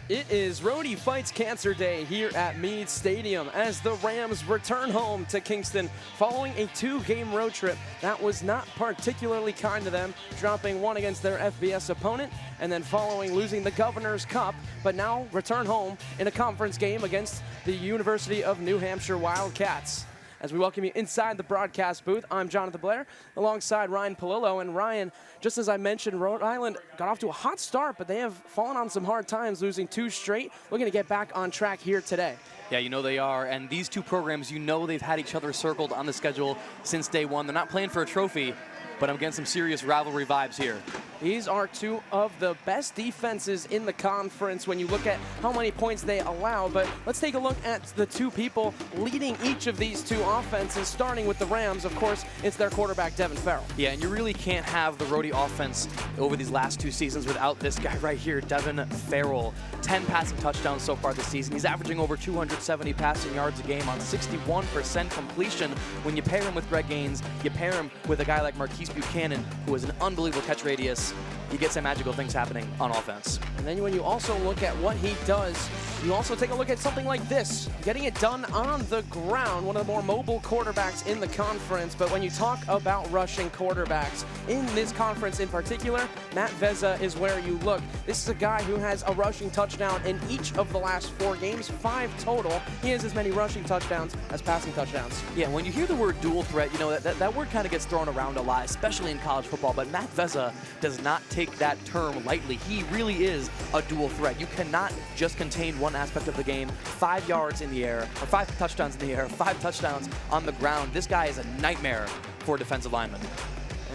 It is Rhode Fights Cancer Day here at Meade Stadium as the Rams return home to Kingston following a 2-game road trip that was not particularly kind to them, dropping one against their FBS opponent and then following losing the Governor's Cup, but now return home in a conference game against the University of New Hampshire Wildcats. As we welcome you inside the broadcast booth, I'm Jonathan Blair, alongside Ryan Palillo. And Ryan, just as I mentioned, Rhode Island got off to a hot start, but they have fallen on some hard times, losing 2 straight. Looking to get back on track here today. Yeah, you know they are, and these two programs, you know they've had each other circled on the schedule since day one. They're not playing for a trophy, but I'm getting some serious rivalry vibes here. These are two of the best defenses in the conference when you look at how many points they allow. But let's take a look at the two people leading each of these two offenses, starting with the Rams. Of course, it's their quarterback, Devin Farrell. Yeah, and you really can't have the Rhode offense over these last 2 seasons without this guy right here, Devin Farrell. 10 passing touchdowns so far this season. He's averaging over 270 passing yards a game on 61% completion. When you pair him with Greg Gaines, you pair him with a guy like Marquise Buchanan, who has an unbelievable catch radius. You get some magical things happening on offense. And then when you also look at what he does, you also take a look at something like this, getting it done on the ground, one of the more mobile quarterbacks in the conference. But when you talk about rushing quarterbacks in this conference in particular, Matt Vezza is where you look. This is a guy who has a rushing touchdown in each of the last 4 games, 5 total. He has as many rushing touchdowns as passing touchdowns. Yeah, when you hear the word dual threat, you know that word kind of gets thrown around a lot, especially in college football. But Matt Vezza does not take that term lightly. He really is a dual threat. You cannot just contain one aspect of the game. 5 yards in the air, or 5 touchdowns in the air, 5 touchdowns on the ground. This guy is a nightmare for defensive linemen.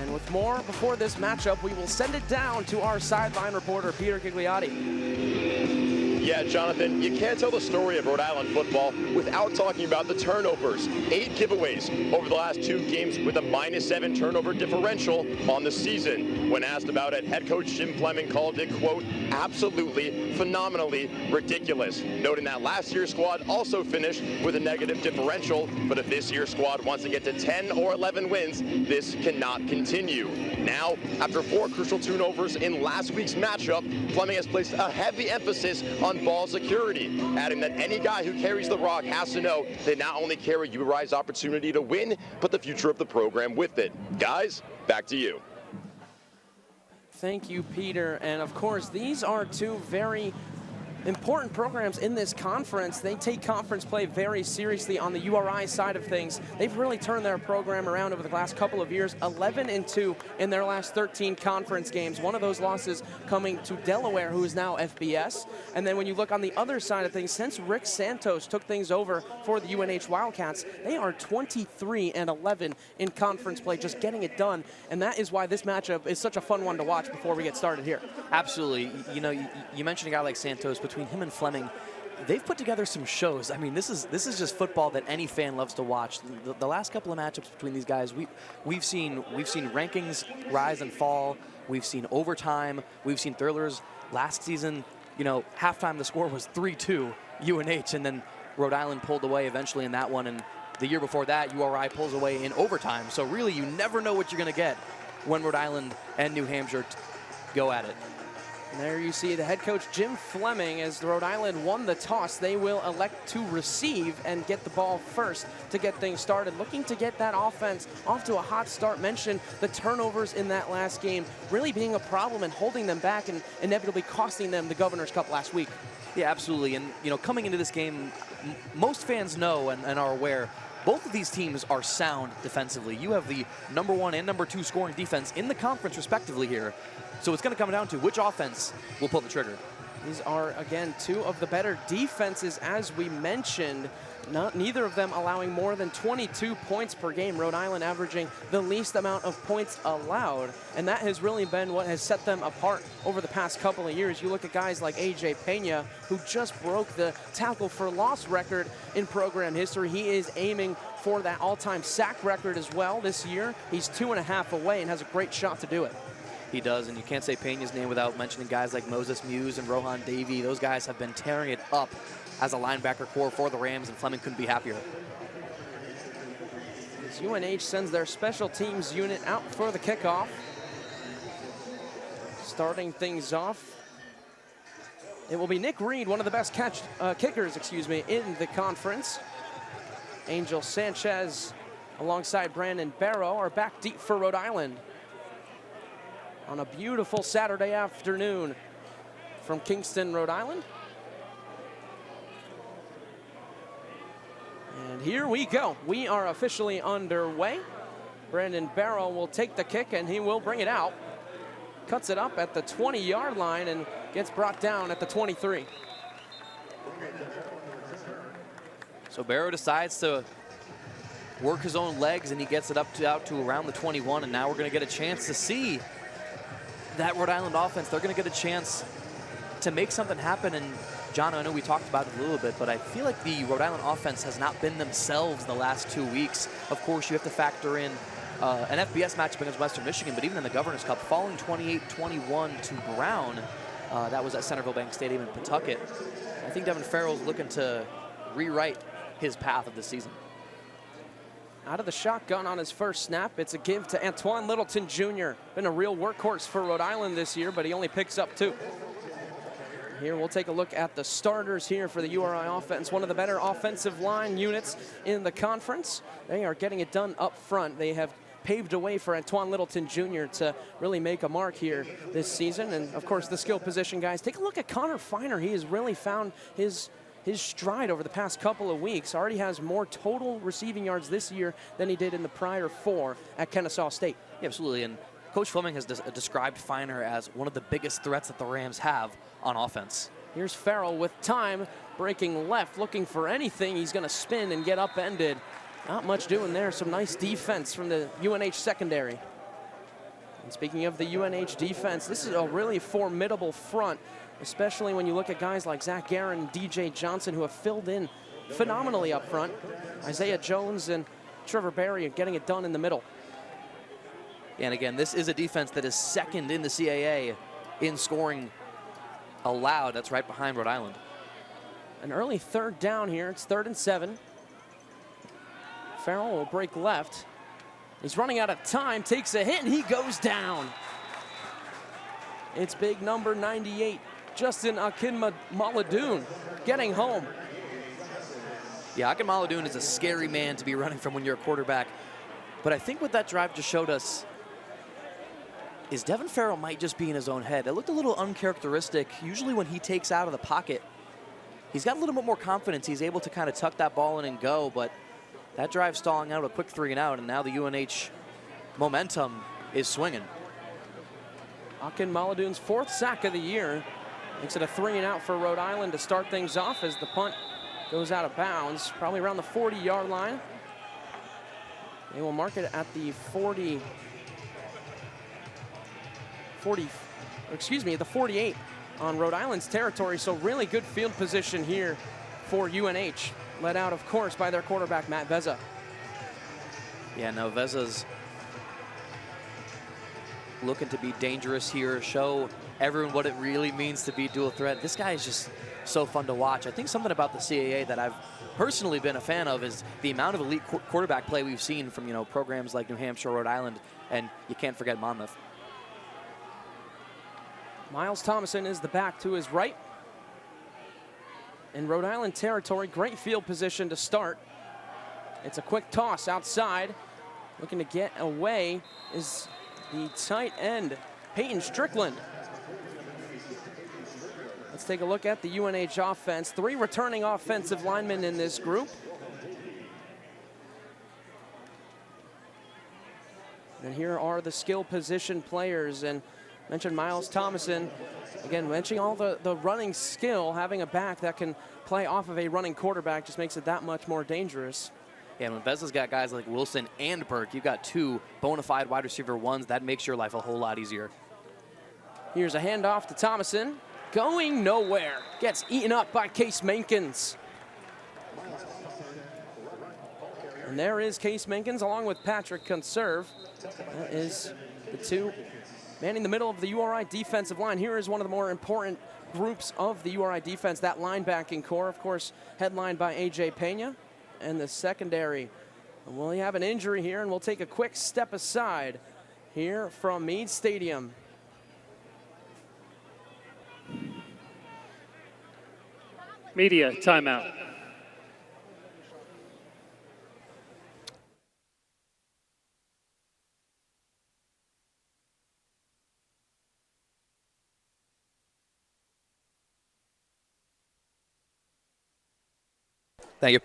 And with more before this matchup, we will send it down to our sideline reporter, Peter Gigliotti. Yeah, Jonathan, you can't tell the story of Rhode Island football without talking about the turnovers. 8 giveaways over the last 2 games with a -7 turnover differential on the season. When asked about it, head coach Jim Fleming called it, quote, absolutely, phenomenally ridiculous, noting that last year's squad also finished with a negative differential, but if this year's squad wants to get to 10 or 11 wins, this cannot continue. Now, after 4 crucial turnovers in last week's matchup, Fleming has placed a heavy emphasis on ball security, adding that any guy who carries the rock has to know they not only carry URI's opportunity to win, but the future of the program with it. Guys, back to you. Thank you, Peter. And of course, these are 2 very important programs in this conference. They take conference play very seriously on the URI side of things. They've really turned their program around over the last couple of years, 11-2 in their last 13 conference games. One of those losses coming to Delaware, who is now FBS. And then when you look on the other side of things, since Rick Santos took things over for the UNH Wildcats, they are 23-11 in conference play, just getting it done. And that is why this matchup is such a fun one to watch before we get started here. Absolutely. You know, you mentioned a guy like Santos. Between him and Fleming, they've put together some shows. I mean, this is just football that any fan loves to watch. The last couple of matchups between these guys, we've seen rankings rise and fall. We've seen overtime. We've seen thrillers. Last season, you know, halftime the score was 3-2 UNH, and then Rhode Island pulled away eventually in that one. And the year before that, URI pulls away in overtime. So really, you never know what you're going to get when Rhode Island and New Hampshire go at it. And there you see the head coach, Jim Fleming, as Rhode Island won the toss. They will elect to receive and get the ball first to get things started. Looking to get that offense off to a hot start. Mentioned the turnovers in that last game really being a problem and holding them back and inevitably costing them the Governor's Cup last week. Yeah, absolutely. And, you know, coming into this game, most fans know and are aware both of these teams are sound defensively. You have the #1 and #2 scoring defense in the conference, respectively, here. So it's going to come down to which offense will pull the trigger. These are, again, 2 of the better defenses, as we mentioned. Neither of them allowing more than 22 points per game. Rhode Island averaging the least amount of points allowed. And that has really been what has set them apart over the past couple of years. You look at guys like A.J. Pena, who just broke the tackle for loss record in program history. He is aiming for that all-time sack record as well this year. He's 2.5 away and has a great shot to do it. He does, and you can't say Pena's name without mentioning guys like Moses Muse and Rohan Davey. Those guys have been tearing it up as a linebacker core for the Rams, and Fleming couldn't be happier. As UNH sends their special teams unit out for the kickoff. Starting things off, It will be Nick Reed, one of the best kickers, in the conference. Angel Sanchez alongside Brandon Barrow are back deep for Rhode Island on a beautiful Saturday afternoon from Kingston, Rhode Island. And here we go. We are officially underway. Brandon Barrow will take the kick, and he will bring it out. Cuts it up at the 20-yard line and gets brought down at the 23. So Barrow decides to work his own legs, and he gets it out to around the 21, and now we're going to get a chance to see that Rhode Island offense. They're going to get a chance to make something happen. And John, I know we talked about it a little bit, but I feel like the Rhode Island offense has not been themselves the last 2 weeks. Of course, you have to factor in an FBS matchup against Western Michigan, but even in the Governor's Cup, falling 28-21 to Brown, that was at Centerville Bank Stadium in Pawtucket. I think Devin Farrell's looking to rewrite his path of the season. Out of the shotgun on his first snap, it's a give to Antoine Littleton Jr. Been a real workhorse for Rhode Island this year, but he only picks up 2. Here we'll take a look at the starters here for the URI offense. One of the better offensive line units in the conference. They are getting it done up front. They have paved a way for Antoine Littleton Jr. to really make a mark here this season. And of course, the skill position guys. Take a look at Connor Feiner. He has really found his stride over the past couple of weeks. Already has more total receiving yards this year than he did in the prior 4 at Kennesaw State. Yeah, absolutely, and Coach Fleming has described Feiner as one of the biggest threats that the Rams have on offense. Here's Farrell with time, breaking left, looking for anything. He's going to spin and get upended. Not much doing there. Some nice defense from the UNH secondary. And speaking of the UNH defense, this is a really formidable front, especially when you look at guys like Zach Guerin and DJ Johnson, who have filled in phenomenally up front. Isaiah Jones and Trevor Berry are getting it done in the middle. And again, this is a defense that is second in the CAA in scoring allowed. That's right behind Rhode Island. An early 3rd down here. It's 3rd and 7. Farrell will break left. He's running out of time, takes a hit, and he goes down. It's big number 98, Justin Akinmaladoon, getting home. Yeah, Akinmaladoon is a scary man to be running from when you're a quarterback. But I think what that drive just showed us is Devin Farrell might just be in his own head. It looked a little uncharacteristic. Usually when he takes out of the pocket, he's got a little bit more confidence. He's able to kind of tuck that ball in and go, but that drive stalling out a quick 3 and out, and now the UNH momentum is swinging. Akinmaladoon's 4th sack of the year. Makes it a 3 and out for Rhode Island to start things off as the punt goes out of bounds, probably around the 40-yard line. They will mark it at the 48 on Rhode Island's territory. So really good field position here for UNH, led out, of course, by their quarterback, Matt Veza. Yeah, no, Veza's looking to be dangerous here, show everyone what it really means to be dual threat. This guy is just so fun to watch. I think something about the CAA that I've personally been a fan of is the amount of elite quarterback play we've seen from, you know, programs like New Hampshire, Rhode Island, and you can't forget Monmouth. Miles Thomason is the back to his right. In Rhode Island territory, great field position to start. It's a quick toss outside. Looking to get away is the tight end, Peyton Strickland. Let's take a look at the UNH offense. 3 returning offensive linemen in this group. And here are the skill position players. And mentioned Miles Thomason. Again, mentioning all the running skill, having a back that can play off of a running quarterback just makes it that much more dangerous. Yeah, when Veza's got guys like Wilson and Burke, you've got 2 bona fide wide receiver ones. That makes your life a whole lot easier. Here's a handoff to Thomason. Going nowhere. Gets eaten up by Case Mankins. And there is Case Mankins along with Patrick Conserve. That is the 2 manning the middle of the URI defensive line. Here is one of the more important groups of the URI defense, that linebacking core, of course, headlined by A.J. Pena. And the secondary. Well, we have an injury here, and we'll take a quick step aside here from Meade Stadium. Media timeout. Thank you.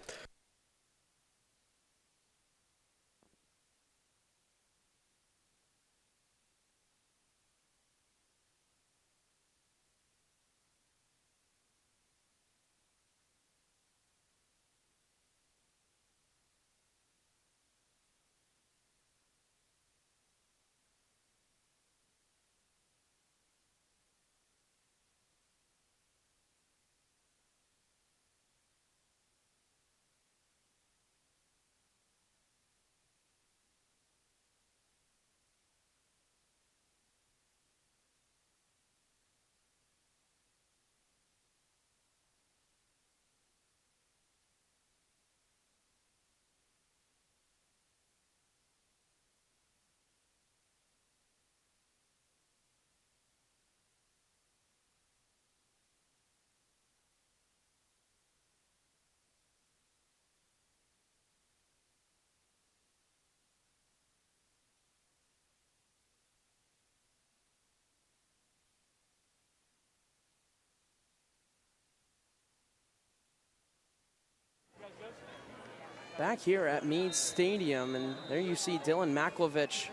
Back here at Meade Stadium, and there you see Dylan Maklovich,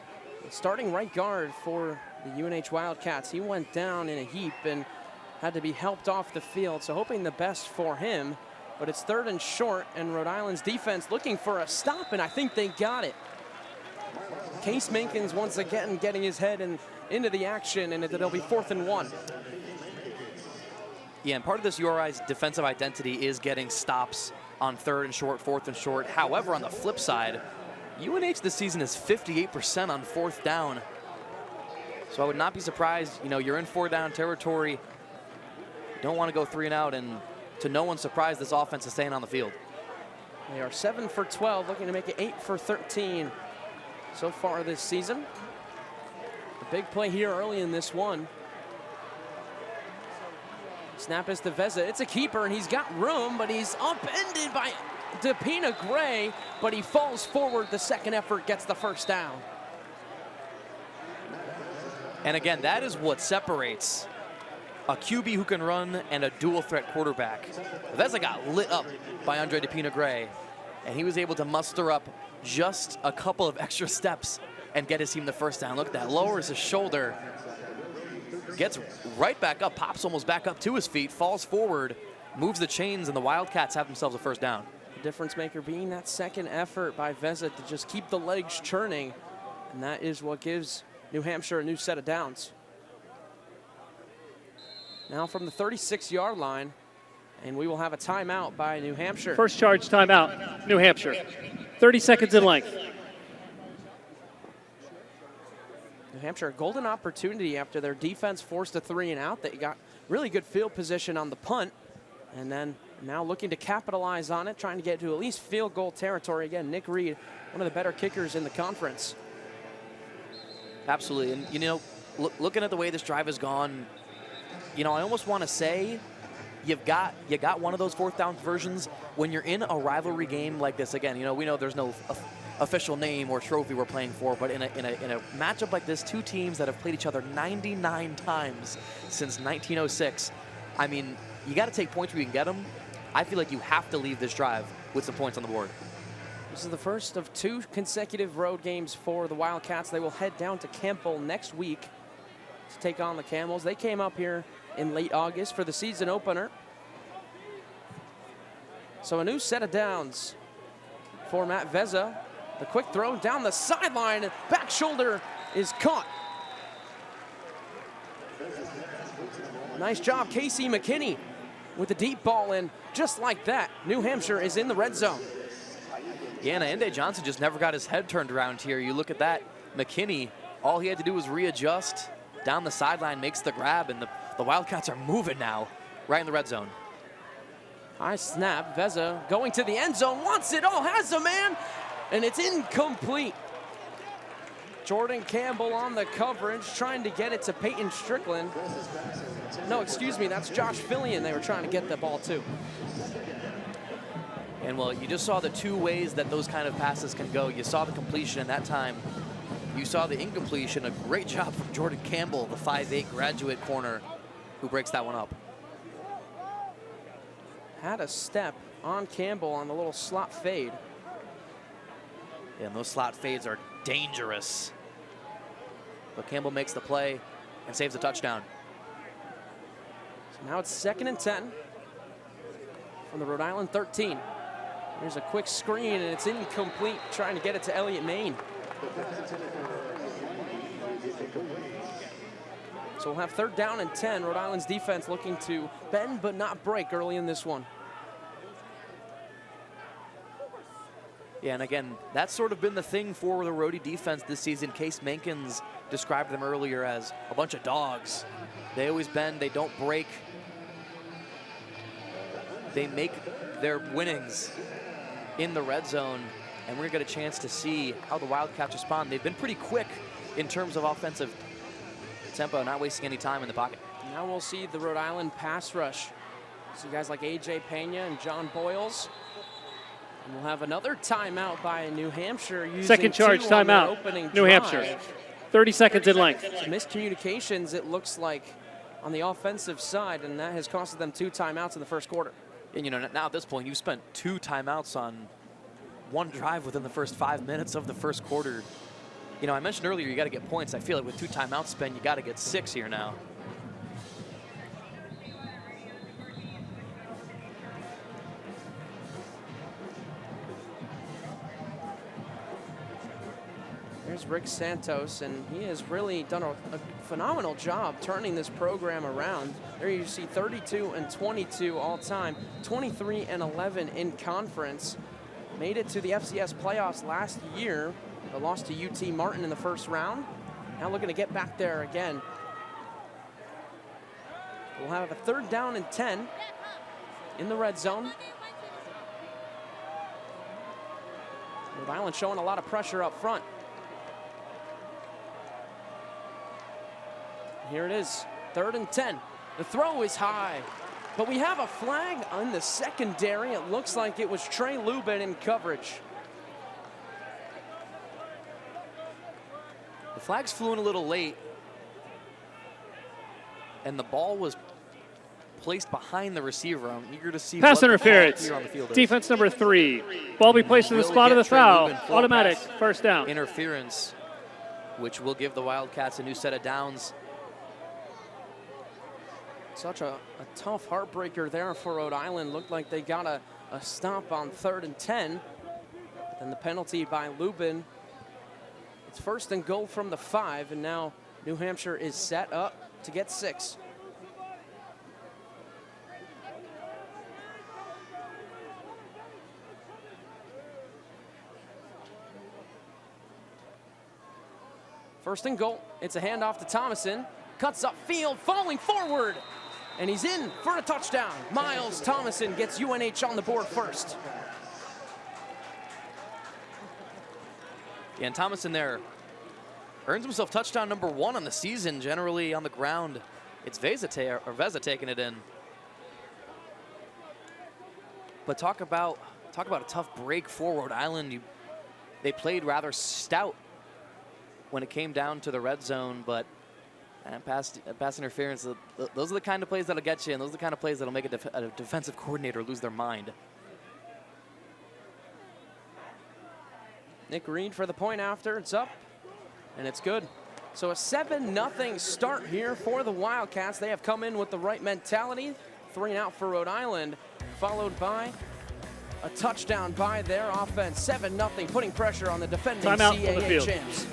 starting right guard for the UNH Wildcats. He went down in a heap and had to be helped off the field, so hoping the best for him. But it's 3rd and short, and Rhode Island's defense looking for a stop, and I think they got it. Case Minkins once again getting his head into the action, and it'll be 4th and 1. Yeah, and part of this URI's defensive identity is getting stops on 3rd and short, 4th and short. However, on the flip side, UNH this season is 58% on 4th down. So I would not be surprised, you know, you're in 4-down territory, don't want to go 3 and out, and to no one's surprise, this offense is staying on the field. They are 7 for 12, looking to make it 8 for 13 so far this season. A big play here early in this one. Snap is to Veza. It's a keeper, and he's got room, but he's upended by DePina Gray, but he falls forward. The second effort gets the first down. And again, that is what separates a QB who can run and a dual threat quarterback. Veza got lit up by Andre DePina Gray, and he was able to muster up just a couple of extra steps and get his team the first down. Look at that, lowers his shoulder, gets right back up, pops almost back up to his feet, falls forward, moves the chains, and the Wildcats have themselves a first down. The difference maker being that second effort by Veza to just keep the legs churning, and that is what gives New Hampshire a new set of downs. Now from the 36-yard line, and we will have a timeout by New Hampshire. First charge timeout, New Hampshire. 30 seconds in length. New Hampshire, a golden opportunity after their defense forced a 3 and out. They got really good field position on the punt, and then now looking to capitalize on it, trying to get to at least field goal territory. Again, Nick Reed, one of the better kickers in the conference. Absolutely, and you know, looking at the way this drive has gone, you know, I almost want to say you got one of those 4th down versions when you're in a rivalry game like this. Again, you know, we know there's no official name or trophy we're playing for, but in a matchup like this, 2 teams that have played each other 99 times since 1906, I mean, you got to take points where you can get them. I feel like you have to leave this drive with some points on the board. This is the first of 2 consecutive road games for the Wildcats. They will head down to Campbell next week to take on the Camels. They came up here in late August for the season opener. So a new set of downs for Matt Veza. The quick throw down the sideline, back shoulder is caught. Nice job, Casey McKinney with the deep ball, and just like that, New Hampshire is in the red zone. Yeah, and Ende Johnson just never got his head turned around here. You look at that, McKinney, all he had to do was readjust down the sideline, makes the grab, and the Wildcats are moving now, right in the red zone. High snap, Veza going to the end zone, wants it all, has a man, and it's incomplete. Jordan Campbell on the coverage, trying to get it to Peyton Strickland. No, excuse me, that's Josh Fillion they were trying to get the ball to. And well, you just saw the two ways that those kind of passes can go. You saw the completion in that time. You saw the incompletion. A great job from Jordan Campbell, the 5'8" graduate corner, who breaks that one up. Had a step on Campbell on the little slot fade. Yeah, and those slot fades are dangerous. But Campbell makes the play and saves a touchdown. So now it's 2nd and 10 from the Rhode Island 13. Here's a quick screen, and it's incomplete, trying to get it to Elliott Main. So we'll have 3rd down and 10. Rhode Island's defense looking to bend but not break early in this one. Yeah, and again, that's sort of been the thing for the Rhode defense this season. Case Mankins described them earlier as a bunch of dogs. They always bend, they don't break. They make their winnings in the red zone, and we're gonna get a chance to see how the Wildcats respond. They've been pretty quick in terms of offensive tempo, not wasting any time in the pocket. Now we'll see the Rhode Island pass rush. See guys like A.J. Pena and John Boyles. And we'll have another timeout by New Hampshire using 2nd charge timeout, New Hampshire. 30 seconds in length. Miscommunications, it looks like, on the offensive side, and that has costed them 2 timeouts in the 1st quarter. And you know, now at this point, you've spent 2 timeouts on one drive within the first 5 minutes of the 1st quarter. You know, I mentioned earlier you got to get points. I feel like with 2 timeouts spent, you got to get 6 here now. Here's Rick Santos, and he has really done a phenomenal job turning this program around. There you see 32 and 22 all time, 23 and 11 in conference. Made it to the FCS playoffs last year, but lost to UT Martin in the 1st round. Now looking to get back there again. We'll have a 3rd down and 10 in the red zone. Rhode Island showing a lot of pressure up front. Here it is, 3rd and 10. The throw is high, but we have a flag on the secondary. It looks like it was Trey Lubin in coverage. The flags flew in a little late, and the ball was placed behind the receiver. I'm eager to see Pass what interference. on the field is. Defense number 3. Ball be placed in the Will spot of get the Trey foul. Lubin for Automatic pass 1st down. Interference, which will give the Wildcats a new set of downs. Such a tough heartbreaker there for Rhode Island. Looked like they got a stop on 3rd and 10. But then the penalty by Lubin. It's 1st and goal from the 5, and now New Hampshire is set up to get 6. First and goal. It's a handoff to Thomason. Cuts up field, falling forward. And he's in for a touchdown. Miles Thomason gets UNH on the board first. Yeah, and Thomason there earns himself touchdown number 1 on the season. Generally on the ground, it's Veza taking it in. But talk about a tough break for Rhode Island. They played rather stout when it came down to the red zone, but pass interference, those are the kind of plays that'll get you, and those are the kind of plays that'll make a defensive coordinator lose their mind. Nick Reed for the point after. It's up, and it's good. So a 7-0 start here for the Wildcats. They have come in with the right mentality. 3 and out for Rhode Island, followed by a touchdown by their offense. 7-0, putting pressure on the defending CAA champs.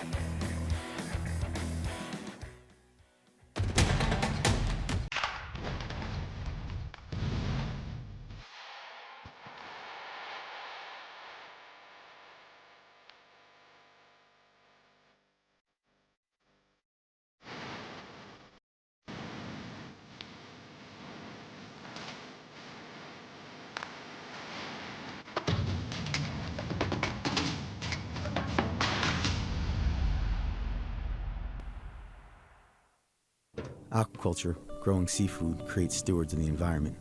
Aquaculture, growing seafood, creates stewards of the environment.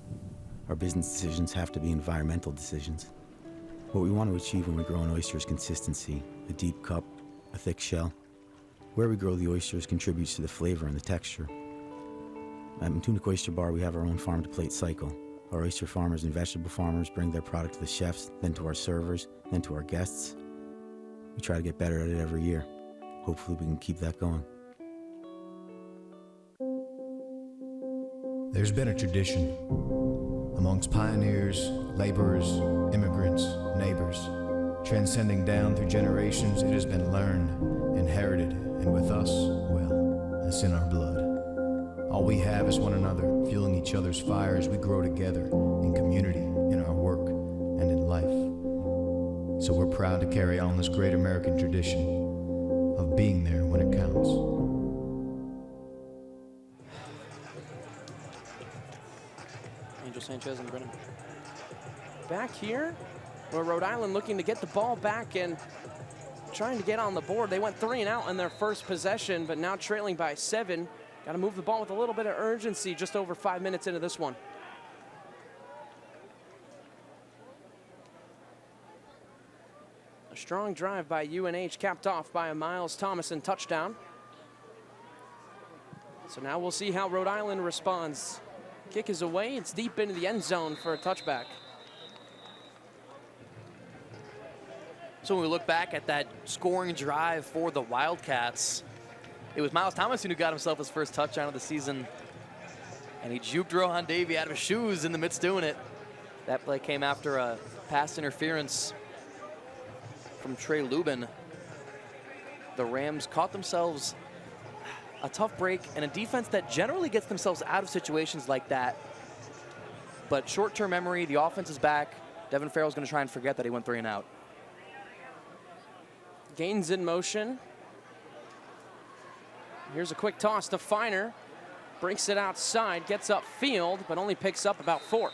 Our business decisions have to be environmental decisions. What we want to achieve when we grow an oyster is consistency, a deep cup, a thick shell. Where we grow the oysters contributes to the flavor and the texture. At Matunic Oyster Bar, we have our own farm-to-plate cycle. Our oyster farmers and vegetable farmers bring their product to the chefs, then to our servers, then to our guests. We try to get better at it every year. Hopefully we can keep that going. There's been a tradition amongst pioneers, laborers, immigrants, neighbors. Transcending down through generations, it has been learned, inherited, and with us, well, it's in our blood. All we have is one another, fueling each other's fire as we grow together in community, in our work, and in life. So we're proud to carry on this great American tradition of being there when it counts. Angel Sanchez and Brennan. Back here, where Rhode Island looking to get the ball back and trying to get on the board. They went 3 and out in their first possession, but now trailing by 7. Got to move the ball with a little bit of urgency just over 5 minutes into this one. A strong drive by UNH, capped off by a Miles Thomason touchdown. So now we'll see how Rhode Island responds. Kick is away, it's deep into the end zone for a touchback. So when we look back at that scoring drive for the Wildcats, it was Miles Thomason who got himself his first touchdown of the season. And he juked Rohan Davey out of his shoes in the midst doing it. That play came after a pass interference from Trey Lubin. The Rams caught themselves a tough break and a defense that generally gets themselves out of situations like that. But short-term memory, the offense is back. Devin Farrell's going to try and forget that he went 3 and out. Gains in motion. Here's a quick toss to Feiner. Breaks it outside, gets upfield, but only picks up about 4.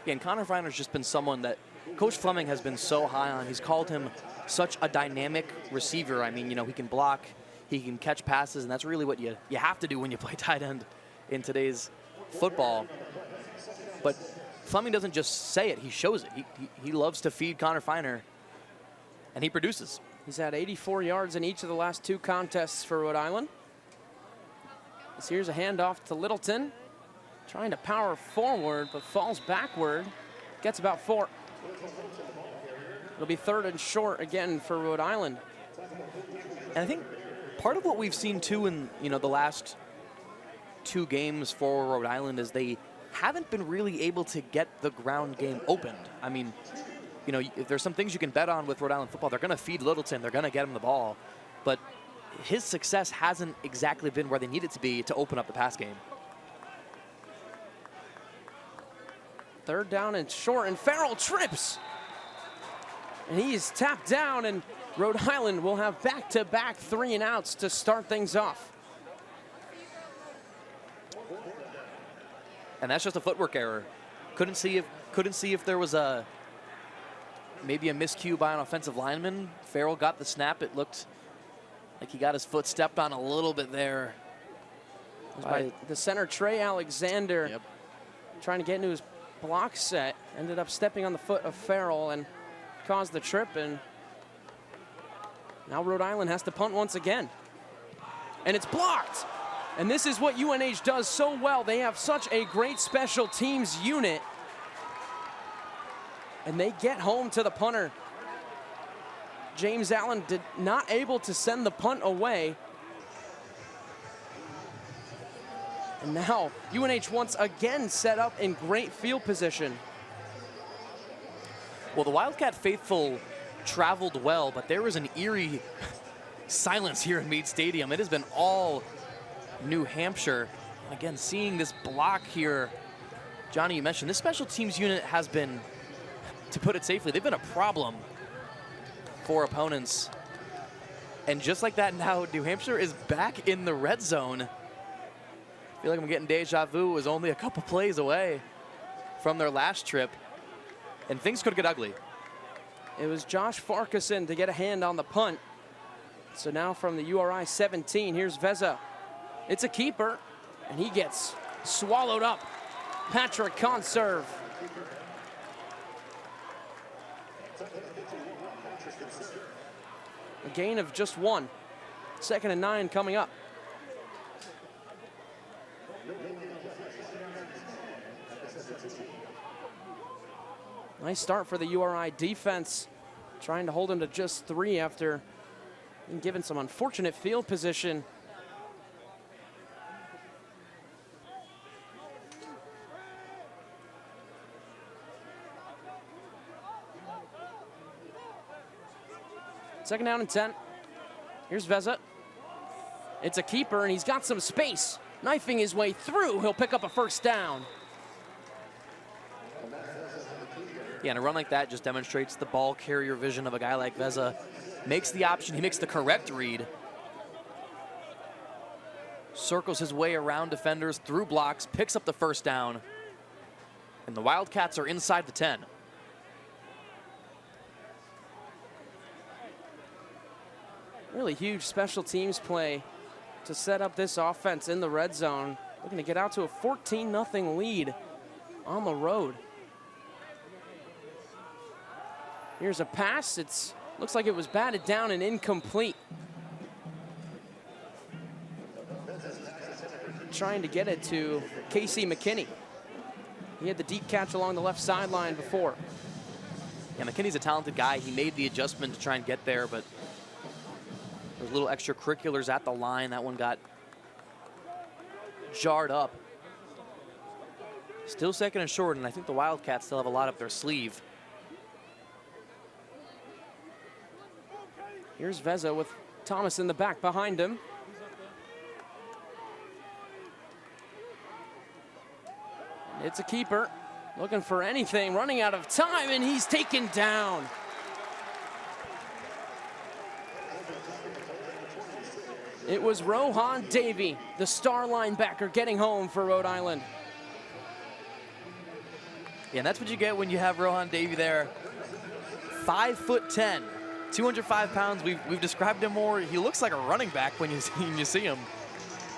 Yeah, and Connor Feiner's just been someone that Coach Fleming has been so high on. He's called him such a dynamic receiver. I mean, you know, he can block, he can catch passes, and that's really what you have to do when you play tight end in today's football. But Fleming doesn't just say it, he shows it. He loves to feed Connor Feiner, and he produces. He's had 84 yards in each of the last 2 contests for Rhode Island. Here's a handoff to Littleton. Trying to power forward, but falls backward. Gets about 4. It'll be 3rd and short again for Rhode Island. And I think part of what we've seen too in the last 2 games for Rhode Island is they haven't been really able to get the ground game opened. I mean, if there's some things you can bet on with Rhode Island football, they're going to feed Littleton, they're going to get him the ball. But his success hasn't exactly been where they need it to be to open up the pass game. 3rd down and short, and Farrell trips. And he's tapped down, and Rhode Island will have back-to-back 3 and outs to start things off. And that's just a footwork error. Couldn't see if there was maybe a miscue by an offensive lineman. Farrell got the snap. It looked like he got his foot stepped on a little bit there. By the center, Trey Alexander. Yep. Trying to get into his block set. Ended up stepping on the foot of Farrell and caused the trip. And now Rhode Island has to punt once again. And it's blocked. And this is what UNH does so well. They have such a great special teams unit. And they get home to the punter. James Allen not able to send the punt away. And now UNH once again set up in great field position. Well, the Wildcat faithful traveled well, but there was an eerie silence here in Meade Stadium. It has been all New Hampshire. Again, seeing this block here, Johnny, you mentioned this special teams unit has been, to put it safely, they've been a problem for opponents. And just like that now, New Hampshire is back in the red zone. I feel like I'm getting deja vu. It was only a couple plays away from their last trip, and things could get ugly. It was Josh Farquharson to get a hand on the punt. So now from the URI 17, here's Veza. It's a keeper, and he gets swallowed up. Patrick Conserve. A gain of just 1. 2nd and 9 coming up. Nice start for the URI defense, trying to hold him to just 3 after being given some unfortunate field position. Second down and 10. Here's Veza. It's a keeper, and he's got some space. Knifing his way through, he'll pick up a first down. Yeah, and a run like that just demonstrates the ball carrier vision of a guy like Veza. Makes the option, he makes the correct read. Circles his way around defenders, through blocks, picks up the first down. And the Wildcats are inside the 10. Really huge special teams play to set up this offense in the red zone. Looking to get out to a 14-0 lead on the road. Here's a pass. Looks like it was batted down and incomplete. Trying to get it to Casey McKinney. He had the deep catch along the left sideline before. Yeah, McKinney's a talented guy. He made the adjustment to try and get there, but there's little extracurriculars at the line. That one got jarred up. Still 2nd and short, and I think the Wildcats still have a lot up their sleeve. Here's Veza with Thomas in the back behind him. It's a keeper, looking for anything, running out of time, and he's taken down. It was Rohan Davey, the star linebacker, getting home for Rhode Island. Yeah, and that's what you get when you have Rohan Davey there. 5'10", 205 pounds. We've described him more. He looks like a running back when you see him.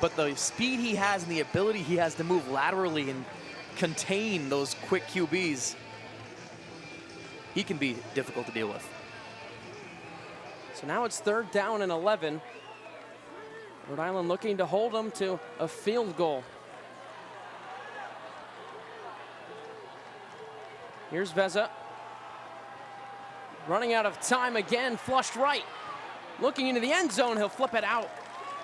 But the speed he has and the ability he has to move laterally and contain those quick QBs, he can be difficult to deal with. So now it's 3rd down and 11. Rhode Island looking to hold them to a field goal. Here's Veza. Running out of time again, flushed right. Looking into the end zone, he'll flip it out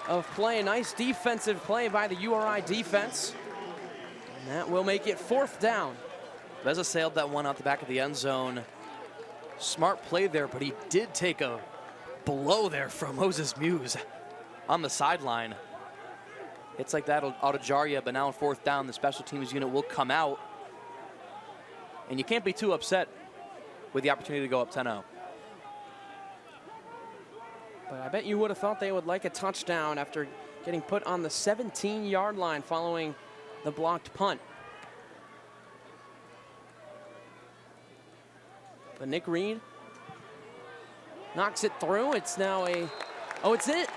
of play. Nice defensive play by the URI defense. And that will make it 4th down. Veza sailed that one out the back of the end zone. Smart play there, but he did take a blow there from Moses Muse on the sideline. Hits like that ought to jar you, but now on 4th down, the special teams unit will come out. And you can't be too upset with the opportunity to go up 10-0. But I bet you would have thought they would like a touchdown after getting put on the 17-yard line following the blocked punt. But Nick Reed knocks it through. It's now it's it.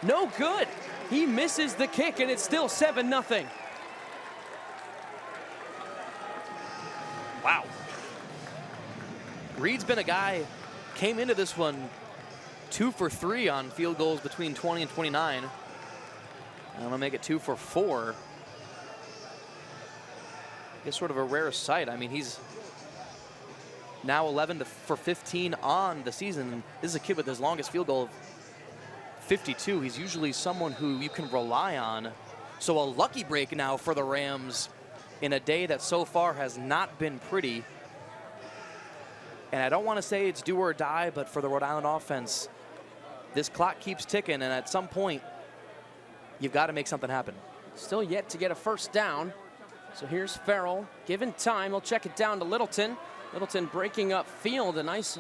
No good. He misses the kick, and it's still 7-0. Wow. Reed's been a guy, came into this one 2 for 3 on field goals between 20 and 29. I'm gonna make it 2 for 4. It's sort of a rare sight. I mean, he's now 11 for 15 on the season. This is a kid with his longest field goal of 52. He's usually someone who you can rely on. So a lucky break now for the Rams in a day that so far has not been pretty. And I don't want to say it's do or die, but for the Rhode Island offense, this clock keeps ticking, and at some point, you've got to make something happen. Still yet to get a first down. So here's Farrell, given time, he'll check it down to Littleton. Littleton breaking up field, a nice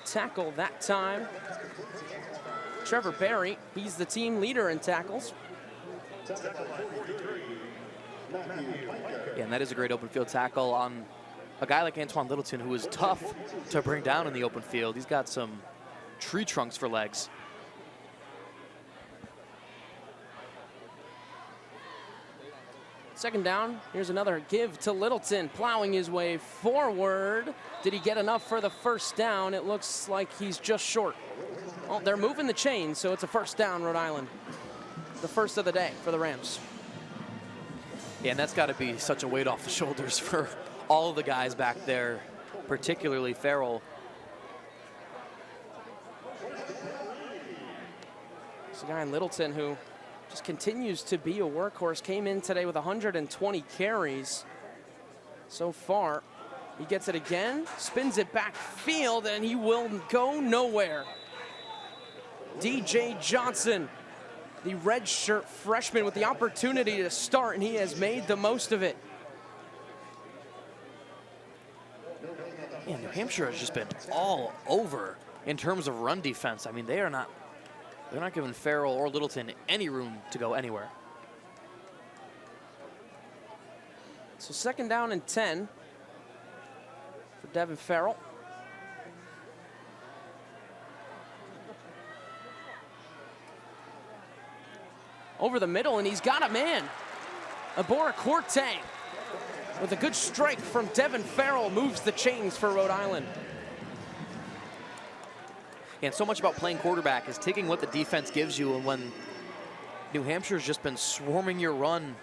tackle that time. Trevor Berry, he's the team leader in tackles. Yeah, and that is a great open field tackle on a guy like Antoine Littleton, who is tough to bring down in the open field. He's got some tree trunks for legs. Second down, here's another give to Littleton, plowing his way forward. Did he get enough for the first down? It looks like he's just short. Well, they're moving the chains, so it's a first down, Rhode Island. The first of the day for the Rams. Yeah, and that's got to be such a weight off the shoulders for all of the guys back there, particularly Farrell. It's a guy in Littleton who just continues to be a workhorse. Came in today with 120 carries so far. He gets it again, spins it back field, and he will go nowhere. DJ Johnson, the redshirt freshman with the opportunity to start, and he has made the most of it. Yeah, New Hampshire has just been all over in terms of run defense. I mean, they're not giving Farrell or Littleton any room to go anywhere. So second down and 10 for Devin Farrell. Over the middle, and he's got a man. Abora Corte with a good strike from Devin Farrell moves the chains for Rhode Island. And so much about playing quarterback is taking what the defense gives you, and when New Hampshire's just been swarming your run,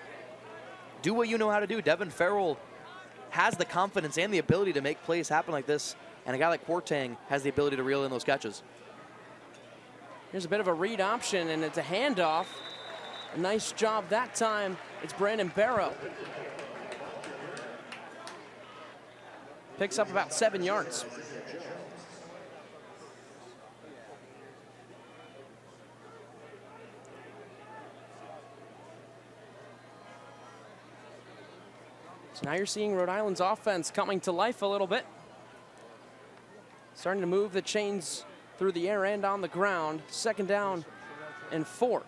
do what you know how to do. Devin Farrell has the confidence and the ability to make plays happen like this, and a guy like Quartang has the ability to reel in those catches. Here's a bit of a read option, and it's a handoff. A nice job that time. It's Brandon Barrow. Picks up about 7 yards. So now you're seeing Rhode Island's offense coming to life a little bit. Starting to move the chains through the air and on the ground. Second down and 4.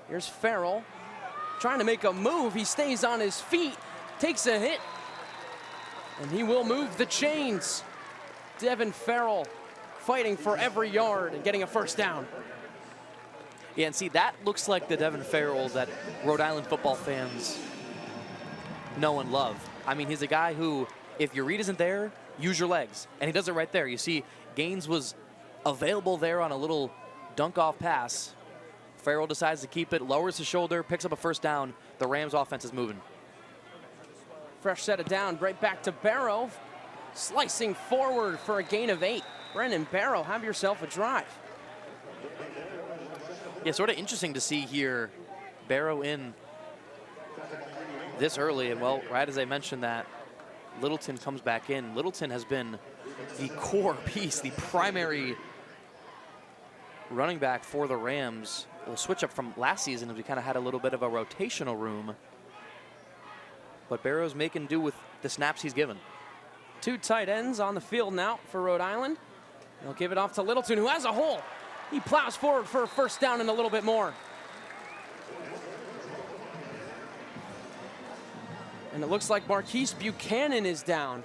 Here's Farrell trying to make a move. He stays on his feet, takes a hit, and he will move the chains. Devin Farrell fighting for every yard and getting a first down. Yeah, and see, that looks like the Devin Farrell that Rhode Island football fans know and love. I mean, he's a guy who, if your read isn't there, use your legs. And he does it right there. You see, Gaines was available there on a little dunk-off pass. Farrell decides to keep it, lowers his shoulder, picks up a first down. The Rams offense is moving. Fresh set of down, right back to Barrow. Slicing forward for a gain of 8. Brendan Barrow, have yourself a drive. Yeah, sort of interesting to see here, Barrow in this early, and well, right as I mentioned that, Littleton comes back in. Littleton has been the core piece, the primary running back for the Rams. We'll switch up from last season as we kind of had a little bit of a rotational room, but Barrow's making do with the snaps he's given. 2 tight ends on the field now for Rhode Island. They'll give it off to Littleton, who has a hole. He plows forward for a first down and a little bit more. And it looks like Marquise Buchanan is down.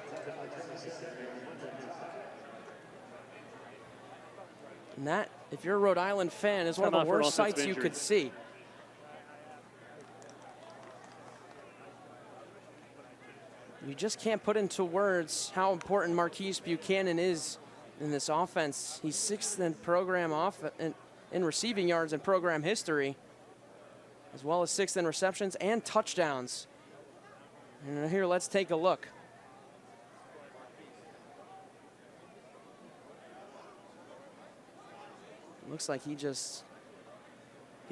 And that, if you're a Rhode Island fan, is one of the worst sights you could see. You just can't put into words how important Marquise Buchanan is in this offense. He's 6th in program in receiving yards in program history, as well as 6th in receptions and touchdowns. And here, let's take a look. Looks like he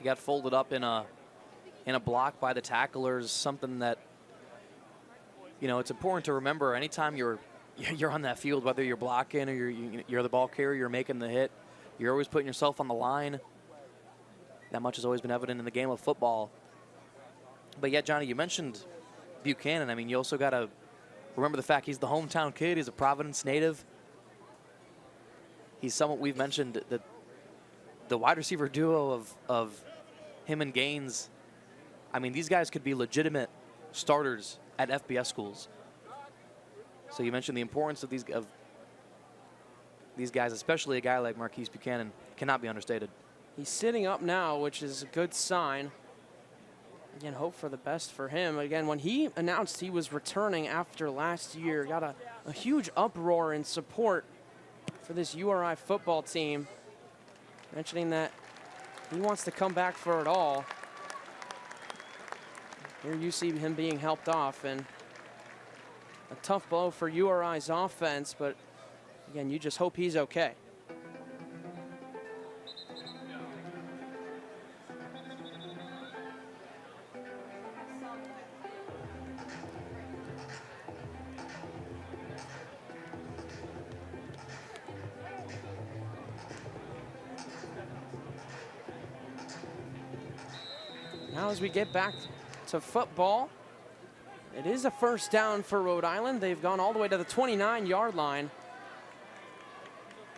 got folded up in a block by the tacklers, something that, you know, it's important to remember anytime you're on that field, whether you're blocking or you're the ball carrier, you're making the hit, you're always putting yourself on the line. That much has always been evident in the game of football. But yeah, Johnny, you mentioned Buchanan. I mean, you also got to remember the fact he's the hometown kid. He's a Providence native. He's someone we've mentioned, the wide receiver duo of him and Gaines. I mean, these guys could be legitimate starters at FBS schools. So you mentioned the importance of these guys, especially a guy like Marquise Buchanan, cannot be understated. He's sitting up now, which is a good sign. again, hope for the best for him. Again, when he announced he was returning after last year, got a huge uproar in support for this URI football team, mentioning that he wants to come back for it all. Here you see him being helped off, and a tough blow for URI's offense, but again, you just hope he's okay. Now as we get back to football, it is a first down for Rhode Island. They've gone all the way to the 29-yard line.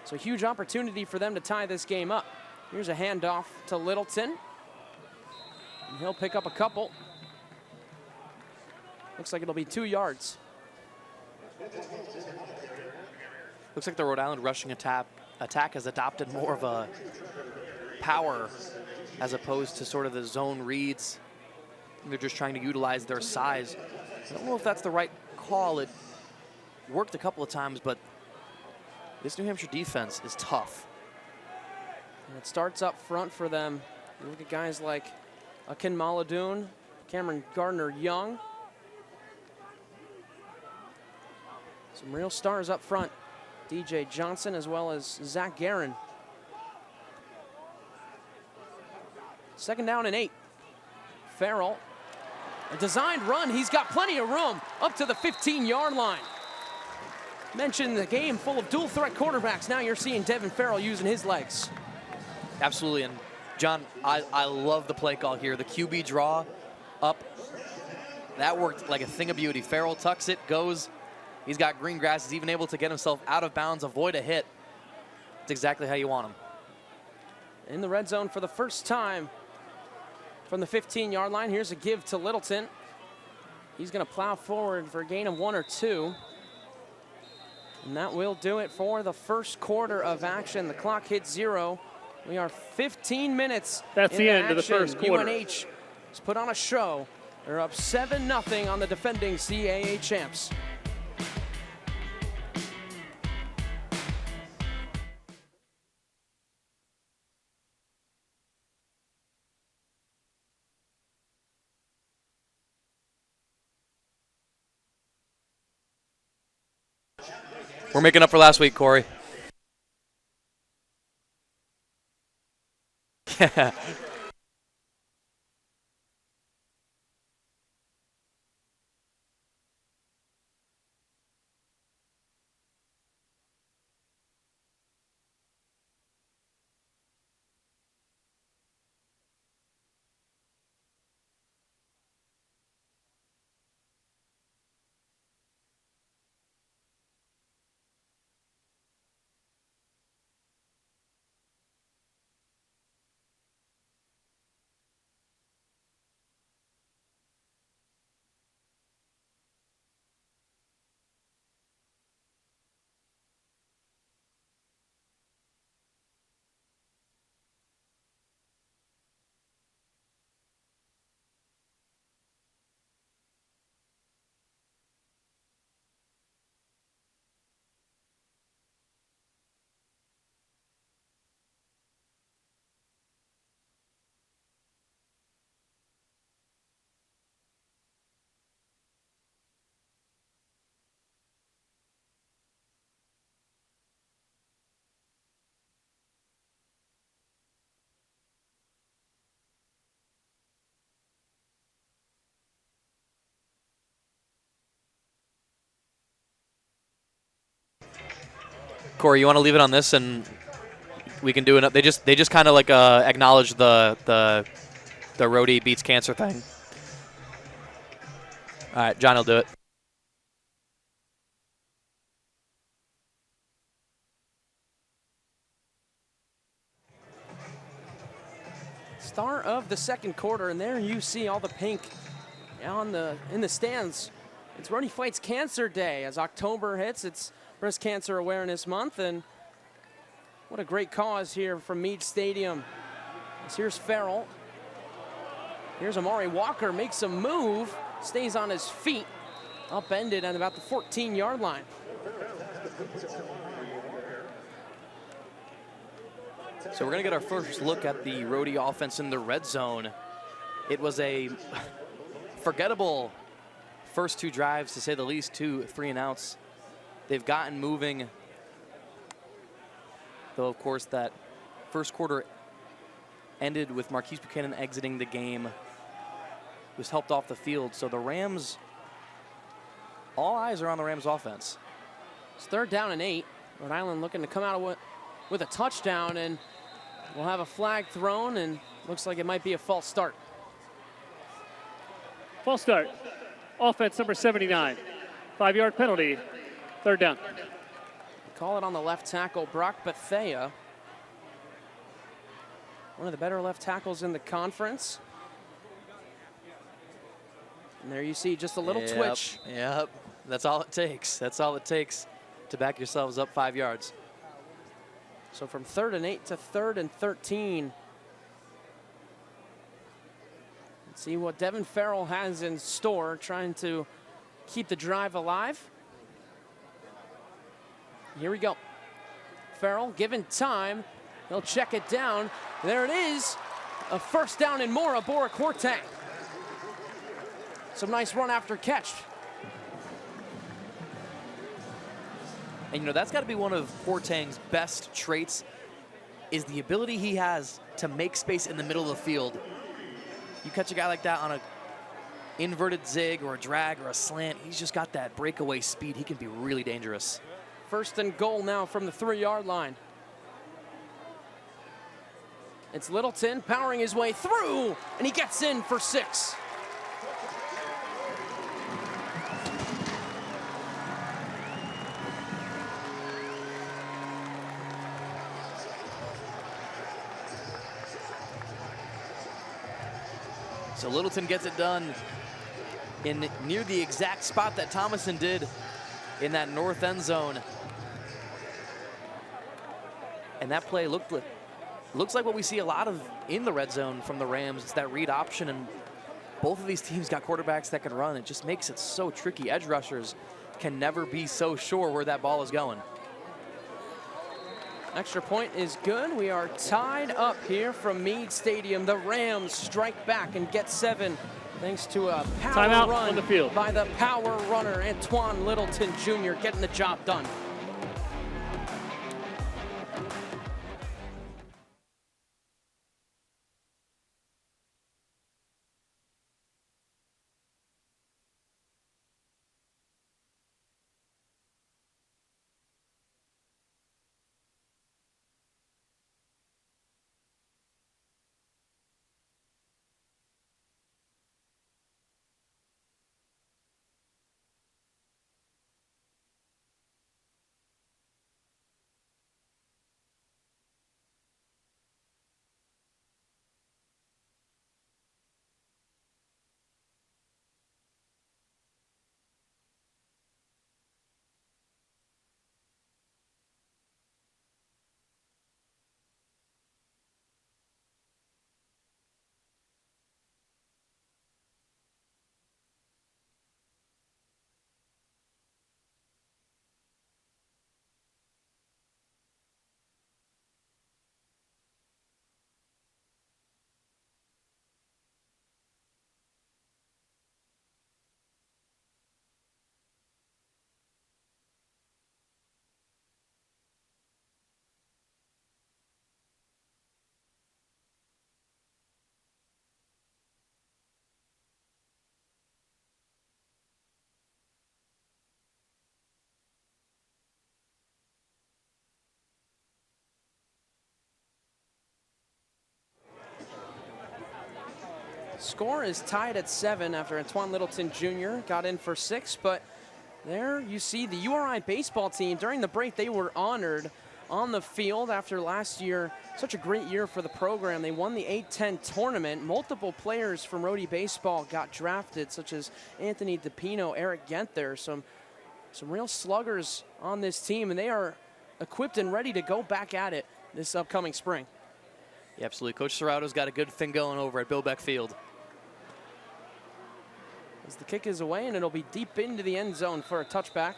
So a huge opportunity for them to tie this game up. Here's a handoff to Littleton. And he'll pick up a couple. Looks like it'll be 2 yards. Looks like the Rhode Island rushing attack has adopted more of a power as opposed to sort of the zone reads. They're just trying to utilize their size. I don't know if that's the right call. It worked a couple of times, but this New Hampshire defense is tough. And it starts up front for them. You look at guys like Akin Maladoon, Cameron Gardner-Young. Some real stars up front. DJ Johnson as well as Zach Guerin. 2nd down and 8. Farrell, a designed run. He's got plenty of room up to the 15-yard line. Mentioned the game full of dual threat quarterbacks. Now you're seeing Devin Farrell using his legs. Absolutely, and John, I love the play call here. The QB draw up, that worked like a thing of beauty. Farrell tucks it, goes. He's got green grass. He's even able to get himself out of bounds, avoid a hit. That's exactly how you want him. In the red zone for the first time from the 15-yard line. Here's a give to Littleton. He's going to plow forward for a gain of 1 or 2. And that will do it for the first quarter of action. The clock hits 0. We are 15 minutes. That's the end of the first quarter. UNH has put on a show. They're up 7-0 on the defending CAA champs. We're making up for last week, Corey. Corey, you want to leave it on this, and we can do it. They just kind of like acknowledge the Rhode beats cancer thing. All right, John will do it. Start of the second quarter, and there you see all the pink in the stands. It's Rhode Fights Cancer Day. As October hits, it's Breast Cancer Awareness Month, and what a great cause here from Meade Stadium. Here's Farrell. Here's Amari Walker, makes a move, stays on his feet, upended at about the 14-yard line. So we're gonna get our first look at the Rhode offense in the red zone. It was a forgettable first 2 drives, to say the least, 2 3-and-outs. They've gotten moving, though of course that first quarter ended with Marquise Buchanan exiting the game. He was helped off the field, so the Rams, all eyes are on the Rams offense. It's 3rd down and 8. Rhode Island looking to come out with a touchdown, and we'll have a flag thrown, and looks like it might be a false start. False start. Offense number 79. 5-yard penalty. 3rd down. Call it on the left tackle, Brock Bethea. One of the better left tackles in the conference. And there you see just a little twitch. Yep, that's all it takes. That's all it takes to back yourselves up 5 yards. So from 3rd and 8 to 3rd and 13. Let's see what Devin Farrell has in store, trying to keep the drive alive. Here we go. Farrell given time. He'll check it down. There it is. A 1st down and more, Bora Corte. Some nice run after catch. And, you know, that's got to be one of Boateng's best traits, is the ability he has to make space in the middle of the field. You catch a guy like that on a inverted zig or a drag or a slant, he's just got that breakaway speed. He can be really dangerous. 1st and goal now from the 3-yard line. It's Littleton powering his way through, and he gets in for 6. So Littleton gets it done in near the exact spot that Thomason did in that north end zone. And that play looks like what we see a lot of in the red zone from the Rams. It's that read option, and both of these teams got quarterbacks that can run. It just makes it so tricky. Edge rushers can never be so sure where that ball is going. Extra point is good. We are tied up here from Meade Stadium. The Rams strike back and get 7 thanks to a power Timeout run on the field by the power runner, Antoine Littleton Jr., getting the job done. Score is tied at 7 after Antoine Littleton Jr. got in for 6, but there you see the URI baseball team. During the break, they were honored on the field after last year. Such a great year for the program. They won the A-10 tournament. Multiple players from Rhode baseball got drafted, such as Anthony DePino, Eric Genther, some real sluggers on this team, and they are equipped and ready to go back at it this upcoming spring. Yeah, absolutely. Coach Serrato's got a good thing going over at Bill Beck Field. as the kick is away, and it'll be deep into the end zone for a touchback.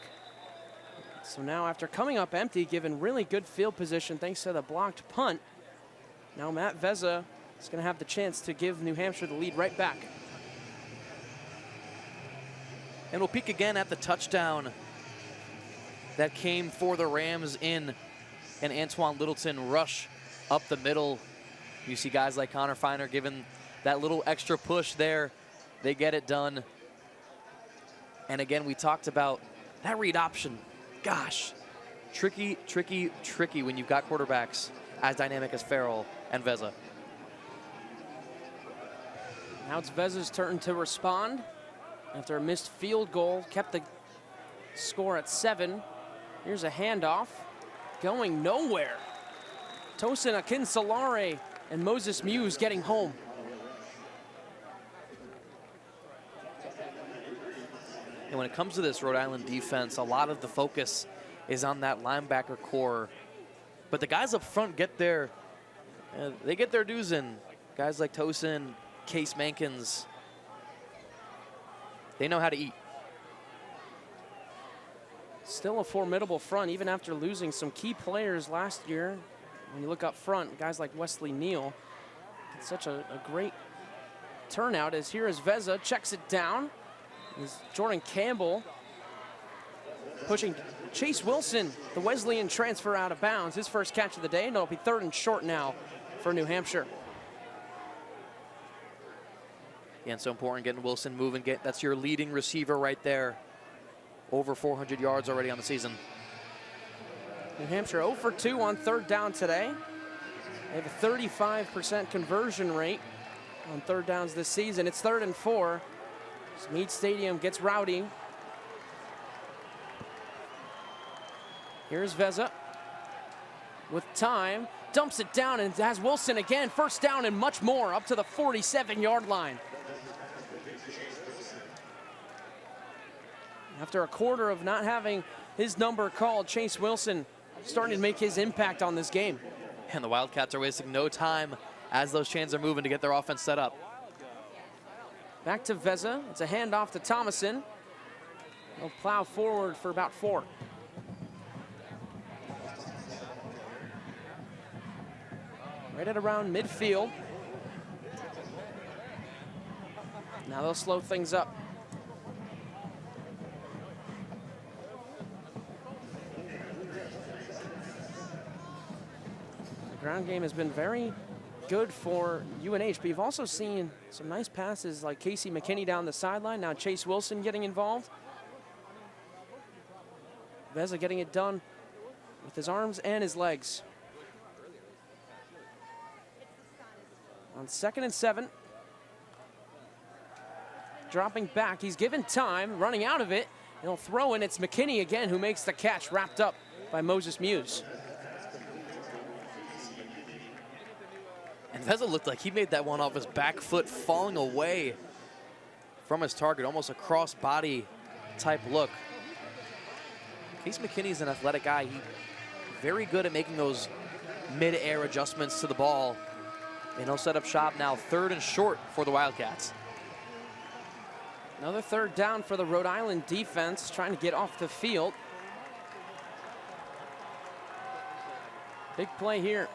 So now after coming up empty, given really good field position thanks to the blocked punt, now Matt Vezza is going to have the chance to give New Hampshire the lead right back. And we'll peek again at the touchdown that came for the Rams in an Antoine Littleton rush up the middle. You see guys like Connor Feiner giving that little extra push there. They get it done. And again, we talked about that read option. Gosh, tricky, tricky, tricky when you've got quarterbacks as dynamic as Farrell and Vezza. Now it's Vezza's turn to respond. After a missed field goal, kept the score at 7. Here's a handoff, going nowhere. Tosin Akinsolare and Moses Muse getting home. And when it comes to this Rhode Island defense, a lot of the focus is on that linebacker core. But the guys up front get their, they get their dues in. Guys like Tosin, Case Mankins, they know how to eat. Still a formidable front, even after losing some key players last year. When you look up front, guys like Wesley Neal, it's such a great turnout as here is Vezza, checks it down. Is Jordan Campbell pushing Chase Wilson, the Wesleyan transfer, out of bounds. His first catch of the day, and it'll be 3rd and short now for New Hampshire. Yeah, and so important getting Wilson moving. That's your leading receiver right there. Over 400 yards already on the season. New Hampshire 0 for 2 on 3rd down today. They have a 35% conversion rate on 3rd downs this season. It's 3rd and 4. Meade Stadium gets rowdy. Here's Vezza with time, dumps it down and has Wilson again. 1st down and much more up to the 47-yard line. After a quarter of not having his number called, Chase Wilson starting to make his impact on this game. And the Wildcats are wasting no time as those chains are moving to get their offense set up. Back to Vezza. It's a handoff to Thomason. He'll plow forward for about 4. Right at around midfield. Now they'll slow things up. The ground game has been very good for UNH, but you've also seen some nice passes like Casey McKinney down the sideline. Now Chase Wilson getting involved. Vezza getting it done with his arms and his legs. On 2nd and 7. Dropping back, he's given time, running out of it. He'll throw in, it's McKinney again who makes the catch, wrapped up by Moses Muse. And Vezza looked like he made that one off his back foot, falling away from his target, almost a cross-body type look. Case McKinney's an athletic guy. He's very good at making those mid-air adjustments to the ball. And he'll set up shop now, 3rd and short for the Wildcats. Another 3rd down for the Rhode Island defense, trying to get off the field. Big play here.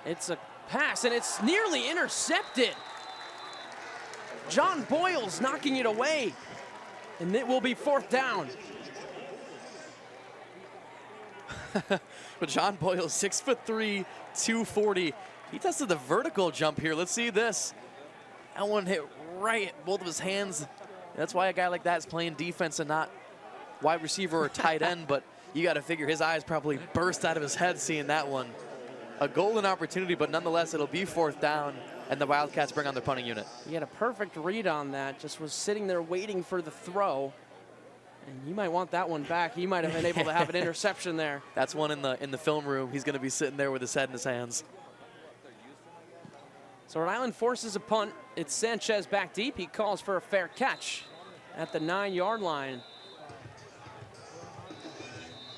It's a pass, and it's nearly intercepted. John Boyles knocking it away, and it will be 4th down. But John Boyles, 6'3", 240. He tested the vertical jump here. Let's see this. That one hit right at both of his hands. That's why a guy like that is playing defense and not wide receiver or tight end, but you got to figure his eyes probably burst out of his head seeing that one. A golden opportunity, but nonetheless, it'll be 4th down, and the Wildcats bring on their punting unit. He had a perfect read on that, just was sitting there waiting for the throw. And you might want that one back. He might have been able to have an interception there. That's one in the film room. He's going to be sitting there with his head in his hands. So Rhode Island forces a punt. It's Sanchez back deep. He calls for a fair catch at the 9-yard line.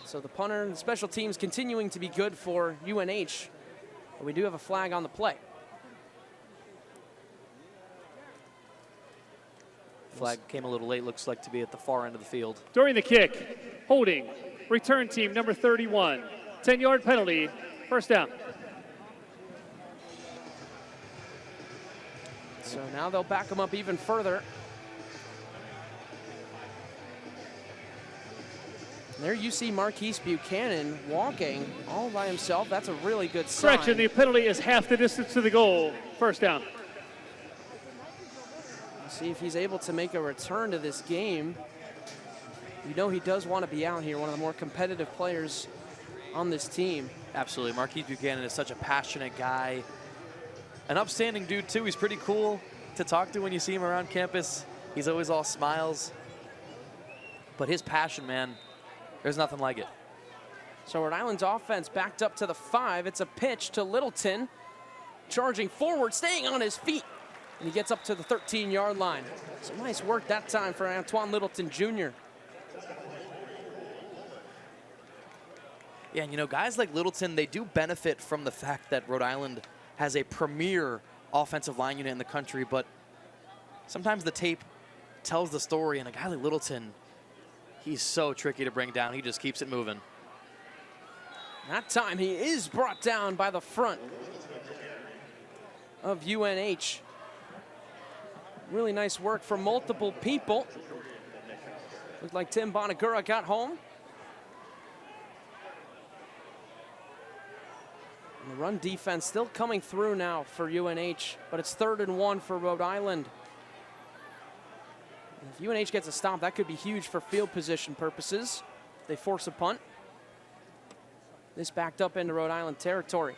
So the punter and the special teams continuing to be good for UNH. But we do have a flag on the play. Flag came a little late, looks like to be at the far end of the field. During the kick, holding, return team number 31. 10-yard penalty, first down. So now they'll back him up even further. There you see Marquise Buchanan walking all by himself. That's a really good sign. Correction, the penalty is half the distance to the goal. First down. See if he's able to make a return to this game. You know he does want to be out here, one of the more competitive players on this team. Absolutely. Marquise Buchanan is such a passionate guy. An upstanding dude, too. He's pretty cool to talk to when you see him around campus. He's always all smiles. But his passion, man, there's nothing like it. So Rhode Island's offense backed up to the 5. It's a pitch to Littleton. Charging forward, staying on his feet. And he gets up to the 13-yard line. So nice work that time for Antoine Littleton Jr. Yeah, and you know, guys like Littleton, they do benefit from the fact that Rhode Island has a premier offensive line unit in the country, but sometimes the tape tells the story, and a guy like Littleton, he's so tricky to bring down. He just keeps it moving. That time he is brought down by the front of UNH. Really nice work from multiple people. Looked like Tim Bonagura got home. And the run defense still coming through now for UNH, but it's 3rd and 1 for Rhode Island. If UNH gets a stop, that could be huge for field position purposes. They force a punt. This backed up into Rhode Island territory.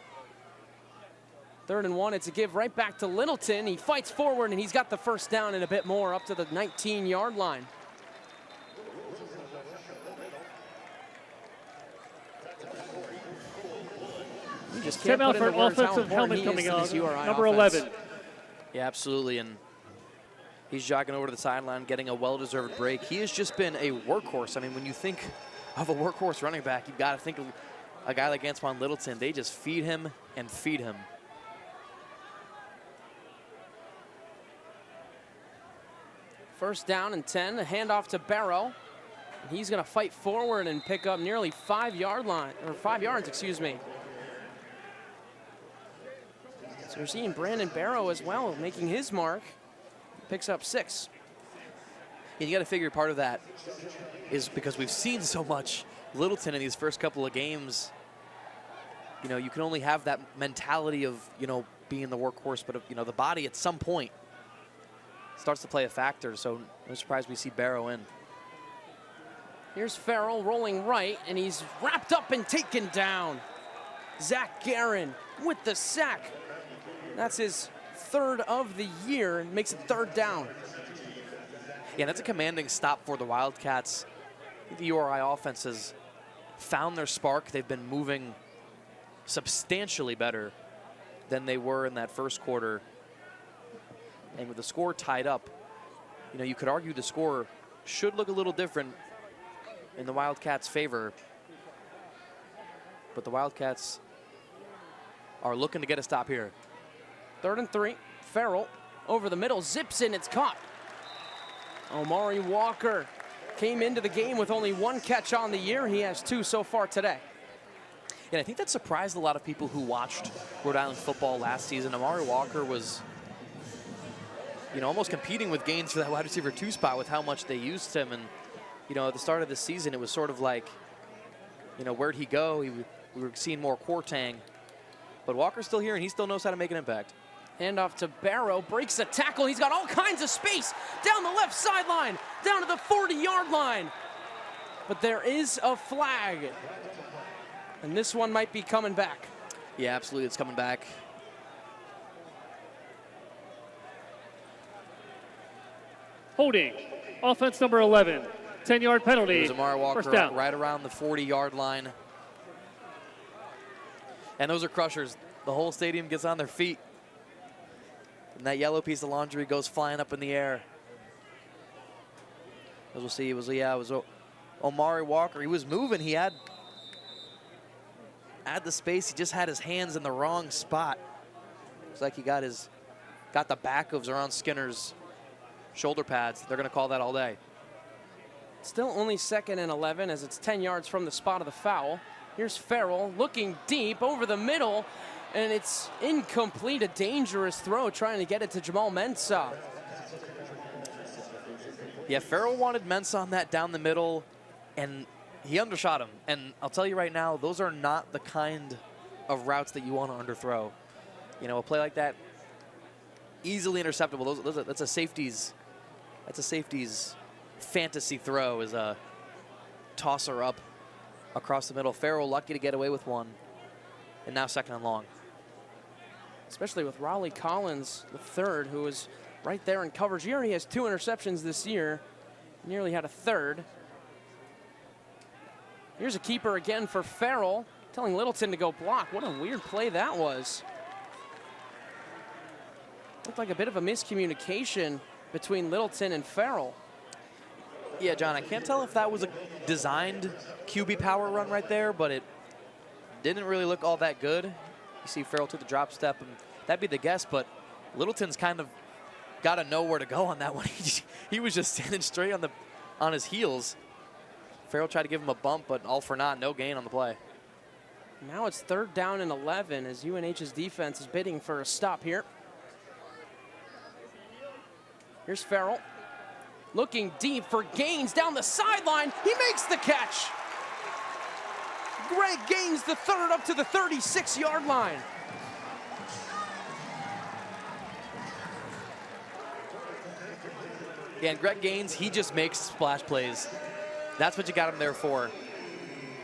3rd and 1, it's a give right back to Littleton. He fights forward and he's got the first down and a bit more up to the 19-yard line. You just can't Timeout put for into words how offensive important helmet he is coming to out. this URI Number offense. 11. Yeah, absolutely, and he's jogging over to the sideline, getting a well-deserved break. He has just been a workhorse. I mean, when you think of a workhorse running back, you've got to think of a guy like Antoine Littleton. They just feed him and feed him. First down and 10, a handoff to Barrow. And he's going to fight forward and pick up nearly 5 yards, excuse me. So we're seeing Brandon Barrow as well, making his mark. Picks up 6. And you got to figure part of that is because we've seen so much Littleton in these first couple of games. You know, you can only have that mentality of, you know, being the workhorse, but, you know, the body at some point starts to play a factor. So no surprise we see Barrow in. Here's Farrell rolling right, and he's wrapped up and taken down. Zach Guerin with the sack. That's his 3rd of the year and makes it 3rd down. Yeah, that's a commanding stop for the Wildcats. The URI offense has found their spark. They've been moving substantially better than they were in that first quarter. And with the score tied up, you know, you could argue the score should look a little different in the Wildcats' favor. But the Wildcats are looking to get a stop here. 3rd and 3, Farrell over the middle, zips in, it's caught. Omari Walker came into the game with only 1 catch on the year. He has 2 so far today. And I think that surprised a lot of people who watched Rhode Island football last season. Omari Walker was, you know, almost competing with Gaines for that wide receiver 2 spot with how much they used him. And, you know, at the start of the season, it was sort of like, you know, where'd he go? We were seeing more Quartang. But Walker's still here, and he still knows how to make an impact. Handoff to Barrow, breaks a tackle. He's got all kinds of space down the left sideline, down to the 40-yard line. But there is a flag. And this one might be coming back. Yeah, absolutely, it's coming back. Holding. Offense number 11. 10-yard penalty. There's Omari Walker First down. right around the 40-yard line. And those are crushers. The whole stadium gets on their feet. And that yellow piece of laundry goes flying up in the air. As we'll see, it was Omari Walker. He was moving. He had the space. He just had his hands in the wrong spot. Looks like he got the back of Zeron Skinner's shoulder pads. They're going to call that all day. Still only 2nd and 11 as it's 10 yards from the spot of the foul. Here's Farrell looking deep over the middle, and it's incomplete, a dangerous throw trying to get it to Jamal Mensah. Yeah, Farrell wanted Mensah on that down the middle, and he undershot him. And I'll tell you right now, those are not the kind of routes that you want to underthrow. You know, a play like that, easily interceptable. That's a safety's fantasy throw, is a tosser up across the middle. Farrell lucky to get away with one, and now 2nd and long. Especially with Raleigh Collins, the third, who is right there in coverage. He already has 2 interceptions this year, nearly had a third. Here's a keeper again for Farrell, telling Littleton to go block. What a weird play that was. Looked like a bit of a miscommunication between Littleton and Farrell. Yeah, John, I can't tell if that was a designed QB power run right there, but it didn't really look all that good. You see Farrell took the drop step, and that'd be the guess, but Littleton's kind of got to know where to go on that one. He was just standing straight on his heels. Farrell tried to give him a bump, but all for naught, no gain on the play. Now it's 3rd down and 11 as UNH's defense is bidding for a stop here. Here's Farrell. Looking deep for Gaines down the sideline. He makes the catch. Greg Gaines, the third, up to the 36-yard line. Yeah, and Greg Gaines, he just makes splash plays. That's what you got him there for.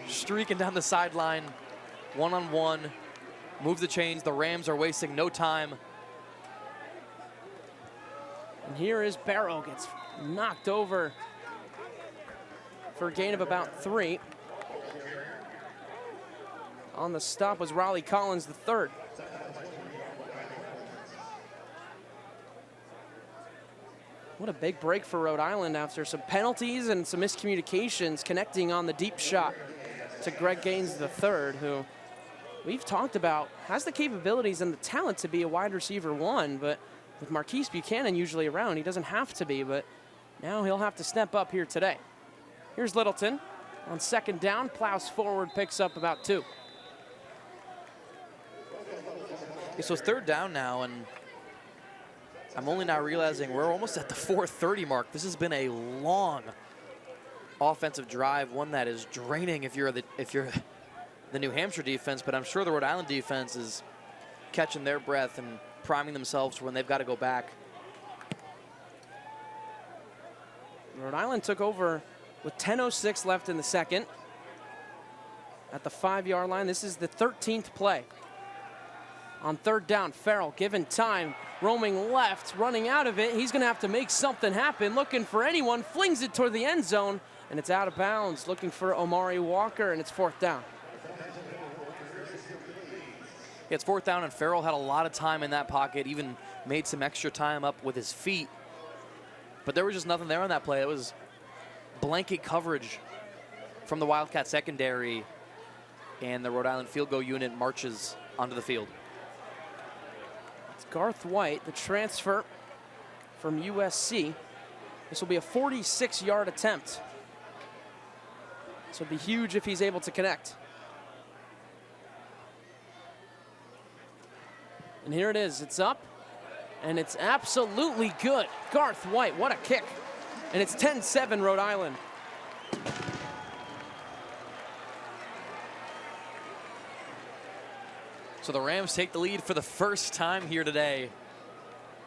Streaking down the sideline, one-on-one, move the chains. The Rams are wasting no time. And here is Barrow, gets knocked over for a gain of about 3. On the stop was Raleigh Collins, the third. What a big break for Rhode Island after some penalties and some miscommunications, connecting on the deep shot to Greg Gaines, the third, who we've talked about has the capabilities and the talent to be a wide receiver 1, but with Marquise Buchanan usually around, he doesn't have to be, but now he'll have to step up here today. Here's Littleton on 2nd down, plows forward, picks up about 2. Okay, so it's 3rd down now, and I'm only now realizing we're almost at the 4:30 mark. This has been a long offensive drive, one that is draining if you're the New Hampshire defense, but I'm sure the Rhode Island defense is catching their breath and priming themselves for when they've got to go back. Rhode Island took over with 10:06 left in the second at the 5-yard line. This is the 13th play. On 3rd down, Farrell given time, roaming left, running out of it. He's going to have to make something happen, looking for anyone, flings it toward the end zone, and it's out of bounds, looking for Omari Walker, and it's 4th down. It's 4th down, and Farrell had a lot of time in that pocket, even made some extra time up with his feet. But there was just nothing there on that play. It was blanket coverage from the Wildcat secondary, and the Rhode Island field goal unit marches onto the field. It's Garth White, the transfer from USC. This will be a 46-yard attempt. This would be huge if he's able to connect. And here it is, it's up, and it's absolutely good. Garth White, what a kick. And it's 10-7 Rhode Island. So the Rams take the lead for the first time here today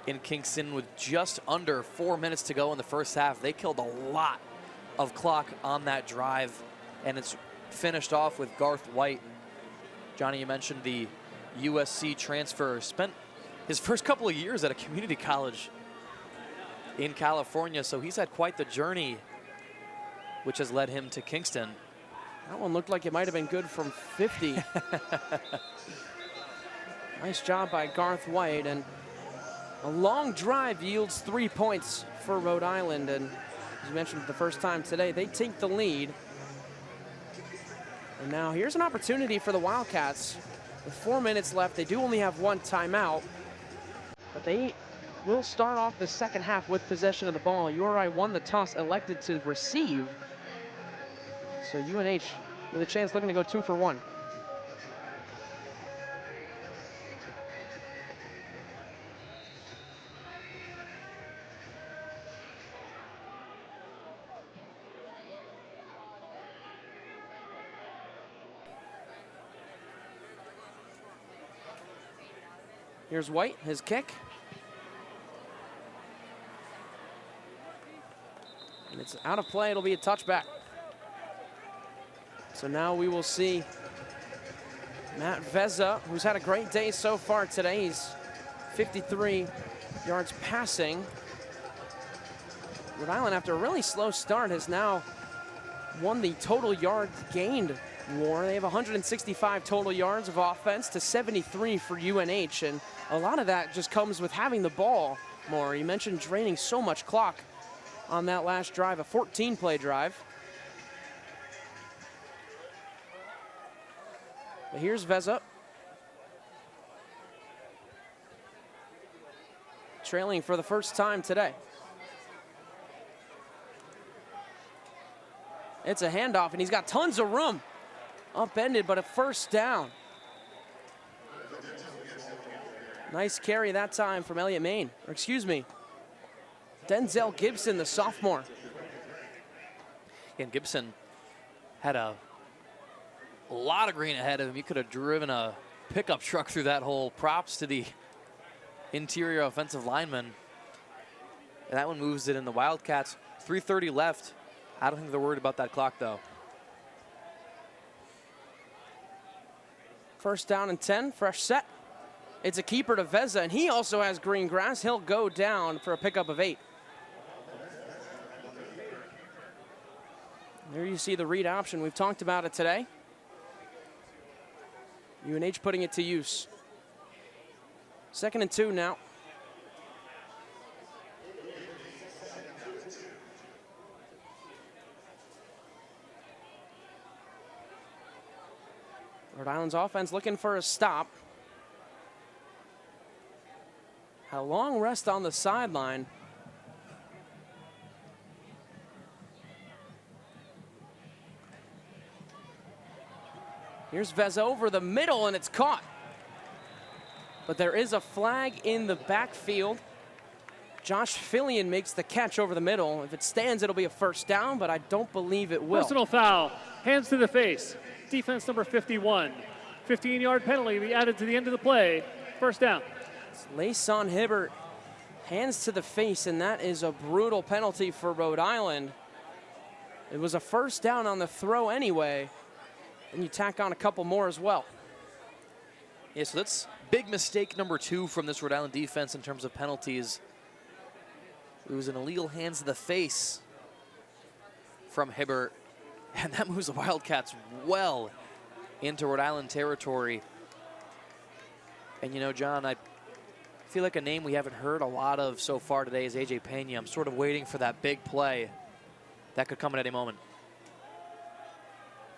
in Kingston with just under 4 minutes to go in the first half. They killed a lot of clock on that drive, and it's finished off with Garth White. Johnny, you mentioned the USC transfer, spent his first couple of years at a community college in California, so he's had quite the journey, which has led him to Kingston. That one looked like it might have been good from 50. Nice job by Garth White, and a long drive yields 3 points for Rhode Island, and as you mentioned, the first time today, they take the lead. And now here's an opportunity for the Wildcats. With 4 minutes left, they do only have one timeout, but they will start off the second half with possession of the ball. URI won the toss, elected to receive. So UNH with a chance looking to go 2 for 1. Here's White, his kick. And it's out of play, it'll be a touchback. So now we will see Matt Veza, who's had a great day so far today. He's 53 yards passing. Rhode Island, after a really slow start, has now won the total yards gained war. They have 165 total yards of offense to 73 for UNH, and a lot of that just comes with having the ball more. You mentioned draining so much clock on that last drive, a 14-play drive. But here's Veza. Trailing for the first time today. It's a handoff, and he's got tons of room. Upended, but a first down. Nice carry that time from Elliott Main, or excuse me, Denzel Gibson, the sophomore. And Gibson had a lot of green ahead of him. He could have driven a pickup truck through that hole. Props to the interior offensive lineman. And that one moves it in the Wildcats. 3:30 left. I don't think they're worried about that clock, though. First down and 10, fresh set. It's a keeper to Veza, and he also has green grass. He'll go down for a pickup of 8. There you see the read option. We've talked about it today. UNH putting it to use. 2nd and 2 now. Rhode Island's offense looking for a stop. Had a long rest on the sideline. Here's Veza over the middle, and it's caught. But there is a flag in the backfield. Josh Fillion makes the catch over the middle. If it stands, it'll be a first down, but I don't believe it will. Personal foul, hands to the face. Defense number 51. 15-yard penalty be added to the end of the play. First down. It's Layson Hibbert, hands to the face, and that is a brutal penalty for Rhode Island. It was a first down on the throw anyway, and you tack on a couple more as well. Yeah, so that's big mistake number 2 from this Rhode Island defense in terms of penalties. It was an illegal hands to the face from Hibbert, and that moves the Wildcats well into Rhode Island territory. And you know, John, I feel like a name we haven't heard a lot of so far today is A.J. Pena. I'm sort of waiting for that big play that could come at any moment.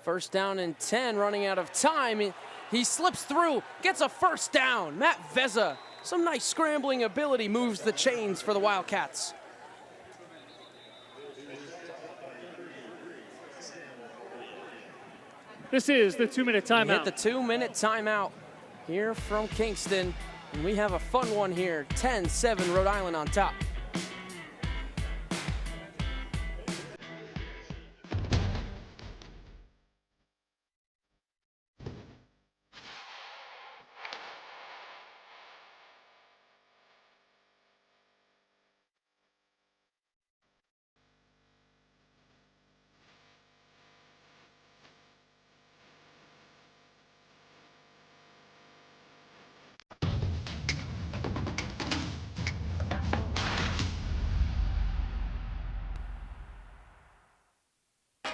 First down and 10, running out of time. He slips through, gets a first down. Matt Veza, some nice scrambling ability, moves the chains for the Wildcats. This is the 2-minute timeout. Hit the 2-minute timeout here from Kingston. And we have a fun one here. 10-7 Rhode Island on top.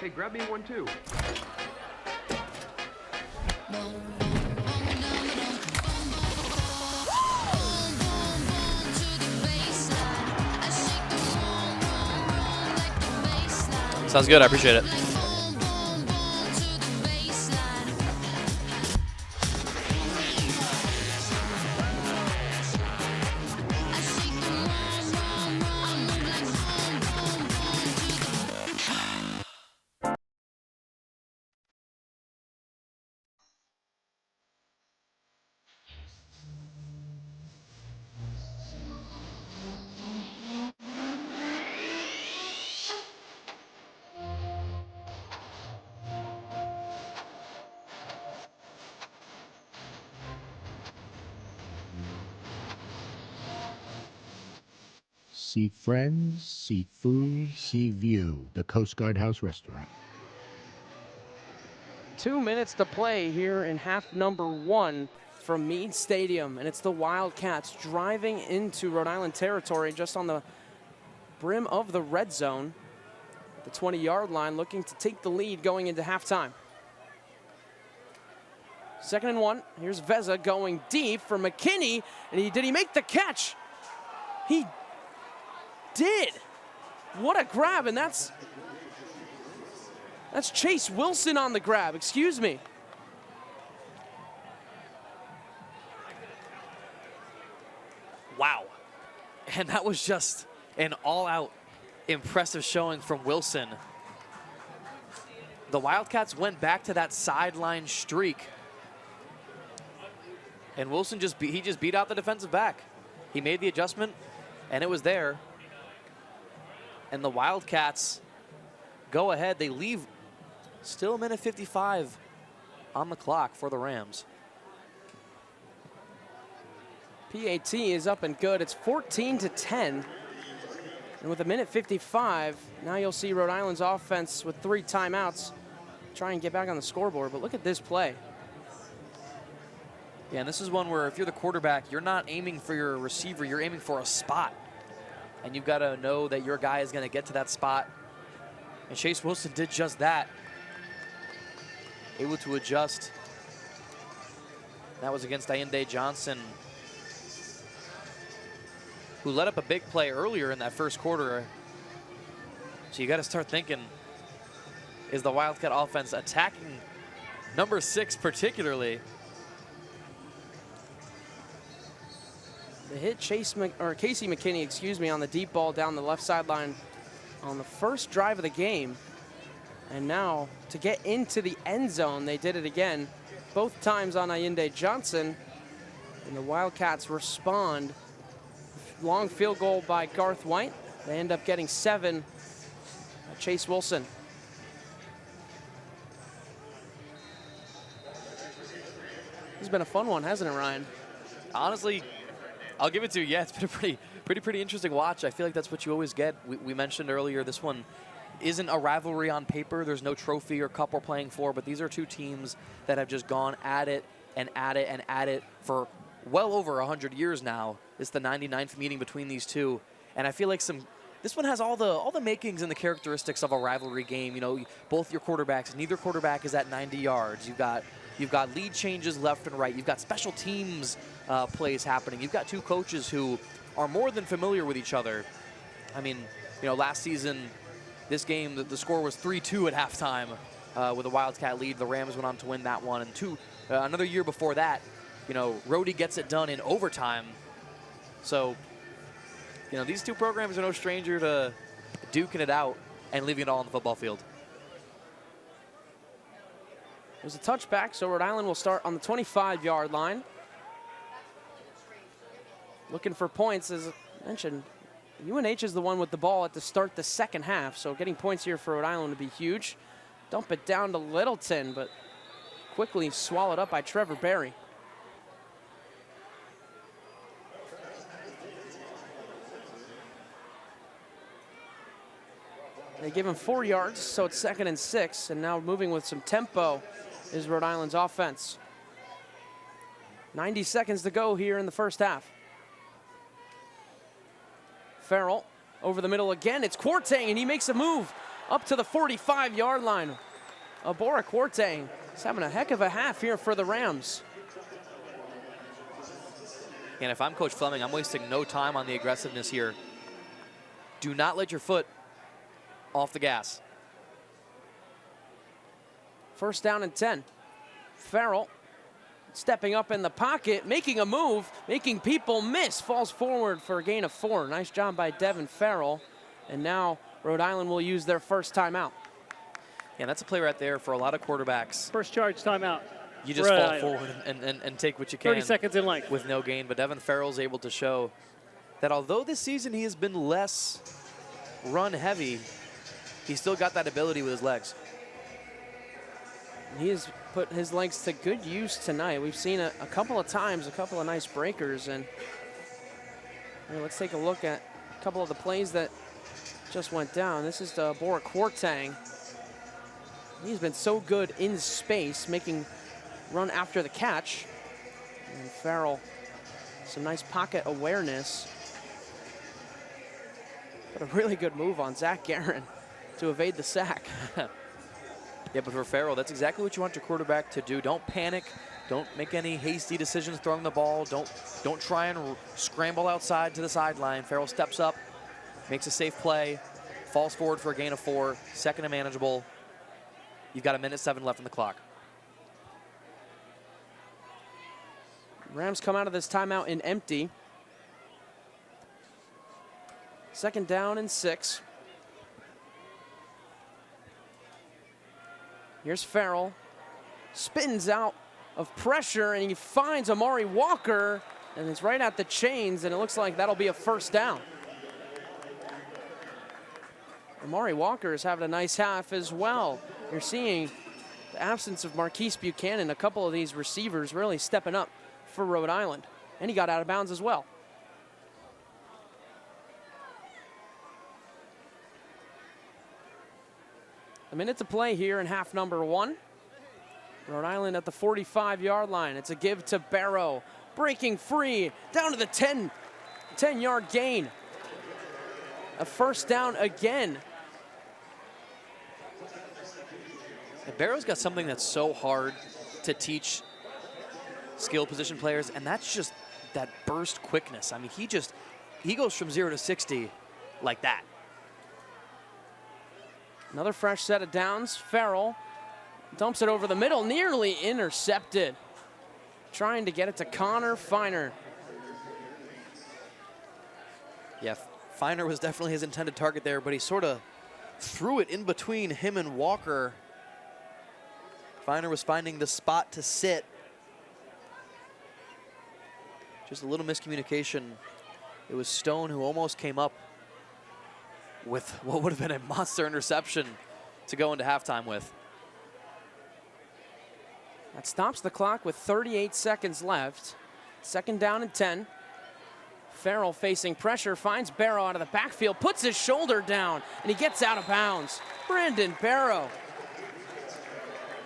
Hey, grab me one too. Sounds good, I appreciate it. see friends, see food, see view. The Coast Guard House Restaurant. 2 minutes to play here in half number 1 from Meade Stadium, and it's the Wildcats driving into Rhode Island territory just on the brim of the red zone. The 20-yard line, looking to take the lead going into halftime. 2nd and 1. Here's Veza going deep for McKinney, and did he make the catch? He did. What a grab, and that's Chase Wilson on the grab, excuse me. Wow. And that was just an all-out impressive showing from Wilson. The Wildcats went back to that sideline streak. And Wilson just beat out the defensive back. He made the adjustment, and it was there. And the Wildcats go ahead. They leave still a minute 55 on the clock for the Rams. PAT is up and good. It's 14-10. And with a minute 55, now you'll see Rhode Island's offense with 3 timeouts try and get back on the scoreboard. But look at this play. Yeah, and this is one where if you're the quarterback, you're not aiming for your receiver, you're aiming for a spot. And you've got to know that your guy is going to get to that spot. And Chase Wilson did just that. Able to adjust. That was against Ayinde Johnson, who led up a big play earlier in that first quarter. So you got to start thinking, is the Wildcat offense attacking number 6 particularly? They hit Casey McKinney, excuse me, on the deep ball down the left sideline on the first drive of the game. And now to get into the end zone, they did it again, both times on Ayinde Johnson. And the Wildcats respond. Long field goal by Garth White. They end up getting 7. Chase Wilson. This has been a fun one, hasn't it, Ryan? Honestly, I'll give it to you. Yeah, it's been a pretty interesting watch. I feel like that's what you always get. We mentioned earlier, this one isn't a rivalry on paper. There's no trophy or cup we're playing for, but these are 2 teams that have just gone at it and at it and at it for well over 100 years now. It's the 99th meeting between these 2, and I feel like this one has all the makings and the characteristics of a rivalry game. You know, both your quarterbacks, neither quarterback is at 90 yards. You've got lead changes left and right. You've got special teams plays happening. You've got 2 coaches who are more than familiar with each other. I mean, you know, last season, this game, the score was 3-2 at halftime with a Wildcat lead. The Rams went on to win that one. And another year before that, you know, Rhode gets it done in overtime. So, you know, these 2 programs are no stranger to duking it out and leaving it all on the football field. There's a touchback, so Rhode Island will start on the 25-yard line. Looking for points, as mentioned. UNH is the one with the ball at the start the second half, so getting points here for Rhode Island would be huge. Dump it down to Littleton, but quickly swallowed up by Trevor Berry. They give him 4 yards, so it's 2nd and 6, and now moving with some tempo is Rhode Island's offense. 90 seconds to go here in the first half. Farrell over the middle again. It's Quartang, and he makes a move up to the 45-yard line. Abora Quartang is having a heck of a half here for the Rams. And if I'm Coach Fleming, I'm wasting no time on the aggressiveness here. Do not let your foot off the gas. 1st down and 10. Farrell stepping up in the pocket, making a move, making people miss. Falls forward for a gain of 4. Nice job by Devin Farrell. And now Rhode Island will use their first timeout. Yeah, that's a play right there for a lot of quarterbacks. First charge timeout. You just fall forward and take what you can. 30 seconds in length. With no gain. But Devin Farrell's able to show that although this season he has been less run heavy, he's still got that ability with his legs. He has put his legs to good use tonight. We've seen a couple of times, a couple of nice breakers. And let's take a look at couple of the plays that just went down. This is Bora Kwarteng. He's been so good in space, making run after the catch. And Farrell, some nice pocket awareness. But a really good move on Zach Guerin to evade the sack. Yeah, but for Farrell, that's exactly what you want your quarterback to do. Don't panic. Don't make any hasty decisions throwing the ball. Don't try and scramble outside to the sideline. Farrell steps up, makes a safe play, falls forward for a gain of 4, second and manageable. You've got 1:07 left on the clock. Rams come out of this timeout in empty. 2nd down and 6. Here's Farrell. Spins out of pressure, and he finds Amari Walker, and it's right at the chains, and it looks like that'll be a 1st down. Amari Walker is having a nice half as well. You're seeing the absence of Marquise Buchanan, a couple of these receivers really stepping up for Rhode Island, and he got out of bounds as well. A minute to play here in half number 1. Rhode Island at the 45-yard line. It's a give to Barrow. Breaking free, down to the 10-yard gain. A 1st down again. And Barrow's got something that's so hard to teach skill position players, and that's just that burst quickness. I mean, he goes from 0 to 60 like that. Another fresh set of downs. Farrell dumps it over the middle, nearly intercepted. Trying to get it to Connor Feiner. Yeah, Feiner was definitely his intended target there, but he sort of threw it in between him and Walker. Feiner was finding the spot to sit. Just a little miscommunication. It was Stone who almost came up with what would have been a monster interception to go into halftime with. That stops the clock with 38 seconds left. 2nd down and 10. Farrell facing pressure, finds Barrow out of the backfield, puts his shoulder down, and he gets out of bounds. Brandon Barrow.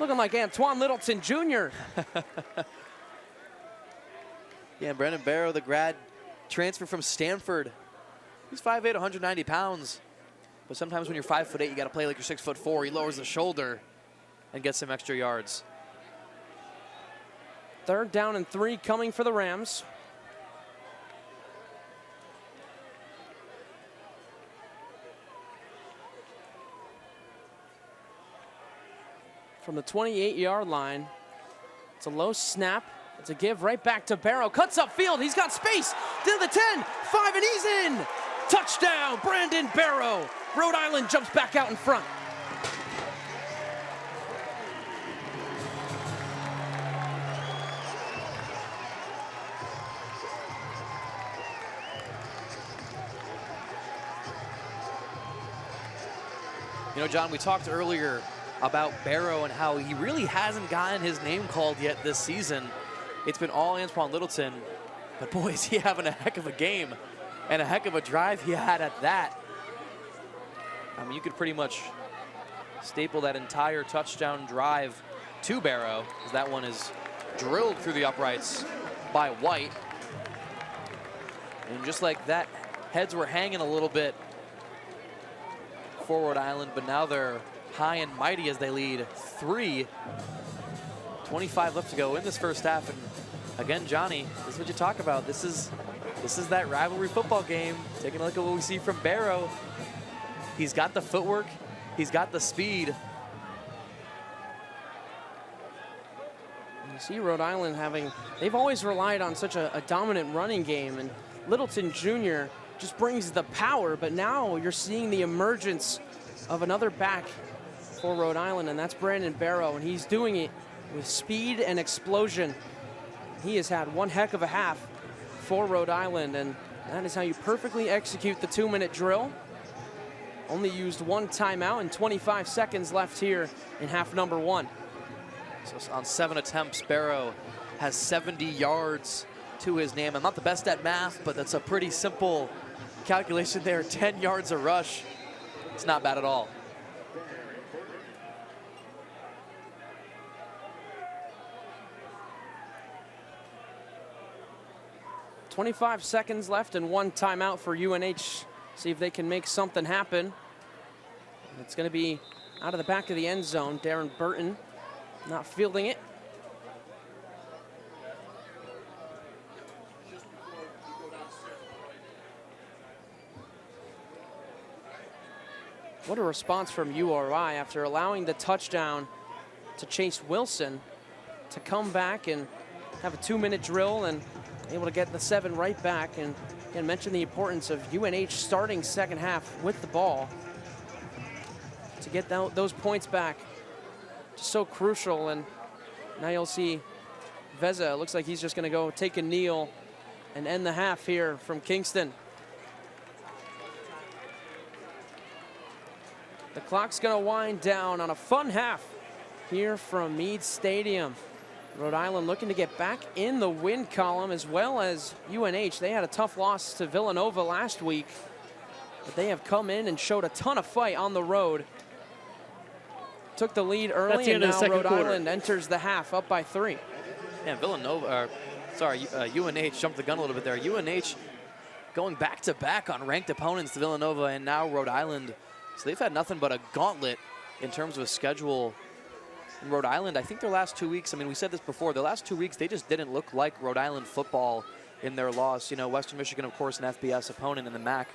Looking like Antoine Littleton Jr. Yeah, Brandon Barrow, the grad transfer from Stanford. He's 5'8", 190 pounds. But sometimes when you're 5'8", you got to play like you're 6'4". He lowers the shoulder and gets some extra yards. 3rd down and 3 coming for the Rams. From the 28-yard line, it's a low snap. It's a give right back to Barrow. Cuts upfield. He's got space. To the 10, 5, and he's in. Touchdown, Brandon Barrow. Rhode Island jumps back out in front. You know, John, we talked earlier about Barrow and how he really hasn't gotten his name called yet this season. It's been all Antoine Littleton, but boy, is he having a heck of a game and a heck of a drive he had at that. I mean, you could pretty much staple that entire touchdown drive to Barrow, because that one is drilled through the uprights by White. And just like that, heads were hanging a little bit for Rhode Island, but now they're high and mighty as they lead 3. 25 left to go in this first half. And again, Johnny, this is what you talk about. This is that rivalry football game. Taking a look at what we see from Barrow. He's got the footwork. He's got the speed. You see Rhode Island they've always relied on such a dominant running game, and Littleton Jr. just brings the power, but now you're seeing the emergence of another back for Rhode Island, and that's Brandon Barrow, and he's doing it with speed and explosion. He has had one heck of a half for Rhode Island, and that is how you perfectly execute the 2-minute drill. Only used 1 timeout and 25 seconds left here in half number 1. So on 7 attempts, Barrow has 70 yards to his name. I'm not the best at math, but that's a pretty simple calculation there, 10 yards a rush. It's not bad at all. 25 seconds left and 1 timeout for UNH. See if they can make something happen. It's going to be out of the back of the end zone. Darren Burton not fielding it. What a response from URI after allowing the touchdown to Chase Wilson to come back and have a 2-minute drill and able to get the 7 right back. And again, mention the importance of UNH starting second half with the ball to get those points back. Just so crucial. And now you'll see Veza, looks like he's just gonna go take a kneel and end the half here from Kingston. The clock's gonna wind down on a fun half here from Meade Stadium. Rhode Island looking to get back in the win column, as well as UNH. They had a tough loss to Villanova last week, but they have come in and showed a ton of fight on the road. Took the lead early, and now Rhode Island enters the half up by 3. Yeah, UNH jumped the gun a little bit there. UNH going back-to-back on ranked opponents to Villanova and now Rhode Island. So they've had nothing but a gauntlet in terms of a schedule. In Rhode Island, I think their last 2 weeks, I mean, we said this before, the last 2 weeks, they just didn't look like Rhode Island football in their loss. You know, Western Michigan, of course, an FBS opponent in the MAC.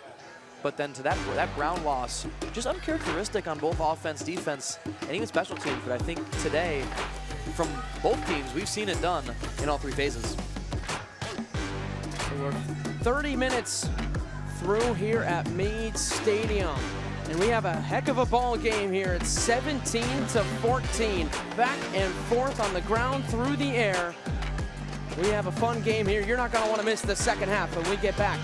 But then to that ground loss, just uncharacteristic on both offense, defense, and even special teams. But I think today, from both teams, we've seen it done in all 3 phases. So we're 30 minutes through here at Meade Stadium. And we have a heck of a ball game here. It's 17-14. Back and forth on the ground, through the air. We have a fun game here. You're not going to want to miss the second half when we get back.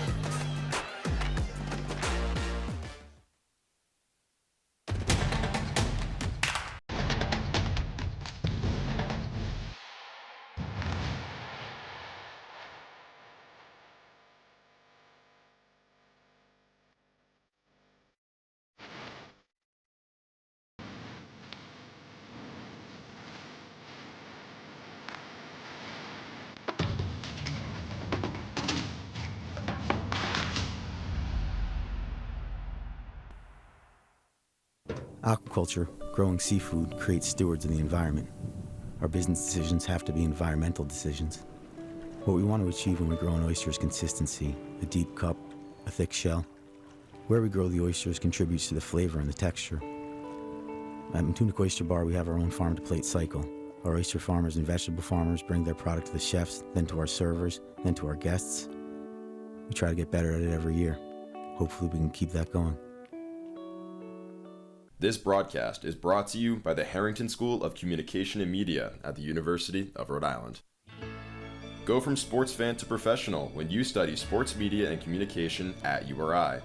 Aquaculture, growing seafood, creates stewards of the environment. Our business decisions have to be environmental decisions. What we want to achieve when we grow an oyster is consistency, a deep cup, a thick shell. Where we grow the oysters contributes to the flavor and the texture. At Matunic Oyster Bar, we have our own farm-to-plate cycle. Our oyster farmers and vegetable farmers bring their product to the chefs, then to our servers, then to our guests. We try to get better at it every year. Hopefully we can keep that going. This broadcast is brought to you by the Harrington School of Communication and Media at the University of Rhode Island. Go from sports fan to professional when you study sports media and communication at URI.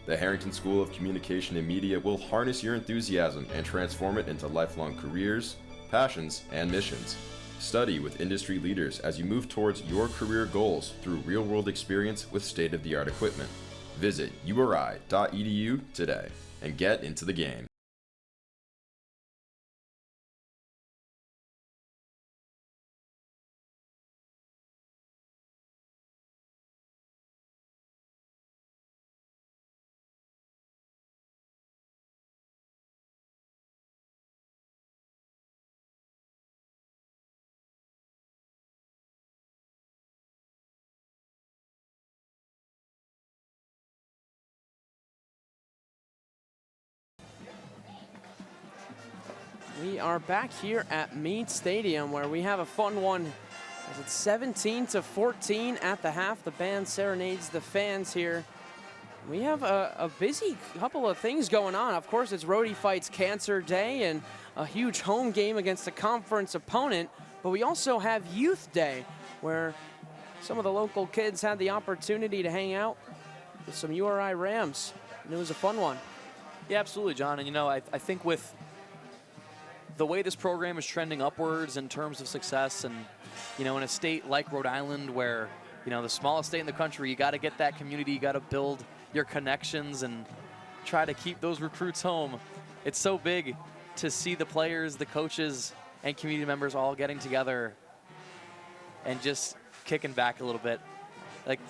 The Harrington School of Communication and Media will harness your enthusiasm and transform it into lifelong careers, passions, and missions. Study with industry leaders as you move towards your career goals through real-world experience with state-of-the-art equipment. Visit uri.edu today and get into the game. We are back here at Meade Stadium, where we have a fun one. As it's 17-14 at the half. The band serenades the fans here. We have a busy couple of things going on. Of course, it's Rhode Fights Cancer Day and a huge home game against a conference opponent. But we also have Youth Day, where some of the local kids had the opportunity to hang out with some URI Rams. And it was a fun one. Yeah, absolutely, John. And, you know, I think with the way this program is trending upwards in terms of success, and, you know, in a state like Rhode Island where, you know, the smallest state in the country, you got to get that community, you got to build your connections and try to keep those recruits home. It's so big to see the players, the coaches, and community members all getting together and just kicking back a little bit. Like,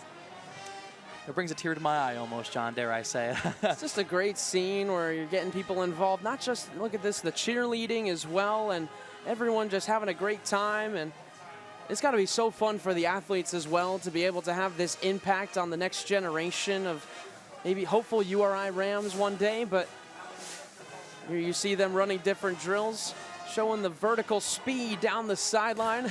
it brings a tear to my eye almost, John, dare I say. It's just a great scene where you're getting people involved. Not just, look at this, the cheerleading as well, and everyone just having a great time. And it's got to be so fun for the athletes as well to be able to have this impact on the next generation of maybe hopeful URI Rams one day. But here you see them running different drills, showing the vertical speed down the sideline.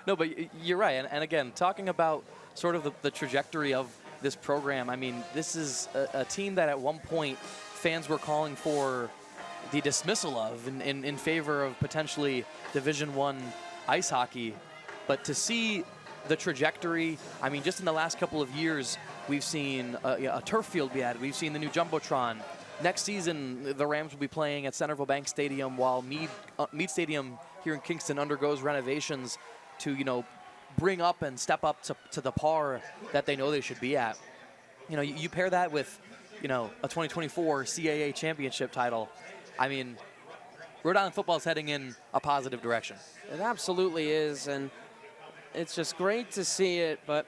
No, but you're right. And again, talking about sort of the trajectory of this program, I mean, this is a team that at one point fans were calling for the dismissal of in favor of potentially Division I ice hockey. But to see the trajectory, I mean, just in the last couple of years, we've seen a turf field be added. We've seen the new Jumbotron. Next season, the Rams will be playing at Centerville Bank Stadium while Meade Stadium here in Kingston undergoes renovations to, bring up and step up to the par that they know they should be at. You pair that with, a 2024 CAA championship title. I mean, Rhode Island football is heading in a positive direction. It absolutely is, and it's just great to see it. But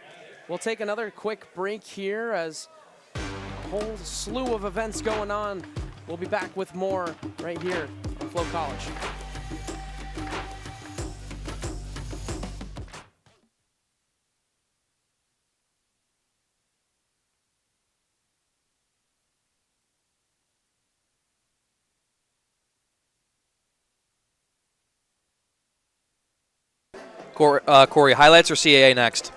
we'll take another quick break here as a whole slew of events going on. We'll be back with more right here on FloCollege. Corey, highlights or CAA next?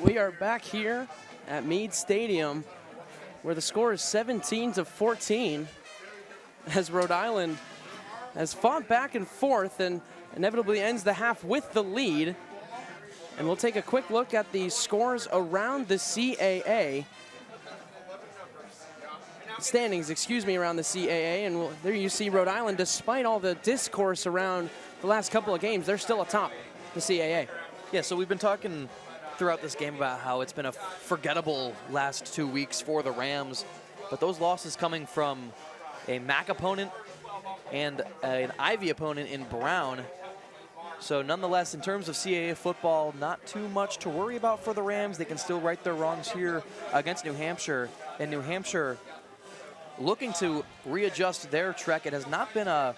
We are back here at Meade Stadium, where the score is 17-14, as Rhode Island has fought back and forth and inevitably ends the half with the lead. And we'll take a quick look at the scores around the CAA. Standings, around the CAA. And there you see Rhode Island, despite all the discourse around the last couple of games, they're still atop the CAA. Yeah, so we've been talking throughout this game about how it's been a forgettable last 2 weeks for the Rams, but those losses coming from a MAC opponent and an Ivy opponent in Brown So nonetheless, in terms of CAA football, not too much to worry about for the Rams. They can still right their wrongs here against New Hampshire. And New Hampshire looking to readjust their trek. It has not been a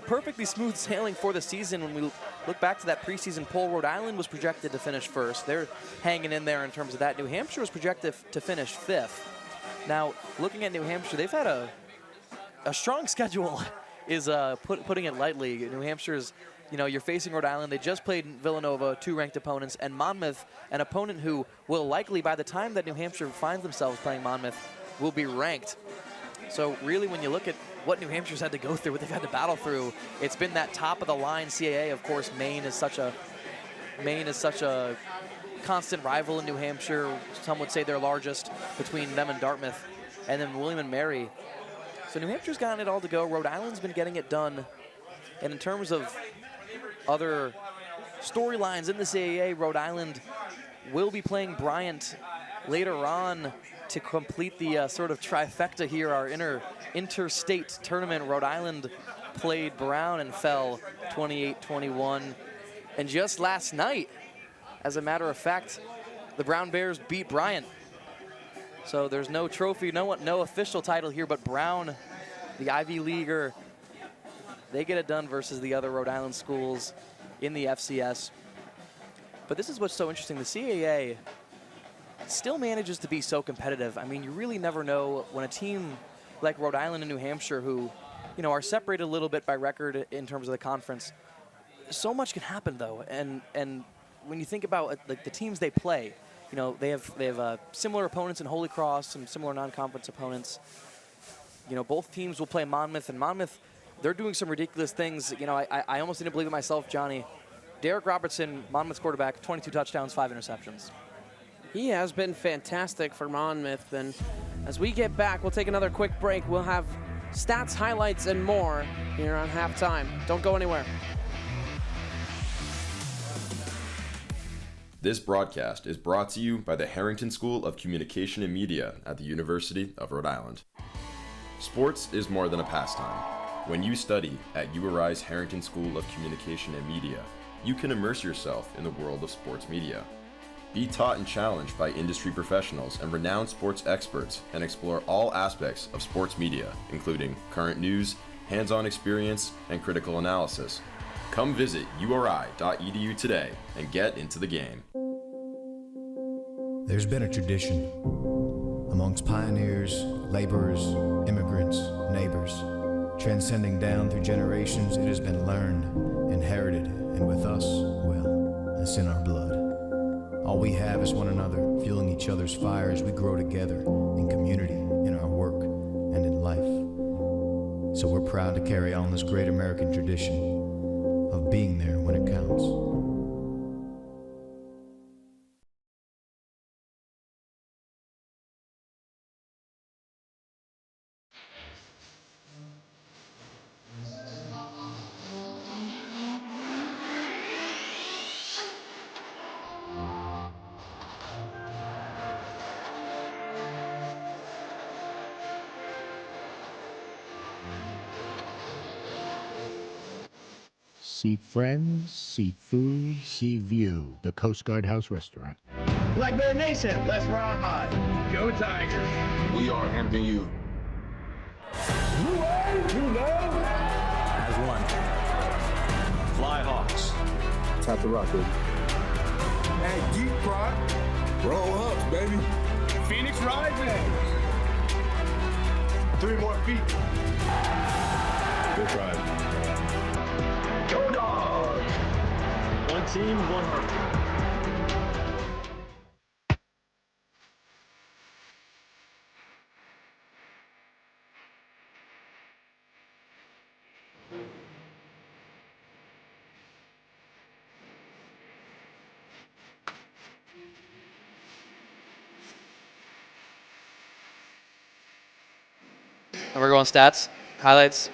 perfectly smooth sailing for the season. When we look back to that preseason poll, Rhode Island was projected to finish first. They're hanging in there in terms of that. New Hampshire was projected to finish fifth. Now, looking at New Hampshire, they've had a strong schedule, is putting it lightly. New Hampshire's, you're facing Rhode Island. They just played Villanova, 2 ranked opponents, and Monmouth, an opponent who will likely, by the time that New Hampshire finds themselves playing Monmouth, will be ranked. So really, when you look at what New Hampshire's had to go through, what they've had to battle through, it's been that top of the line CAA. Of course, Maine is such a constant rival in New Hampshire. Some would say they're largest between them and Dartmouth, and then William and Mary. So New Hampshire's gotten it all to go. Rhode Island's been getting it done. And in terms of other storylines in the CAA, Rhode Island will be playing Bryant later on to complete the sort of trifecta here, our interstate tournament. Rhode Island played Brown and fell 28-21. And just last night, as a matter of fact, the Brown Bears beat Bryant. So there's no trophy, no official title here, but Brown, the Ivy Leaguer, they get it done versus the other Rhode Island schools in the FCS. But this is what's so interesting. The CAA still manages to be so competitive. I mean, you really never know when a team like Rhode Island and New Hampshire, who, are separated a little bit by record in terms of the conference, so much can happen though. And when you think about the teams they play, they have similar opponents in Holy Cross, some similar non-conference opponents. Both teams will play Monmouth, and Monmouth, they're doing some ridiculous things. I almost didn't believe it myself, Johnny. Derek Robertson, Monmouth's quarterback, 22 touchdowns, 5 interceptions. He has been fantastic for Monmouth, and as we get back, we'll take another quick break. We'll have stats, highlights, and more here on Halftime. Don't go anywhere. This broadcast is brought to you by the Harrington School of Communication and Media at the University of Rhode Island. Sports is more than a pastime. When you study at URI's Harrington School of Communication and Media, you can immerse yourself in the world of sports media. Be taught and challenged by industry professionals and renowned sports experts, and explore all aspects of sports media, including current news, hands-on experience, and critical analysis. Come visit uri.edu today and get into the game. There's been a tradition amongst pioneers, laborers, immigrants, neighbors. Transcending down through generations, it has been learned, inherited, and with us, well, it's in our blood. All we have is one another, fueling each other's fire as we grow together in community, in our work, and in life. So we're proud to carry on this great American tradition of being there when it counts. See friends, see food, see view. The Coast Guard House Restaurant. Black Bear Nation, let's ride. Go Tigers. We are Hampton U. You know. As one. Fly Hawks. Tap the rock, baby. Hey, Geek Pride. Roll Hawks, baby. Phoenix Rising. 3 more feet. Go Tribe. Go Dogs. One team, one heart. And we're going stats, highlights.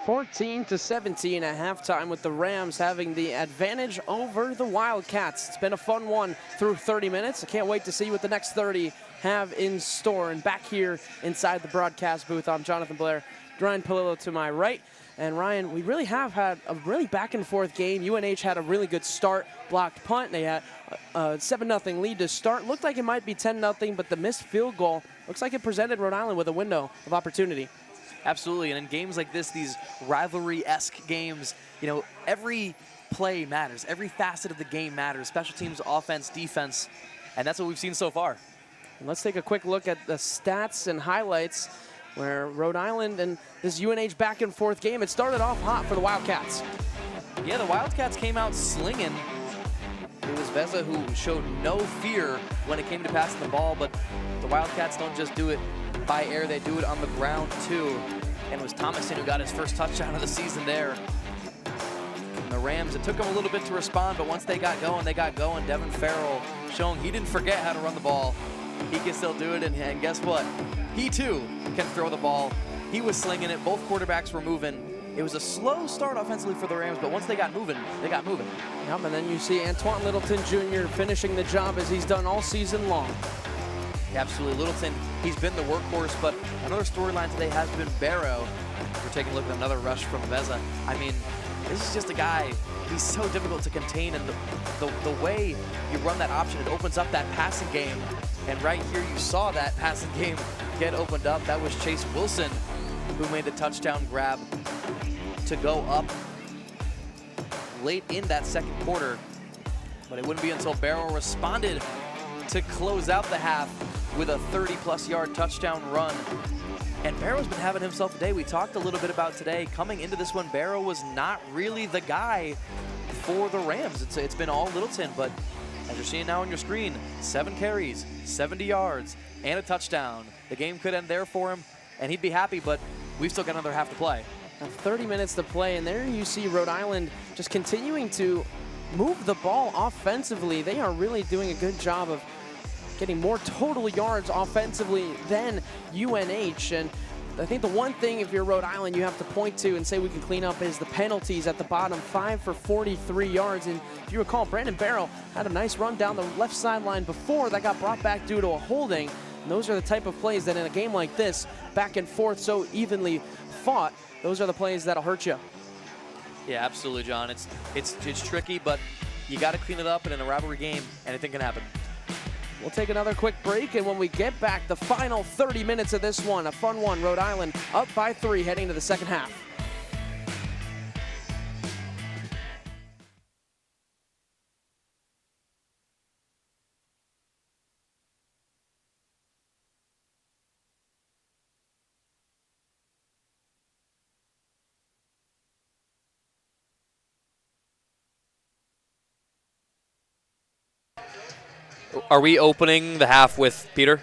14-17 at halftime, with the Rams having the advantage over the Wildcats. It's been a fun one through 30 minutes. I can't wait to see what the next 30 have in store. And back here inside the broadcast booth, I'm Jonathan Blair, Ryan Palillo to my right. And Ryan, we really have had a really back and forth game. UNH had a really good start, blocked punt. They had a 7-0 lead to start. Looked like it might be 10-0, but the missed field goal looks like it presented Rhode Island with a window of opportunity. Absolutely, and in games like this, these rivalry-esque games, you know, every play matters. Every facet of the game matters. Special teams, offense, defense, and that's what we've seen so far. And let's take a quick look at the stats and highlights where Rhode Island and this UNH back and forth game, it started off hot for the Wildcats. Yeah, the Wildcats came out slinging. It was Veza who showed no fear when it came to passing the ball, but the Wildcats don't just do it by air, they do it on the ground too. And it was Thomason who got his first touchdown of the season there. And the Rams, it took them a little bit to respond, but once they got going, they got going. Devin Farrell showing he didn't forget how to run the ball. He can still do it, and guess what? He too can throw the ball. He was slinging it. Both quarterbacks were moving. It was a slow start offensively for the Rams, but once they got moving, they got moving. Yep, and then you see Antoine Littleton Jr. finishing the job as he's done all season long. Yeah, absolutely. Littleton, he's been the workhorse, but another storyline today has been Barrow. We're taking a look at another rush from Veza. I mean, this is just a guy, he's so difficult to contain, and the way you run that option, it opens up that passing game. And right here, you saw that passing game get opened up. That was Chase Wilson who made the touchdown grab to go up late in that second quarter. But it wouldn't be until Barrow responded to close out the half with a 30-plus yard touchdown run. And Barrow's been having himself a day. We talked a little bit about today. Coming into this one, Barrow was not really the guy for the Rams. It's been all Littleton, but as you're seeing now on your screen, 7 carries, 70 yards, and a touchdown. The game could end there for him, and he'd be happy, but we've still got another half to play. 30 minutes to play, and there you see Rhode Island just continuing to move the ball offensively. They are really doing a good job of getting more total yards offensively than UNH. And I think the one thing, if you're Rhode Island, you have to point to and say we can clean up is the penalties at the bottom. 5 for 43 yards. And if you recall, Brandon Barrow had a nice run down the left sideline before that got brought back due to a holding. And those are the type of plays that in a game like this, back and forth, so evenly fought, those are the plays that'll hurt you. Yeah, absolutely, John. It's tricky, but you got to clean it up, and in a rivalry game, anything can happen. We'll take another quick break, and when we get back, the final 30 minutes of this one, a fun one. Rhode Island up by 3 heading to the second half. Are we opening the half with Peter?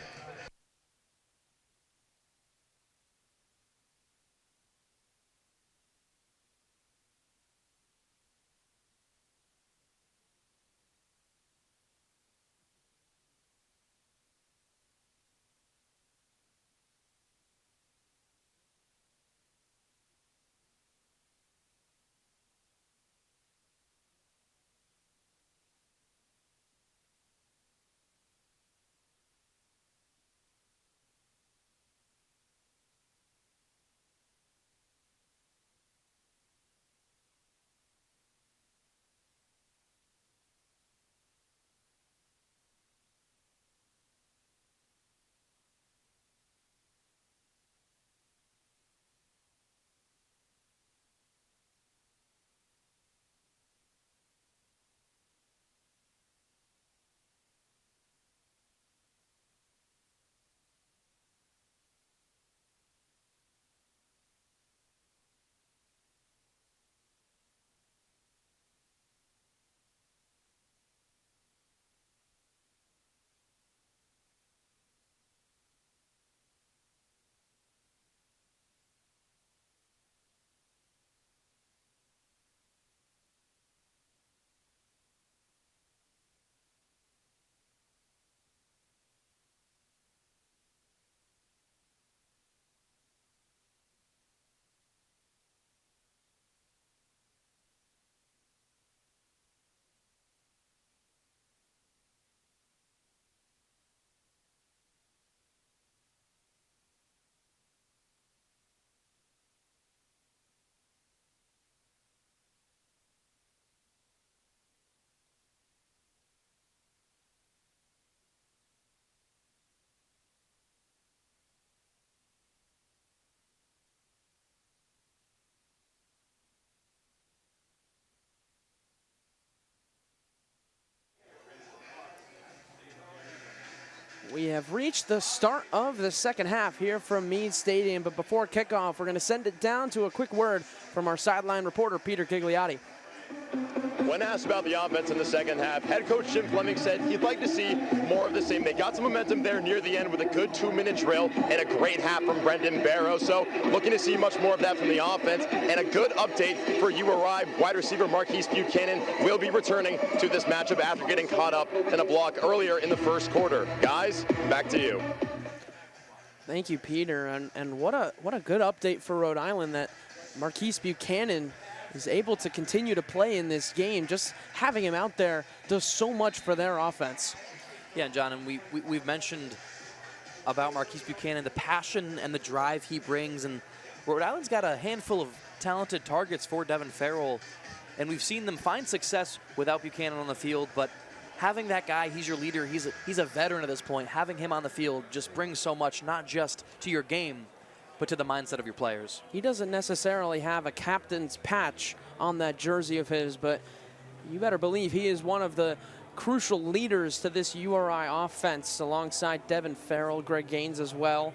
We have reached the start of the second half here from Meade Stadium, but before kickoff, we're going to send it down to a quick word from our sideline reporter, Peter Gigliotti. When asked about the offense in the second half, head coach Jim Fleming said he'd like to see more of the same. They got some momentum there near the end with a good 2-minute drill and a great half from Brendan Barrow. So looking to see much more of that from the offense, and a good update for URI. Wide receiver Marquise Buchanan will be returning to this matchup after getting caught up in a block earlier in the first quarter. Guys, back to you. Thank you, Peter, and what a good update for Rhode Island that Marquise Buchanan is able to continue to play in this game. Just having him out there does so much for their offense. Yeah, and John, and we've mentioned about Marquise Buchanan, the passion and the drive he brings, and Rhode Island's got a handful of talented targets for Devin Farrell, and we've seen them find success without Buchanan on the field, but having that guy, he's your leader, he's a veteran at this point, having him on the field just brings so much, not just to your game, but to the mindset of your players. He doesn't necessarily have a captain's patch on that jersey of his, but you better believe he is one of the crucial leaders to this URI offense alongside Devin Farrell, Greg Gaines as well.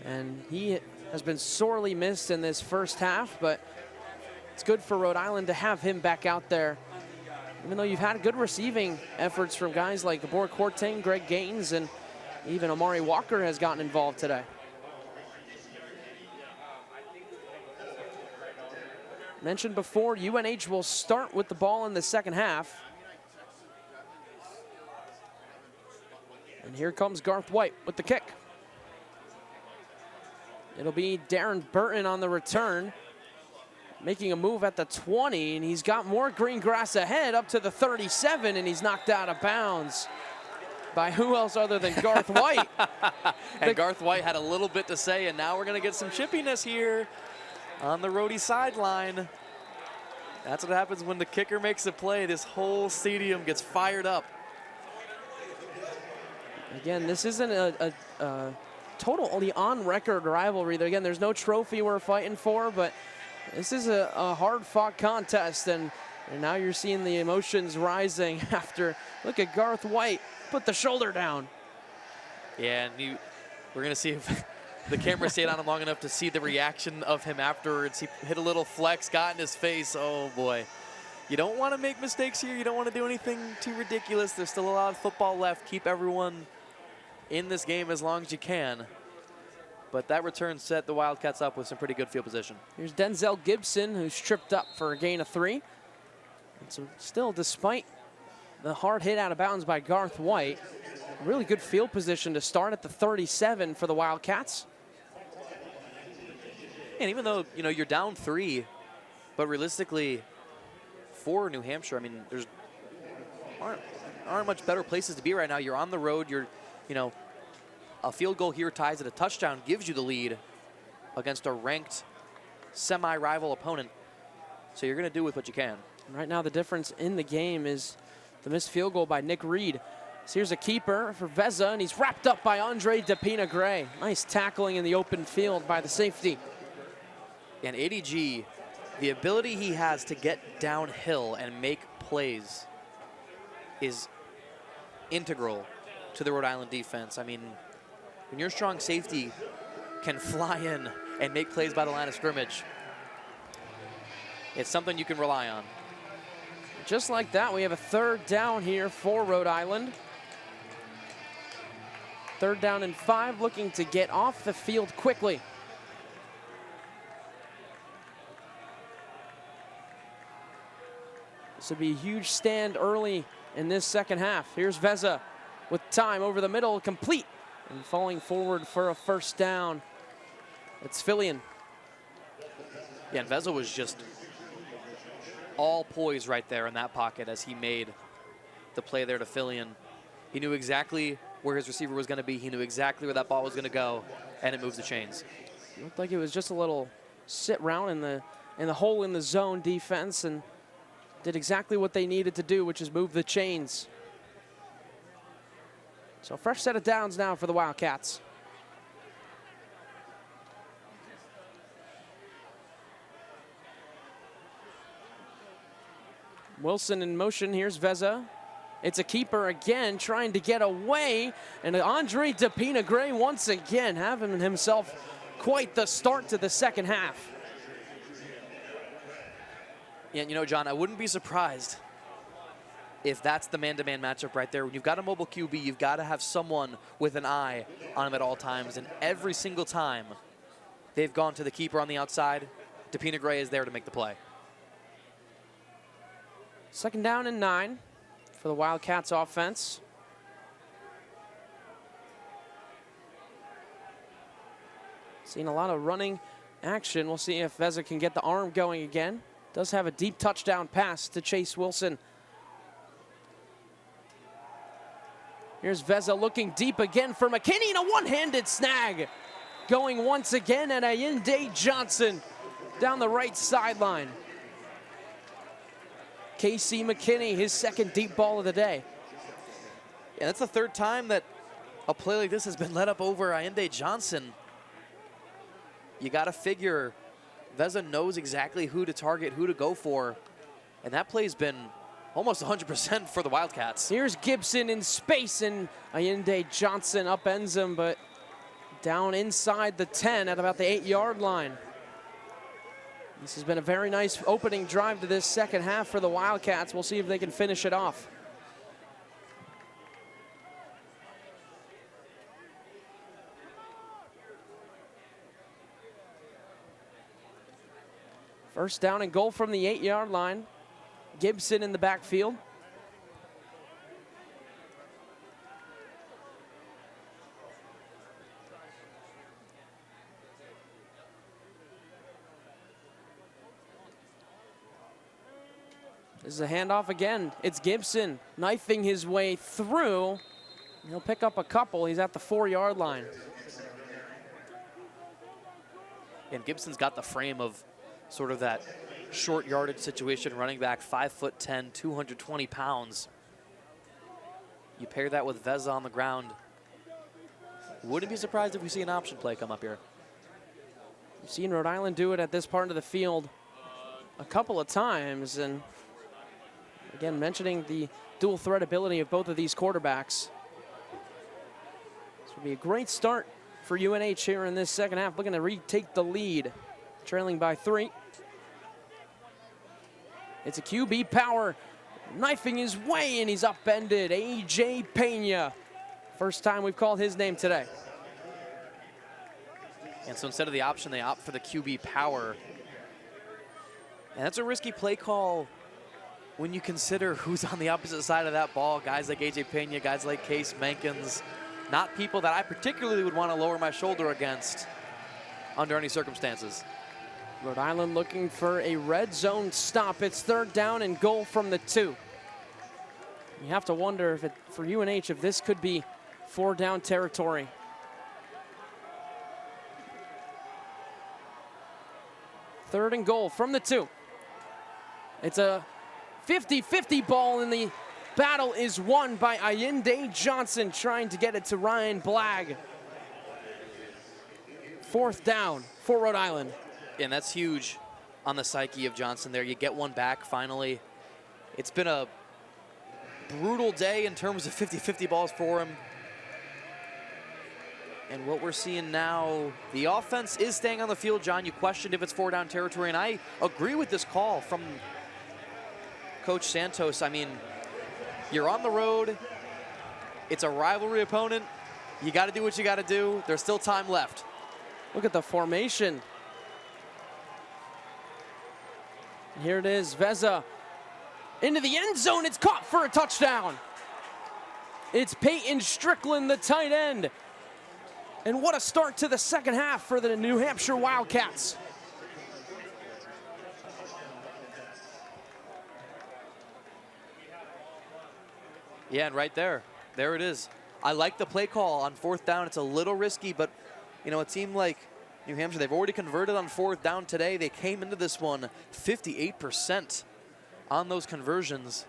And he has been sorely missed in this first half, but it's good for Rhode Island to have him back out there. Even though you've had good receiving efforts from guys like Gabor Courtain, Greg Gaines, and even Amari Walker has gotten involved today. Mentioned before, UNH will start with the ball in the second half. And here comes Garth White with the kick. It'll be Darren Burton on the return, making a move at the 20, and he's got more green grass ahead up to the 37, and he's knocked out of bounds by who else other than Garth White. And Garth White had a little bit to say, and now we're going to get some chippiness here on the Rhode sideline. That's what happens when the kicker makes a play. This whole stadium gets fired up. Again, this isn't a totally on-record rivalry. Again, there's no trophy we're fighting for, but this is a hard-fought contest, and now you're seeing the emotions rising after. Look at Garth White put the shoulder down. Yeah, and we're going to see if the camera stayed on him long enough to see the reaction of him afterwards. He hit a little flex, got in his face. Oh, boy. You don't want to make mistakes here. You don't want to do anything too ridiculous. There's still a lot of football left. Keep everyone in this game as long as you can. But that return set the Wildcats up with some pretty good field position. Here's Denzel Gibson, who's tripped up for a gain of 3. And so still, despite the hard hit out of bounds by Garth White, really good field position to start at the 37 for the Wildcats. And even though, you know, you're down 3, but realistically, for New Hampshire, I mean, there's aren't much better places to be right now. You're on the road. You're, you know, a field goal here ties at a touchdown, gives you the lead against a ranked semi-rival opponent. So you're going to do with what you can. Right now, the difference in the game is the missed field goal by Nick Reed. So here's a keeper for Veza, and he's wrapped up by Andre DePina Gray. Nice tackling in the open field by the safety. And ADG, the ability he has to get downhill and make plays is integral to the Rhode Island defense. I mean, when your strong safety can fly in and make plays by the line of scrimmage, it's something you can rely on. Just like that, we have a third down here for Rhode Island. 3rd down and 5, looking to get off the field quickly. This would be a huge stand early in this second half. Here's Veza with time over the middle, complete, and falling forward for a first down. It's Fillion. Yeah, and Veza was just all poised right there in that pocket as he made the play there to Fillion. He knew exactly where his receiver was going to be. He knew exactly where that ball was going to go, and it moves the chains. It looked like it was just a little sit round in the hole in the zone defense, and did exactly what they needed to do, which is move the chains. So fresh set of downs now for the Wildcats. Wilson in motion. Here's Veza. It's a keeper again, trying to get away. And Andre DePina-Gray once again having himself quite the start to the second half. Yeah, you know, John, I wouldn't be surprised if that's the man-to-man matchup right there. When you've got a mobile QB, you've got to have someone with an eye on him at all times. And every single time they've gone to the keeper on the outside, DePina-Gray is there to make the play. 2nd down and 9 for the Wildcats offense. Seeing a lot of running action. We'll see if Veza can get the arm going again. Does have a deep touchdown pass to Chase Wilson. Here's Veza looking deep again for McKinney, and a one-handed snag. Going once again at Ayinde Johnson down the right sideline. Casey McKinney, his 2nd deep ball of the day. Yeah, that's the 3rd time that a play like this has been led up over Ayinde Johnson. You got to figure Veza knows exactly who to target, who to go for, and that play's been almost 100% for the Wildcats. Here's Gibson in space, and Ayinde Johnson upends him, but down inside the 10 at about the 8-yard line. This has been a very nice opening drive to this second half for the Wildcats. We'll see if they can finish it off. First down and goal from the 8-yard line. Gibson in the backfield. This is a handoff again. It's Gibson knifing his way through. He'll pick up a couple. He's at the 4-yard line. And Gibson's got the frame of sort of that short yardage situation, running back, 5'10", 220 pounds. You pair that with Veza on the ground. Wouldn't be surprised if we see an option play come up here. You've seen Rhode Island do it at this part of the field a couple of times, and again, mentioning the dual threat ability of both of these quarterbacks. This will be a great start for UNH here in this second half, looking to retake the lead, trailing by 3. It's a QB power, knifing his way, and he's upended. A.J. Pena. First time we've called his name today. And so instead of the option, they opt for the QB power. And that's a risky play call when you consider who's on the opposite side of that ball. Guys like A.J. Pena, guys like Case Mankins. Not people that I particularly would want to lower my shoulder against under any circumstances. Rhode Island looking for a red zone stop. It's 3rd down and goal from the 2. You have to wonder if for UNH if this could be 4-down territory. Third and goal from the 2. It's a 50-50 ball, and the battle is won by Ayinde Johnson, trying to get it to Ryan Blagg. 4th down for Rhode Island. And that's huge on the psyche of Johnson there. You get one back finally. It's been a brutal day in terms of 50-50 balls for him. And what we're seeing now, the offense is staying on the field. John, you questioned if it's 4-down territory, and I agree with this call from Coach Santos. I mean, you're on the road. It's a rivalry opponent. You got to do what you got to do. There's still time left. Look at the formation. Here it is, Veza into the end zone. It's caught for a touchdown. It's Peyton Strickland, the tight end. And what a start to the second half for the New Hampshire Wildcats. Yeah, and right there it is. I like the play call on 4th down. It's a little risky, but you know, it seemed like New Hampshire, they've already converted on 4th down today. They came into this one 58% on those conversions.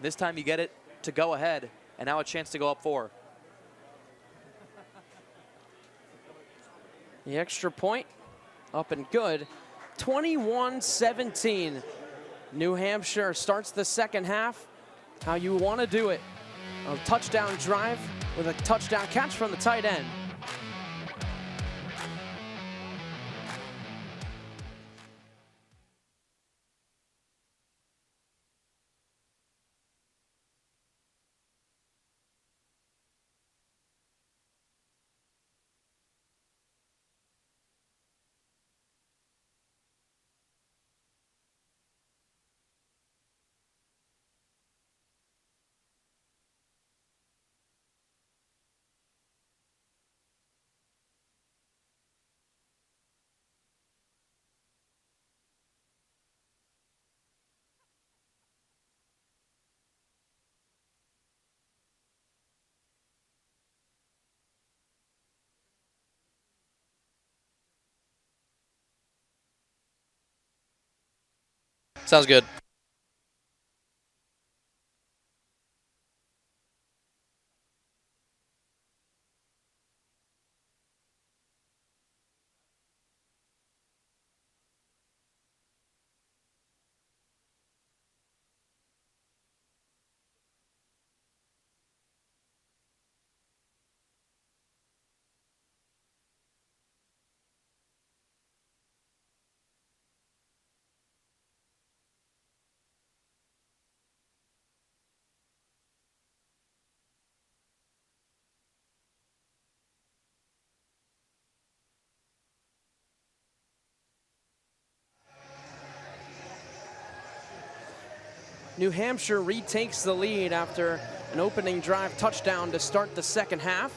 This time you get it to go ahead, and now a chance to go up 4. The extra point up and good. 21-17. New Hampshire starts the second half how you want to do it. A touchdown drive with a touchdown catch from the tight end. Sounds good. New Hampshire retakes the lead after an opening drive touchdown to start the second half.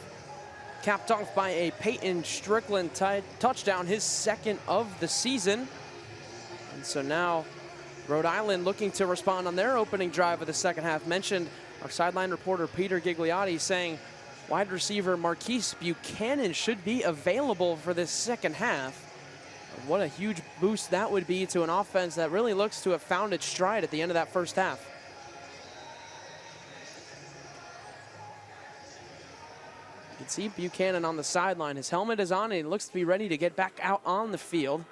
Capped off by a Peyton Strickland touchdown, his second of the season. And so now Rhode Island looking to respond on their opening drive of the second half. Mentioned our sideline reporter Peter Gigliotti saying wide receiver Marquise Buchanan should be available for this second half. What a huge boost that would be to an offense that really looks to have found its stride at the end of that first half. You can see Buchanan on the sideline. His helmet is on and he looks to be ready to get back out on the field.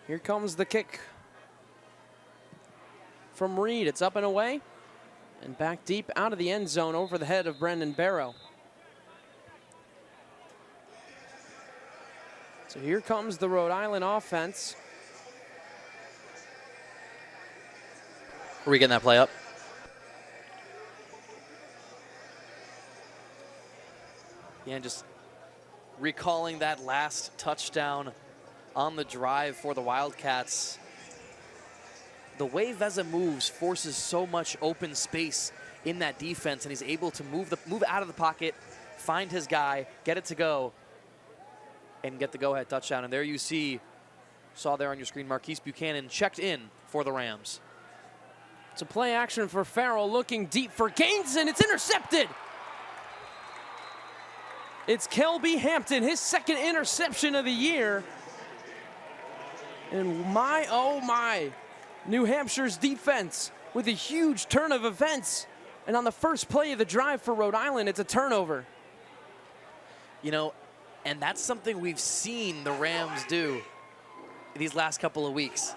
Here comes the kick from Reed. It's up and away. And back deep out of the end zone over the head of Brendan Barrow. So here comes the Rhode Island offense. Are we getting that play up? Yeah, and just recalling that last touchdown on the drive for the Wildcats. The way Veza moves forces so much open space in that defense, and he's able to move out of the pocket, find his guy, get it to go, and get the go-ahead touchdown. And there you saw there on your screen, Marquise Buchanan checked in for the Rams. It's a play action for Farrell, looking deep for gains, and it's intercepted. It's Kelby Hampton, his second interception of the year. And my, oh my. New Hampshire's defense with a huge turn of events. And on the first play of the drive for Rhode Island, it's a turnover. You know, and that's something we've seen the Rams do these last couple of weeks.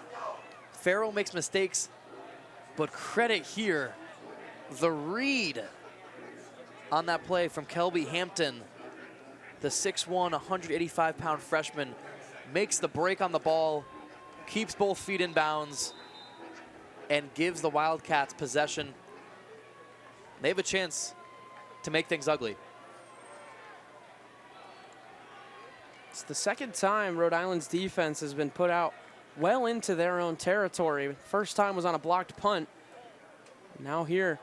Farrell makes mistakes, but credit here, the read on that play from Kelby Hampton, the 6'1", 185-pound freshman, makes the break on the ball, keeps both feet in bounds, and gives the Wildcats possession. They have a chance to make things ugly. It's the second time Rhode Island's defense has been put out well into their own territory. First time was on a blocked punt. Now here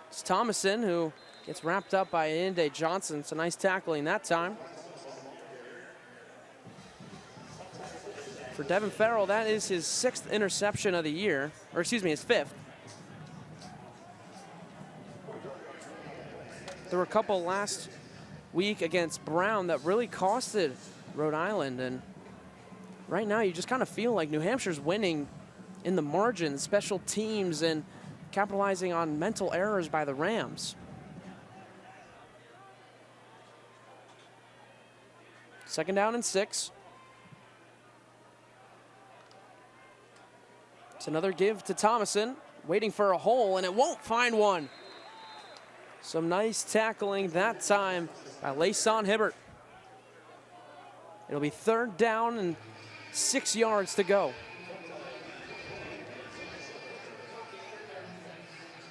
it's Thomason who gets wrapped up by Inde Johnson. It's a nice tackling that time. For Devin Farrell, that is his 6th interception of the year, or excuse me, his 5th. There were a couple last week against Brown that really costed Rhode Island, and right now you just kind of feel like New Hampshire's winning in the margins, special teams, and capitalizing on mental errors by the Rams. Second down and 6. It's another give to Thomason, waiting for a hole, and it won't find one. Some nice tackling that time by Layson Hibbert. It'll be third down and 6 yards to go.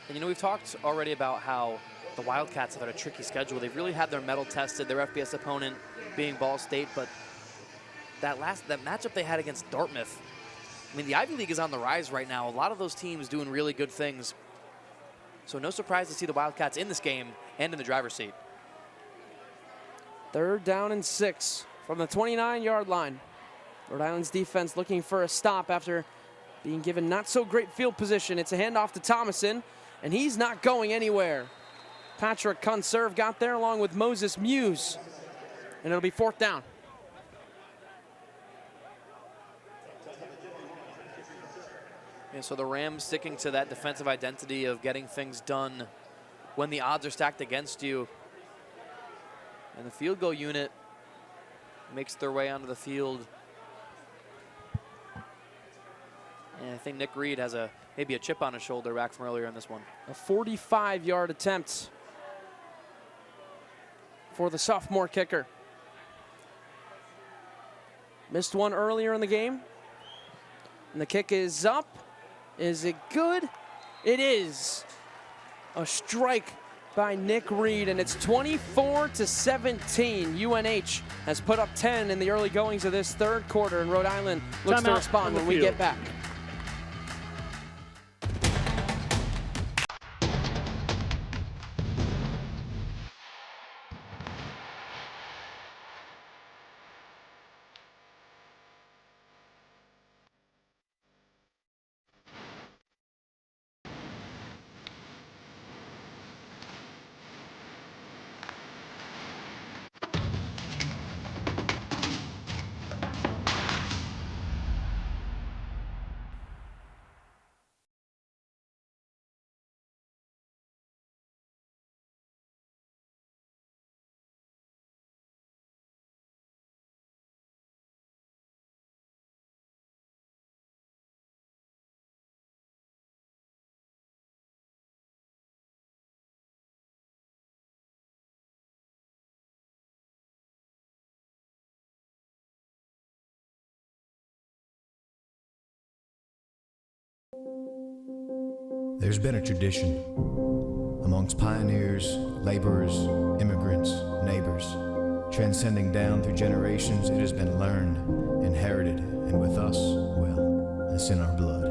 And you know, we've talked already about how the Wildcats have had a tricky schedule. They've really had their mettle tested, their FBS opponent being Ball State, but that matchup they had against Dartmouth, I mean, the Ivy League is on the rise right now. A lot of those teams doing really good things. So no surprise to see the Wildcats in this game and in the driver's seat. Third down and 6 from the 29-yard line. Rhode Island's defense looking for a stop after being given not so great field position. It's a handoff to Thomason, and he's not going anywhere. Patrick Conserve got there along with Moses Muse, and it'll be fourth down. Yeah, so the Rams sticking to that defensive identity of getting things done when the odds are stacked against you. And the field goal unit makes their way onto the field. And I think Nick Reed has maybe a chip on his shoulder back from earlier in this one. A 45-yard attempt for the sophomore kicker. Missed one earlier in the game. And the kick is up. Is it good? It is. A strike by Nick Reed, and it's 24-17. UNH has put up 10 in the early goings of this third quarter, and Rhode Island looks to respond when we get back. There's been a tradition amongst pioneers, laborers, immigrants, neighbors. Transcending down through generations, it has been learned, inherited, and with us, well, it's in our blood.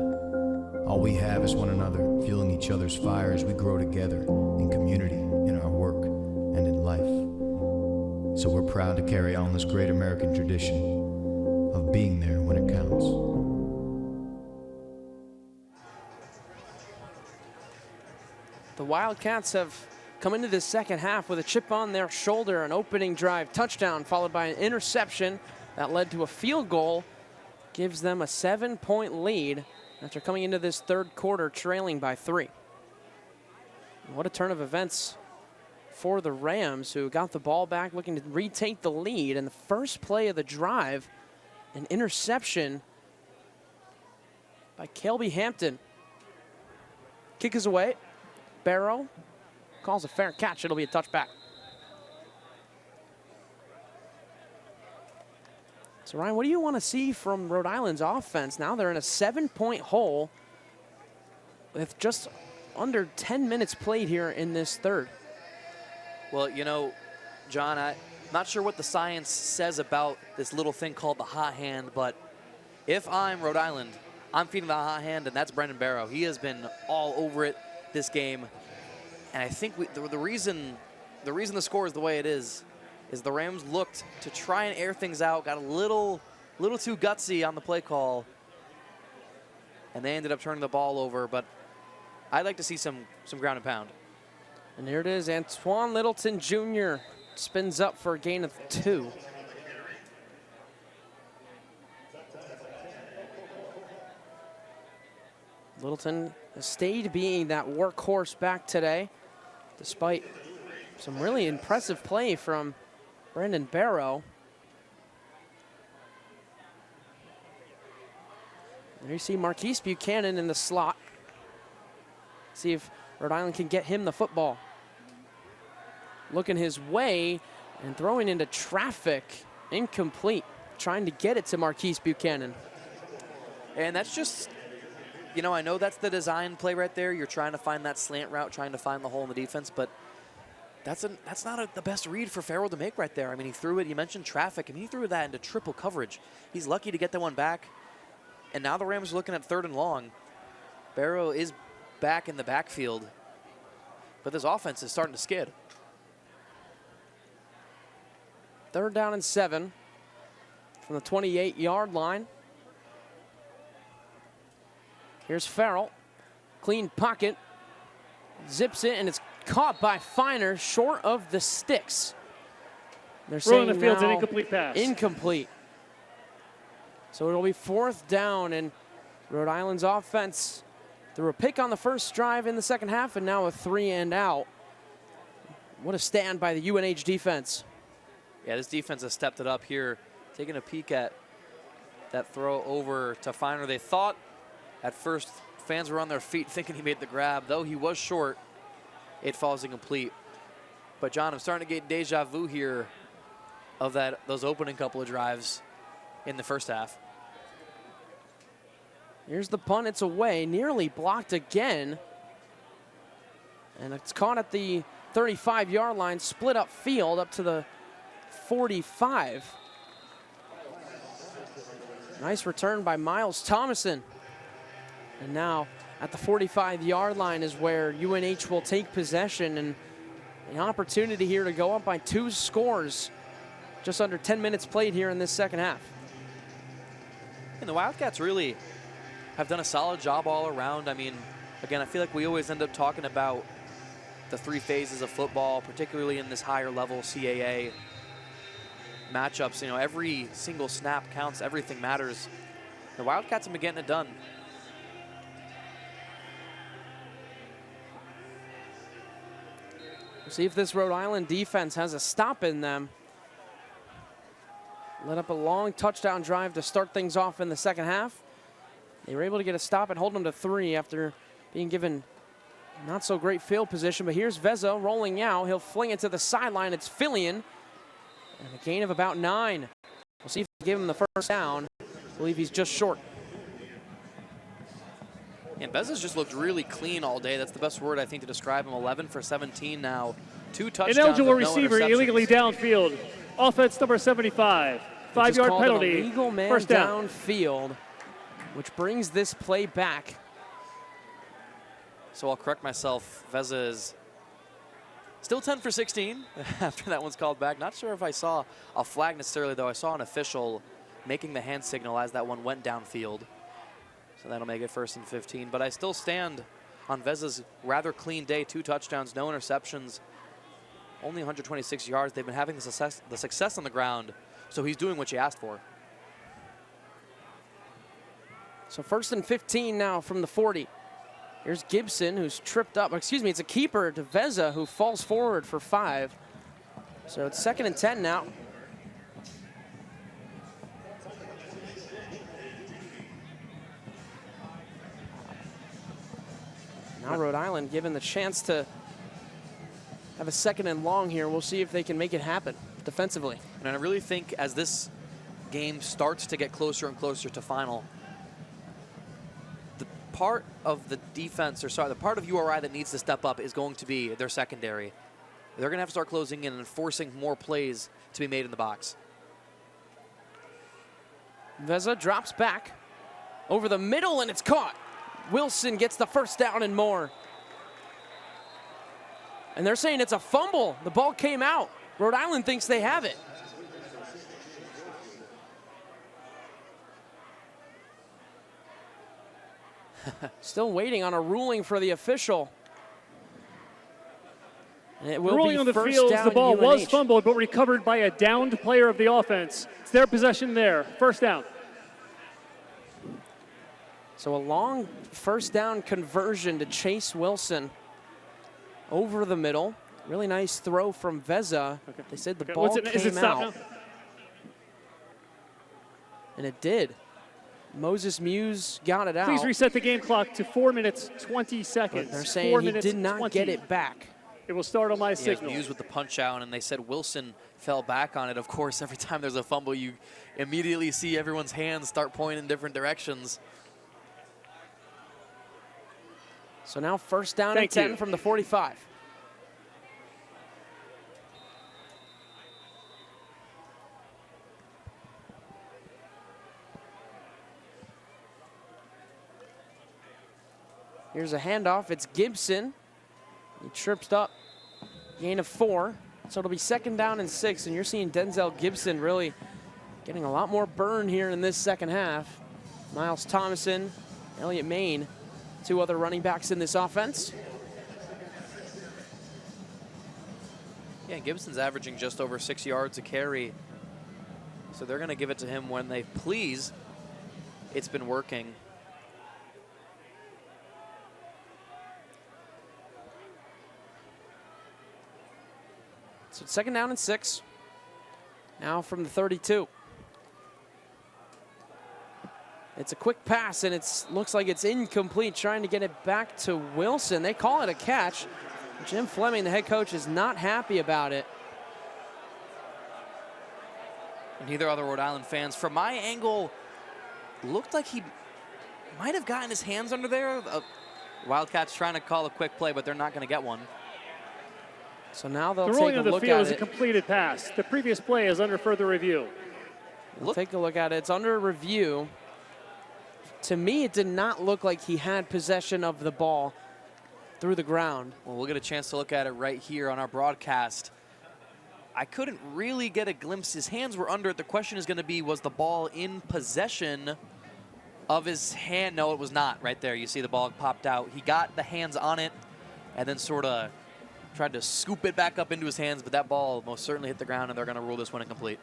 All we have is one another, fueling each other's fire as we grow together in community, in our work, and in life. So we're proud to carry on this great American tradition of being there when it counts. The Wildcats have come into this second half with a chip on their shoulder, an opening drive touchdown followed by an interception that led to a field goal, gives them a 7-point lead after coming into this third quarter trailing by 3. What a turn of events for the Rams, who got the ball back looking to retake the lead. And the first play of the drive, an interception by Kelby Hampton. Kick is away. Barrow calls a fair catch. It'll be a touchback. So, Ryan, what do you want to see from Rhode Island's offense? Now they're in a 7-point hole with just under 10 minutes played here in this third. Well, you know, John, I'm not sure what the science says about this little thing called the hot hand, but if I'm Rhode Island, I'm feeding the hot hand, and that's Brendan Barrow. He has been all over it this game, and I think the reason the score is the way it is the Rams looked to try and air things out, got a little too gutsy on the play call, and they ended up turning the ball over. But I'd like to see some ground and pound. And here it is, Antoine Littleton Jr. spins up for a gain of 2. Littleton stayed being that workhorse back today, despite some really impressive play from Brendan Barrow. There you see Marquise Buchanan in the slot. See if Rhode Island can get him the football. Looking his way and throwing into traffic. Incomplete. Trying to get it to Marquise Buchanan. And that's just, you know, I know that's the design play right there. You're trying to find that slant route, trying to find the hole in the defense, but that's not the best read for Farrell to make right there. I mean, he threw it. You mentioned traffic. I mean, he threw that into triple coverage. He's lucky to get that one back. And now the Rams are looking at 3rd and long. Barrow is back in the backfield, but this offense is starting to skid. 3rd down and 7 from the 28-yard line. Here's Farrell. Clean pocket. Zips it, and it's caught by Feiner short of the sticks. They're saying the field's now an incomplete pass. Incomplete. So it'll be 4th down, and Rhode Island's offense threw a pick on the first drive in the second half, and now a 3 and out. What a stand by the UNH defense. Yeah, this defense has stepped it up here. Taking a peek at that throw over to Feiner. They thought at first fans were on their feet thinking he made the grab. Though he was short, it falls incomplete. But John, I'm starting to get deja vu here of those opening couple of drives in the first half. Here's the punt. It's away. Nearly blocked again. And it's caught at the 35-yard line. Split up field up to the 45. Nice return by Miles Thomason. And now at the 45-yard line is where UNH will take possession, and an opportunity here to go up by 2 scores. Just under 10 minutes played here in this second half. And the Wildcats really have done a solid job all around. I mean, again, I feel like we always end up talking about the 3 phases of football, particularly in this higher level CAA matchups. You know, every single snap counts, everything matters. The Wildcats have been getting it done. We'll see if this Rhode Island defense has a stop in them. Let up a long touchdown drive to start things off in the second half. They were able to get a stop and hold them to 3 after being given not so great field position. But here's Veza rolling out. He'll fling it to the sideline. It's Fillion. And a gain of about 9. We'll see if they give him the first down. I believe he's just short. And Veza's just looked really clean all day. That's the best word, I think, to describe him. 11 for 17 now. 2 touchdowns. Ineligible with no receiver illegally downfield. Offense number 75. 5-yard penalty. An illegal man first down. downfield, which brings this play back. So I'll correct myself. Veza is still 10 for 16 after that one's called back. Not sure if I saw a flag necessarily, though. I saw an official making the hand signal as that one went downfield. So that'll make it 1st and 15. But I still stand on Veza's rather clean day. 2 touchdowns, no interceptions, only 126 yards. They've been having the success on the ground, so he's doing what you asked for. So 1st and 15 now from the 40. Here's Gibson, who's tripped up. Excuse me, it's a keeper to Veza, who falls forward for 5. So it's 2nd and 10 now. Now Rhode Island given the chance to have a 2nd and long here. We'll see if they can make it happen defensively. And I really think as this game starts to get closer and closer to final, the part of the defense, or sorry, the part of URI that needs to step up is going to be their secondary. They're going to have to start closing in and forcing more plays to be made in the box. Veza drops back over the middle, and it's caught. Wilson gets the first down and more. And they're saying it's a fumble. The ball came out. Rhode Island thinks they have it. Still waiting on a ruling for the official. And it will ruling be on the first field, down the ball UNH. was fumbled but recovered by a downed player of the offense. It's their possession there. First down. So a long first down conversion to Chase Wilson over the middle. Really nice throw from Veza. Okay. They said the ball came is it stopped out. now? And it did. Moses Muse got it out. Please reset the game clock to 4 minutes, 20 seconds. But they're saying he did not get it back. It will start on my signal. Muse with the punch out, and they said Wilson fell back on it. Of course, every time there's a fumble, you immediately see everyone's hands start pointing in different directions. So now first down and 10 from the 45. Here's a handoff. It's Gibson. He trips up. Gain of 4. So it'll be second down and 6. And you're seeing Denzel Gibson really getting a lot more burn here in this second half. Miles Thomason, Elliott Main, 2 other running backs in this offense. Yeah, Gibson's averaging just over 6 yards a carry. So they're going to give it to him when they please. It's been working. So it's second down and 6. Now from the 32. It's a quick pass, and it looks like it's incomplete, trying to get it back to Wilson. They call it a catch. Jim Fleming, the head coach, is not happy about it. And neither are the Rhode Island fans. From my angle, looked like he might have gotten his hands under there. Wildcats trying to call a quick play, but they're not going to get one. So now they'll take a look at it. The ruling on the field is a completed pass. The previous play is under further review. We'll take a look at it. It's under review. To me, it did not look like he had possession of the ball through the ground. Well, we'll get a chance to look at it right here on our broadcast. I couldn't really get a glimpse. His hands were under it. The question is going to be, was the ball in possession of his hand? No, it was not. Right there, you see the ball popped out. He got the hands on it and then sort of tried to scoop it back up into his hands, but that ball most certainly hit the ground, and they're going to rule this one incomplete.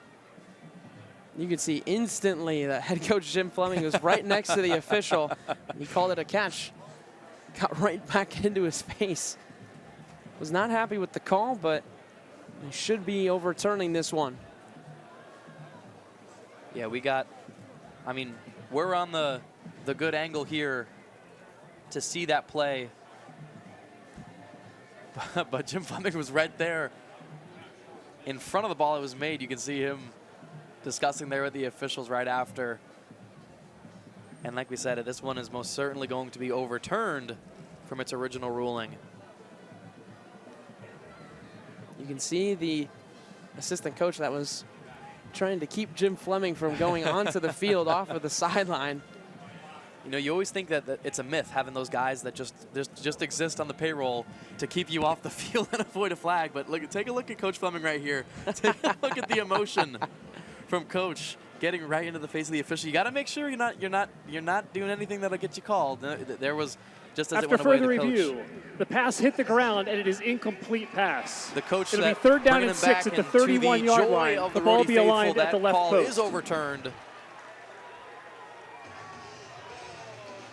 You can see instantly that head coach Jim Fleming was right next to the official. He called it a catch. Got right back into his face. Was not happy with the call, but he should be overturning this one. Yeah, we're on the good angle here to see that play. But Jim Fleming was right there in front of the ball it was made. You can see him discussing there with the officials right after. And like we said, this one is most certainly going to be overturned from its original ruling. You can see the assistant coach that was trying to keep Jim Fleming from going onto the field off of the sideline. You know, you always think that it's a myth having those guys that just exist on the payroll to keep you off the field and avoid a flag. But take a look at Coach Fleming right here. Take a look at the emotion from Coach getting right into the face of the official. You got to make sure you're not doing anything that'll get you called. There was just as after it went away, further review, the pass hit the ground and it is incomplete pass. The coach it'll be third down and 6 at the 31-yard line. The ball will be aligned at the left post. Is overturned.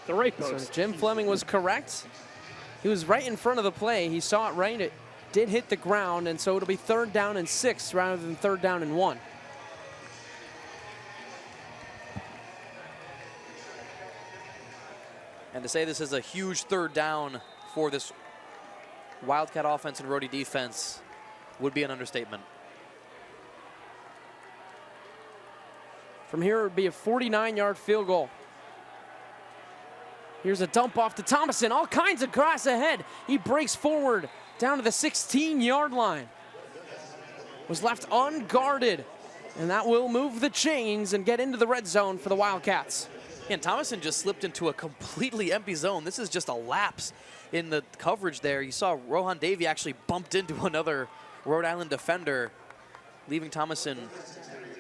The right post. So Jim Fleming was correct. He was right in front of the play. He saw it right. It did hit the ground, and so it'll be third down and 6 rather than third down and 1. And to say this is a huge third down for this Wildcat offense and Rhode defense would be an understatement. From here, it would be a 49-yard field goal. Here's a dump off to Thomason. All kinds of grass ahead. He breaks forward down to the 16-yard line. Was left unguarded. And that will move the chains and get into the red zone for the Wildcats. And Thomason just slipped into a completely empty zone. This is just a lapse in the coverage there. You saw Rohan Davey actually bumped into another Rhode Island defender, leaving Thomason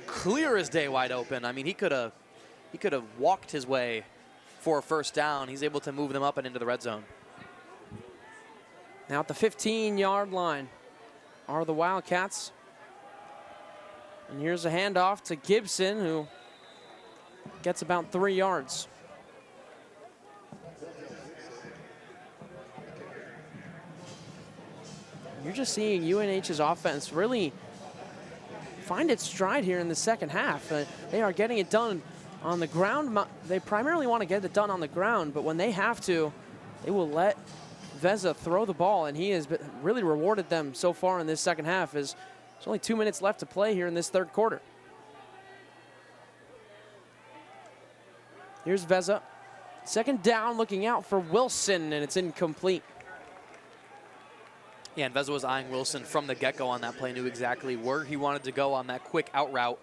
clear as day wide open. I mean, he could have walked his way for a first down. He's able to move them up and into the red zone. Now at the 15-yard line are the Wildcats. And here's a handoff to Gibson, who gets about 3 yards. You're just seeing UNH's offense really find its stride here in the second half. They are getting it done on the ground. They primarily want to get it done on the ground, but when they have to, they will let Veza throw the ball, and he has really rewarded them so far in this second half, as there's only 2 minutes left to play here in this third quarter. Here's Veza. Second down, looking out for Wilson, and it's incomplete. Yeah, and Veza was eyeing Wilson from the get-go on that play, knew exactly where he wanted to go on that quick out route.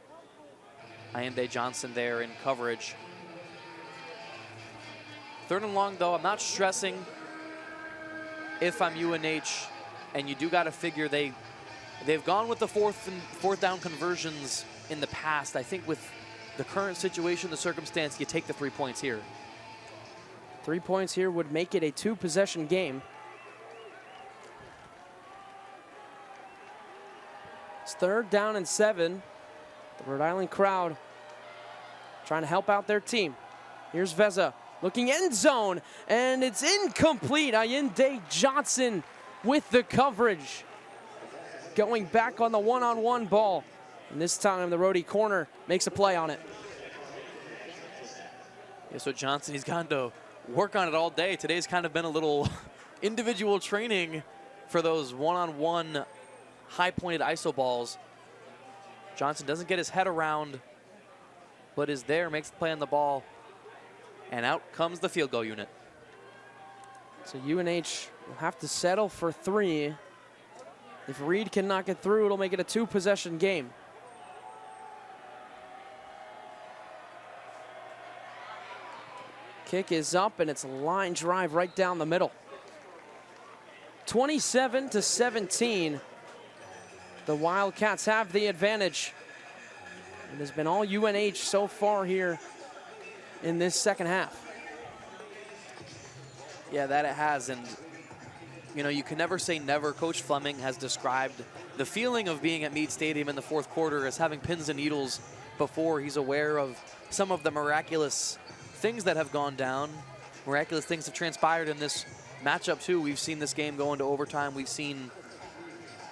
Ayende Johnson there in coverage. Third and long, though, I'm not stressing if I'm UNH, and you do got to figure they've gone with the fourth down conversions in the past. I think with the current situation, the circumstance, you take the 3 points here. 3 points here would make it a 2-possession game. It's 3rd down and 7. The Rhode Island crowd trying to help out their team. Here's Veza looking end zone, and it's incomplete. Ayende Johnson with the coverage. Going back on the one-on-one ball. And this time the Rhode corner makes a play on it. Yeah, so Johnson, he's gone to work on it all day. Today's kind of been a little individual training for those one-on-one high-pointed ISO balls. Johnson doesn't get his head around, but is there, makes the play on the ball, and out comes the field goal unit. So UNH will have to settle for 3. If Reed cannot get through, it'll make it a 2-possession game. Kick is up, and it's a line drive right down the middle. 27-17. The Wildcats have the advantage. It has been all UNH so far here in this second half. Yeah, that it has, and you know, you can never say never. Coach Fleming has described the feeling of being at Meade Stadium in the fourth quarter as having pins and needles before. He's aware of some of the miraculous things that have gone down. Miraculous things have transpired in this matchup too. We've seen this game go into overtime. We've seen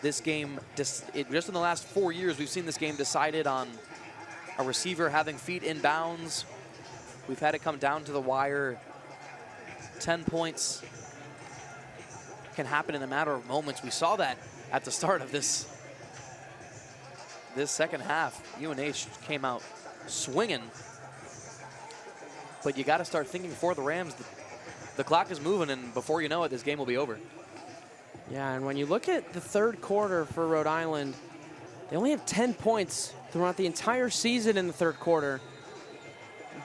this game, just in the last 4 years, we've seen this game decided on a receiver having feet in bounds. We've had it come down to the wire. 10 points can happen in a matter of moments. We saw that at the start of this second half. UNH came out swinging. But you got to start thinking for the Rams. The clock is moving, and before you know it, this game will be over. Yeah, and when you look at the third quarter for Rhode Island, they only have 10 points throughout the entire season in the third quarter.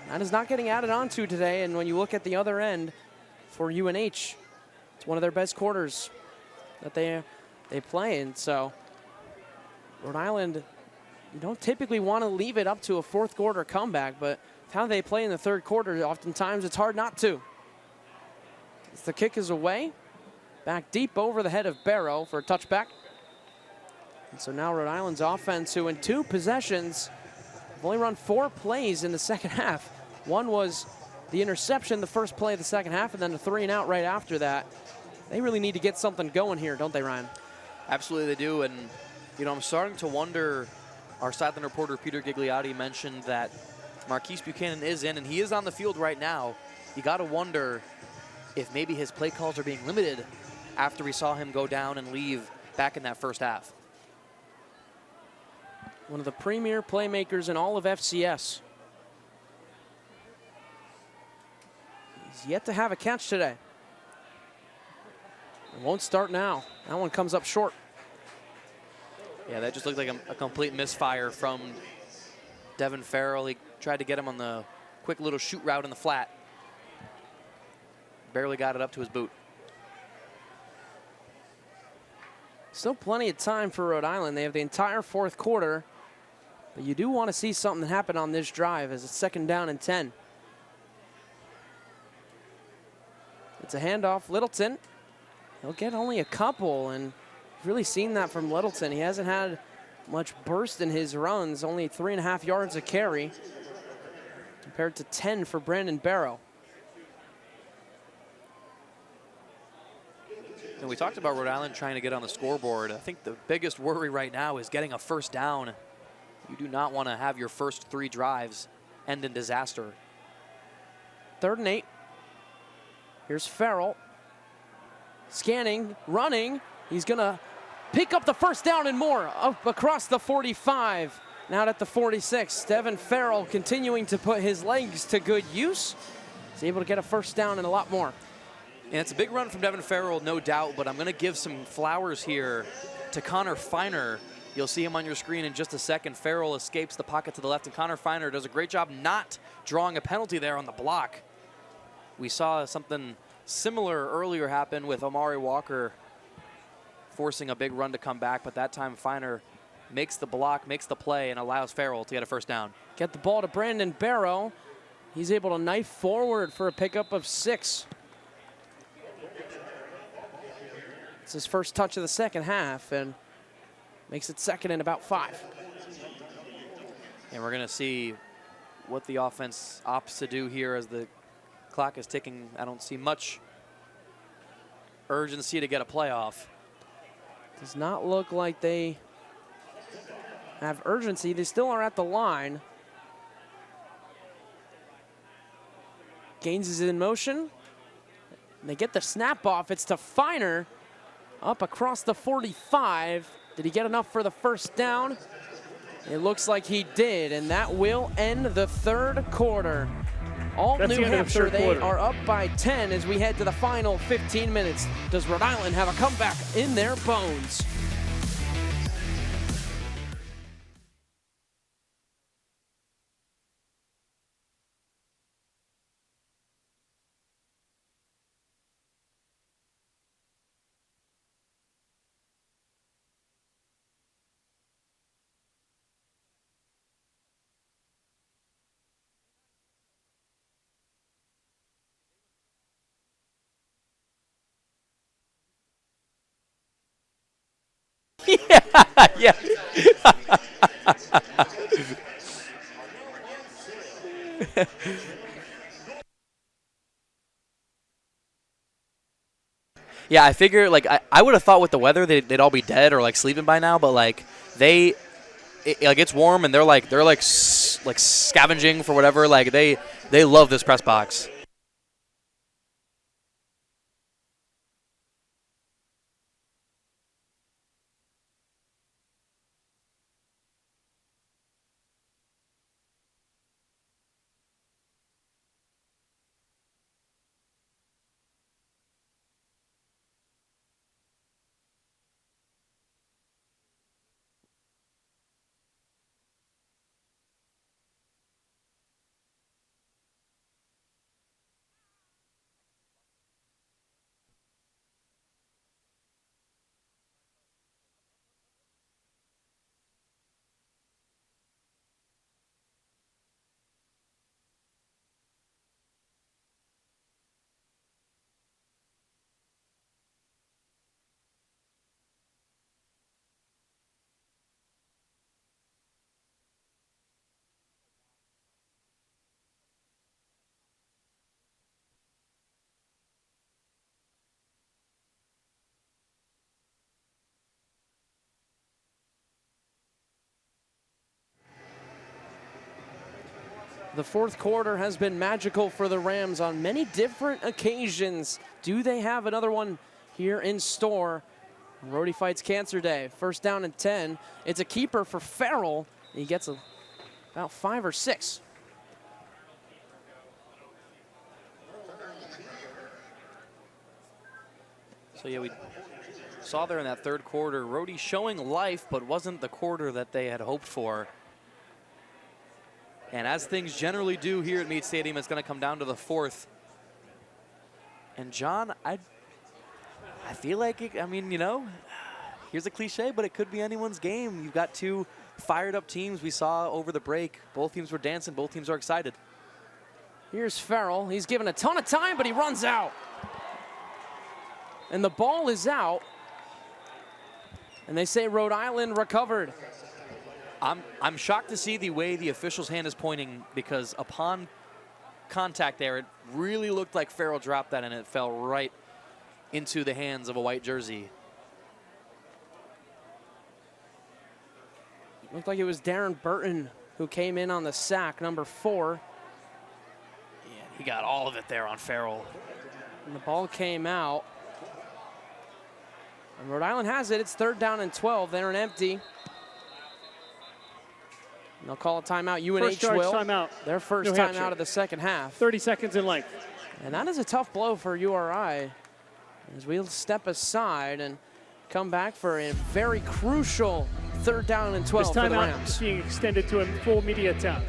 That is not getting added on to today, and when you look at the other end for UNH, it's one of their best quarters that they play in. So Rhode Island, you don't typically want to leave it up to a fourth quarter comeback, but how they play in the third quarter, oftentimes it's hard not to. As the kick is away, back deep over the head of Barrow for a touchback. And so now Rhode Island's offense, who in 2 possessions have only run 4 plays in the second half. One was the interception, the first play of the second half, and then a 3-and-out right after that. They really need to get something going here, don't they, Ryan? Absolutely they do, and you know, I'm starting to wonder, our sideline reporter Peter Gigliotti mentioned that Marquise Buchanan is in, and he is on the field right now. You got to wonder if maybe his play calls are being limited after we saw him go down and leave back in that first half. One of the premier playmakers in all of FCS. He's yet to have a catch today. It won't start now. That one comes up short. Yeah, that just looked like a complete misfire from Devin Farrell. He tried to get him on the quick little shoot route in the flat. Barely got it up to his boot. Still plenty of time for Rhode Island. They have the entire fourth quarter, but you do want to see something happen on this drive as it's 2nd down and 10. It's a handoff, Littleton. He'll get only a couple, and you've really seen that from Littleton. He hasn't had much burst in his runs, only 3.5 yards a carry, compared to 10 for Brandon Barrow. And we talked about Rhode Island trying to get on the scoreboard. I think the biggest worry right now is getting a first down. You do not want to have your first 3 drives end in disaster. 3rd and 8. Here's Farrell. Scanning, running. He's going to pick up the first down and more up across the 45. Now at the 46. Devin Farrell continuing to put his legs to good use. He's able to get a first down and a lot more. And it's a big run from Devin Farrell, no doubt, but I'm going to give some flowers here to Connor Feiner. You'll see him on your screen in just a second. Farrell escapes the pocket to the left, and Connor Feiner does a great job not drawing a penalty there on the block. We saw something similar earlier happen with Amari Walker forcing a big run to come back, but that time Feiner makes the block, makes the play, and allows Farrell to get a first down. Get the ball to Brandon Barrow. He's able to knife forward for a pickup of 6. It's his first touch of the second half and makes it 2nd and about 5. And we're going to see what the offense opts to do here as the clock is ticking. I don't see much urgency to get a playoff. Does not look like they have urgency. They still are at the line. Gaines is in motion. They get the snap off. It's to Feiner up across the 45. Did he get enough for the first down? It looks like he did, and that will end the 3rd quarter. All New Hampshire, they are up by 10 as we head to the final 15 minutes. Does Rhode Island have a comeback in their bones? Yeah. Yeah, I figure, like, I would have thought with the weather they'd all be dead or, like, sleeping by now, but, like, it's warm and they're scavenging for whatever. Like, they love this press box. The 4th quarter has been magical for the Rams on many different occasions. Do they have another one here in store? Rhode fights Cancer Day. 1st down and 10. It's a keeper for Farrell. He gets about 5 or 6. So, yeah, we saw there in that 3rd quarter, Rhode showing life, but wasn't the quarter that they had hoped for. And as things generally do here at Meade Stadium, it's going to come down to the 4th. And, John, I feel like, here's a cliche, but it could be anyone's game. You've got 2 fired-up teams we saw over the break. Both teams were dancing. Both teams are excited. Here's Farrell. He's given a ton of time, but he runs out. And the ball is out. And they say Rhode Island recovered. I'm shocked to see the way the official's hand is pointing, because upon contact there, it really looked like Farrell dropped that and it fell right into the hands of a white jersey. Looked like it was Darren Burton who came in on the sack, number 4. Yeah, he got all of it there on Farrell. And the ball came out. And Rhode Island has it. It's 3rd down and 12. They're an empty. And they'll call a timeout. UNH will. Timeout. Their first timeout of the second half. 30 seconds in length. And that is a tough blow for URI as we'll step aside and come back for a very crucial 3rd down and 12 for the Rams. This timeout is being extended to a full media time.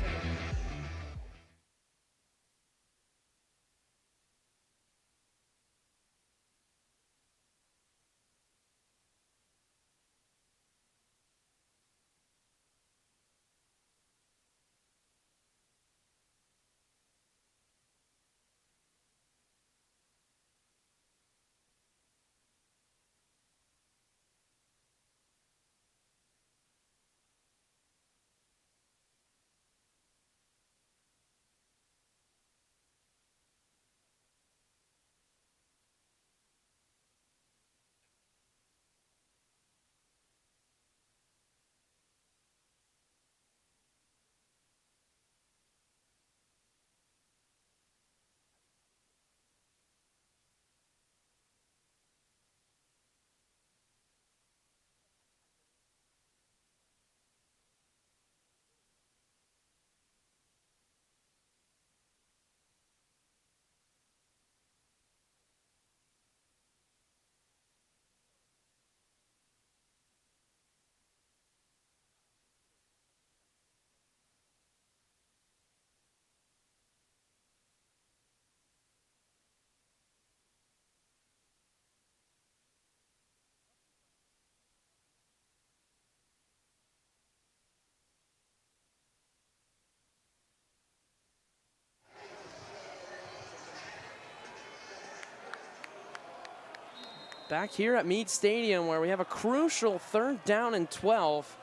Back here at Meade Stadium where we have a crucial 3rd down and 12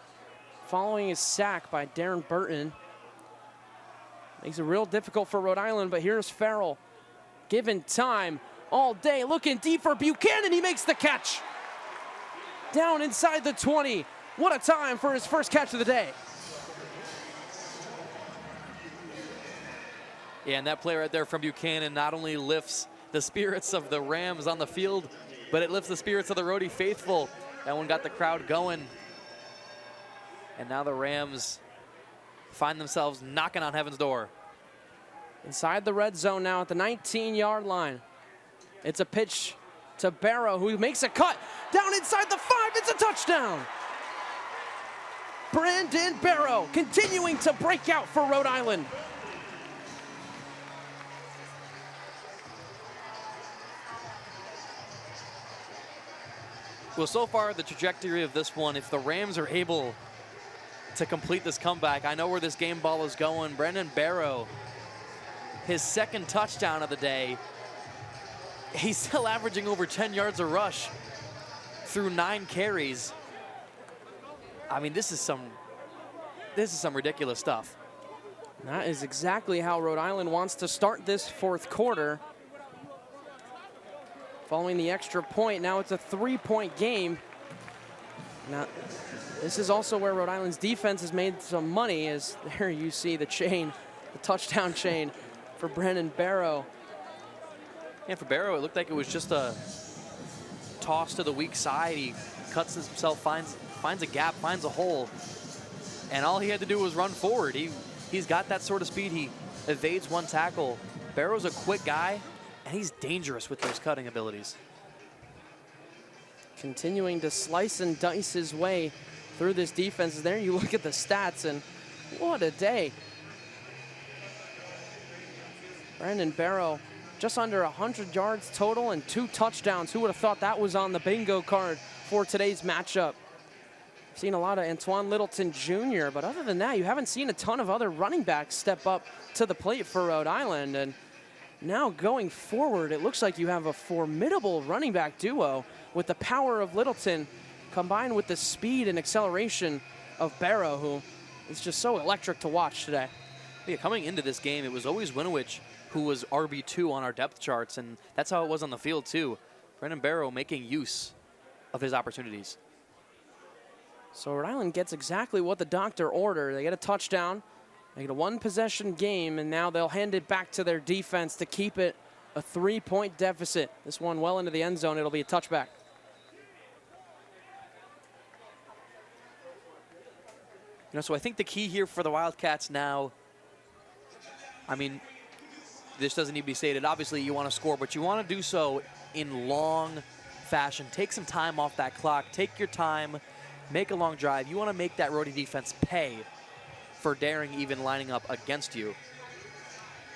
following his sack by Darren Burton. Makes it real difficult for Rhode Island, but here's Farrell. Given time all day, looking deep for Buchanan, he makes the catch. Down inside the 20. What a time for his first catch of the day. Yeah, and that play right there from Buchanan not only lifts the spirits of the Rams on the field, but it lifts the spirits of the Rhode faithful. That one got the crowd going. And now the Rams find themselves knocking on heaven's door. Inside the red zone now at the 19-yard line. It's a pitch to Barrow, who makes a cut. Down inside the 5, it's a touchdown. Brandon Barrow continuing to break out for Rhode Island. Well, so far, the trajectory of this one, if the Rams are able to complete this comeback, I know where this game ball is going. Brandon Barrow, his 2nd touchdown of the day. He's still averaging over 10 yards a rush through 9 carries. I mean, this is some ridiculous stuff. That is exactly how Rhode Island wants to start this 4th quarter. Following the extra point, now it's a 3-point game. Now, this is also where Rhode Island's defense has made some money, as there you see the chain, the touchdown chain for Brandon Barrow. And for Barrow, it looked like it was just a toss to the weak side. He cuts himself, finds a gap, finds a hole, and all he had to do was run forward. He's got that sort of speed. He evades one tackle. Barrow's a quick guy, and he's dangerous with those cutting abilities. Continuing to slice and dice his way through this defense. There you look at the stats, and what a day. Brandon Barrow, just under 100 yards total and 2 touchdowns. Who would have thought that was on the bingo card for today's matchup? Seen a lot of Antoine Littleton Jr., but other than that, you haven't seen a ton of other running backs step up to the plate for Rhode Island. And now going forward, it looks like you have a formidable running back duo with the power of Littleton combined with the speed and acceleration of Barrow, who is just so electric to watch today. Yeah, coming into this game, it was always Winovich who was RB2 on our depth charts, and that's how it was on the field too. Brandon Barrow making use of his opportunities. So Rhode Island gets exactly what the doctor ordered. They get a touchdown Make it a one-possession game, and now they'll hand it back to their defense to keep it a 3-point deficit. This one well into the end zone. It'll be a touchback. So I think the key here for the Wildcats now, I mean, this doesn't need to be stated. Obviously, you want to score, but you want to do so in long fashion. Take some time off that clock. Take your time. Make a long drive. You want to make that Rhode defense pay for daring even lining up against you.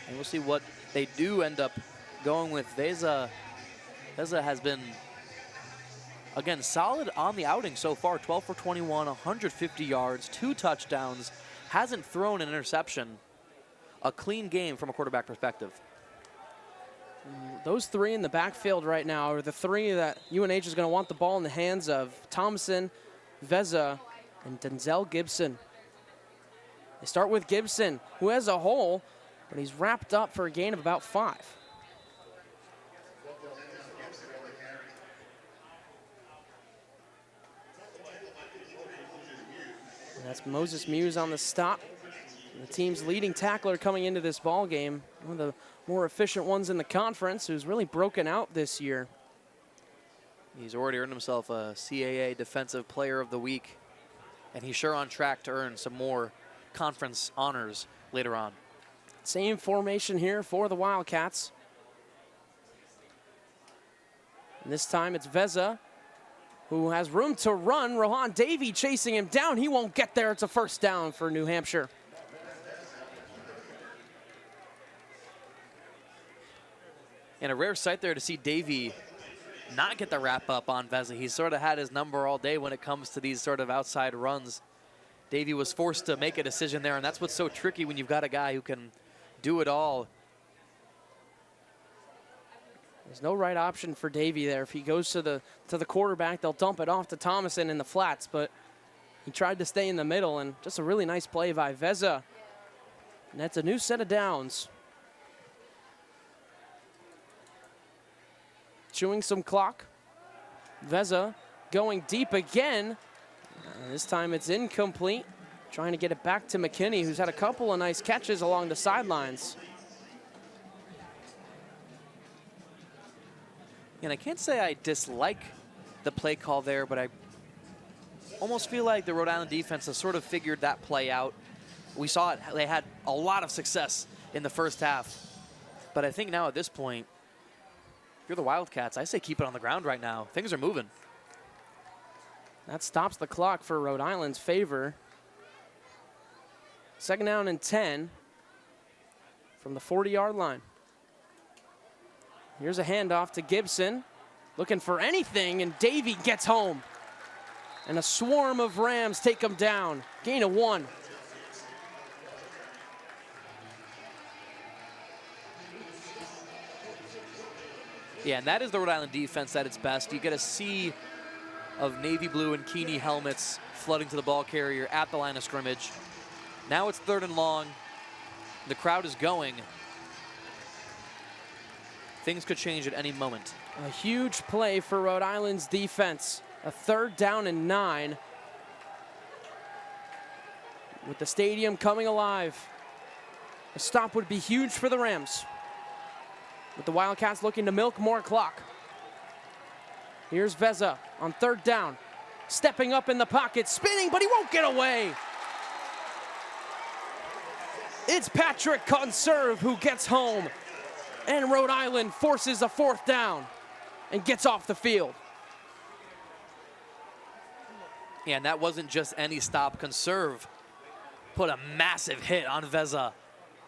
And we'll see what they do end up going with. Veza has been, again, solid on the outing so far. 12 for 21, 150 yards, 2 touchdowns. Hasn't thrown an interception. A clean game from a quarterback perspective. Those 3 in the backfield right now are the 3 that UNH is going to want the ball in the hands of: Thompson, Veza, and Denzel Gibson. They start with Gibson, who has a hole, but he's wrapped up for a gain of about 5. And that's Moses Muse on the stop. The team's leading tackler coming into this ball game, one of the more efficient ones in the conference, who's really broken out this year. He's already earned himself a CAA Defensive Player of the Week, and he's sure on track to earn some more conference honors later on. Same formation here for the Wildcats. And this time it's Veza, who has room to run. Rohan Davey chasing him down. He won't get there. It's a first down for New Hampshire. And a rare sight there to see Davey not get the wrap up on Veza. He's sort of had his number all day when it comes to these sort of outside runs. Davey was forced to make a decision there, and that's what's so tricky when you've got a guy who can do it all. There's no right option for Davey there. If he goes to the quarterback, they'll dump it off to Thomason in the flats, but he tried to stay in the middle, and just a really nice play by Veza. And that's a new set of downs. Chewing some clock. Veza going deep again. This time it's incomplete. Trying to get it back to McKinney, who's had a couple of nice catches along the sidelines. And I can't say I dislike the play call there, but I almost feel like the Rhode Island defense has sort of figured that play out. We saw it, they had a lot of success in the first half. But I think now at this point, if you're the Wildcats, I say keep it on the ground right now. Things are moving. That stops the clock for Rhode Island's favor. 2nd down and 10 from the 40-yard line. Here's a handoff to Gibson, looking for anything, and Davey gets home. And a swarm of Rams take him down. Gain of 1. Yeah, and that is the Rhode Island defense at its best. You get a sea of navy blue and Keeney helmets flooding to the ball carrier at the line of scrimmage. Now it's 3rd and long. The crowd is going. Things could change at any moment. A huge play for Rhode Island's defense. A 3rd down and 9. With the stadium coming alive. A stop would be huge for the Rams. With the Wildcats looking to milk more clock. Here's Veza on 3rd down. Stepping up in the pocket, spinning, but he won't get away. It's Patrick Conserve who gets home. And Rhode Island forces a 4th down and gets off the field. Yeah, and that wasn't just any stop. Conserve put a massive hit on Veza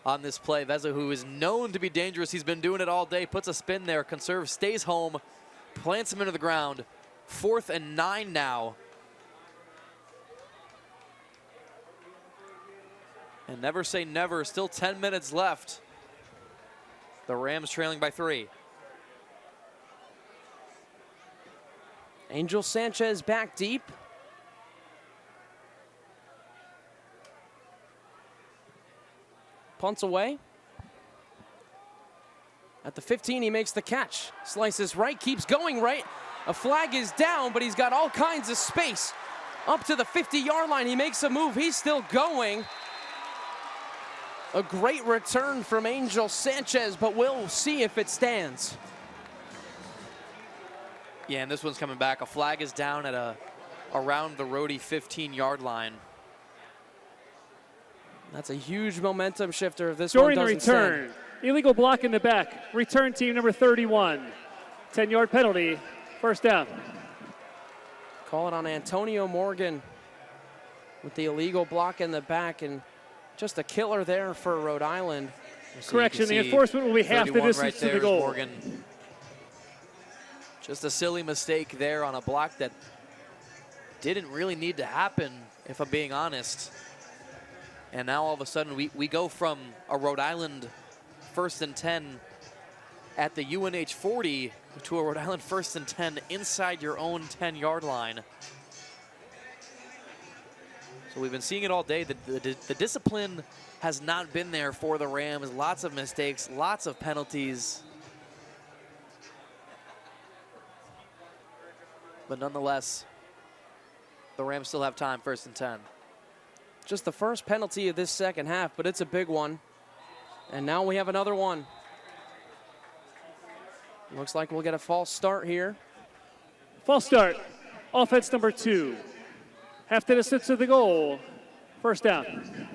on this play. Veza, who is known to be dangerous, he's been doing it all day, puts a spin there. Conserve stays home, plants him into the ground. 4th and 9 now. And never say never, still 10 minutes left. The Rams trailing by 3. Angel Sanchez back deep. Punts away. At the 15, he makes the catch. Slices right, keeps going right. A flag is down, but he's got all kinds of space. Up to the 50-yard line, he makes a move. He's still going. A great return from Angel Sanchez, but we'll see if it stands. Yeah, and this one's coming back. A flag is down at around the Rhode 15-yard line. That's a huge momentum shifter if this During one the doesn't return, stand. illegal block in the back. Return team number 31. 10-yard penalty, first down. Call it on Antonio Morgan with the illegal block in the back, and just a killer there for Rhode Island. So Correction, the enforcement will be half the distance right to the there goal. Morgan. Just a silly mistake there on a block that didn't really need to happen, if I'm being honest. And now all of a sudden we go from a Rhode Island 1st and 10 at the UNH 40 to a Rhode Island 1st and 10 inside your own 10-yard line. So we've been seeing it all day. The discipline has not been there for the Rams. Lots of mistakes, lots of penalties. But nonetheless, the Rams still have time, 1st and 10. Just the first penalty of this second half, but it's a big one. And now we have another one. Looks like we'll get a false start here. False start, offense number 2. Half the distance to the goal, first down.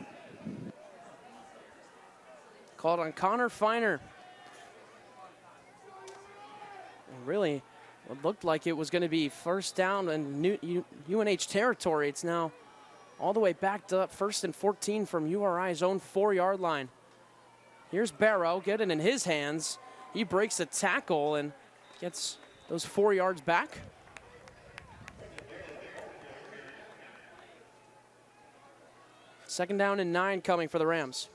Called on Connor Feiner. And really, it looked like it was going to be first down in UNH territory. It's now all the way backed up, 1st and 14 from URI's own 4-yard line. Here's Barrow, getting in his hands. He breaks a tackle and gets those 4 yards back. Second down and 9 coming for the Rams.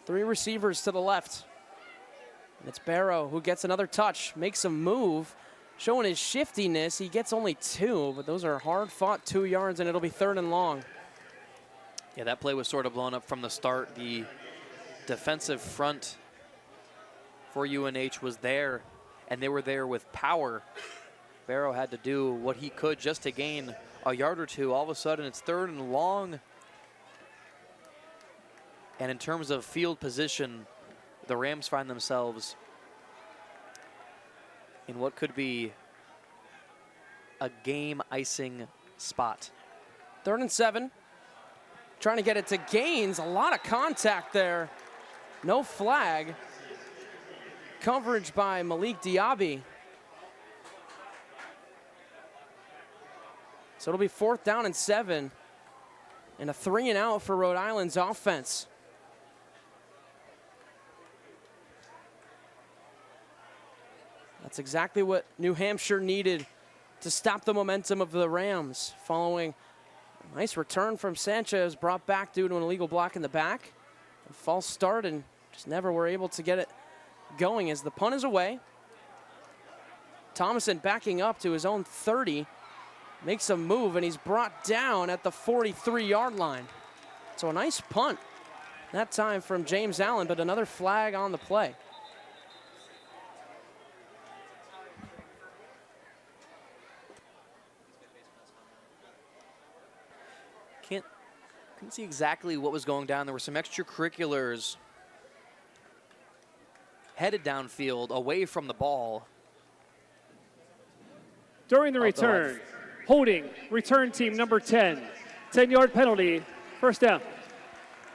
Three receivers to the left. It's Barrow who gets another touch, makes a move, showing his shiftiness. He gets only 2, but those are hard-fought 2 yards, and it'll be 3rd and long. Yeah, that play was sort of blown up from the start. The defensive front for UNH was there, and they were there with power. Barrow had to do what he could just to gain a yard or 2. All of a sudden, it's 3rd and long. And in terms of field position, the Rams find themselves in what could be a game-icing spot. 3rd and 7. Trying to get it to Gaines. A lot of contact there. No flag. Coverage by Malik Diaby. So it'll be 4th down and 7. And a 3 and out for Rhode Island's offense. That's exactly what New Hampshire needed to stop the momentum of the Rams, following a nice return from Sanchez, brought back due to an illegal block in the back. A false start, and just never were able to get it going as the punt is away. Thomason backing up to his own 30, makes a move, and he's brought down at the 43-yard line. So a nice punt that time from James Allen, but another flag on the play. Couldn't see exactly what was going down. There were some extracurriculars headed downfield away from the ball. During the return, holding return team number 10. 10-yard penalty, first down.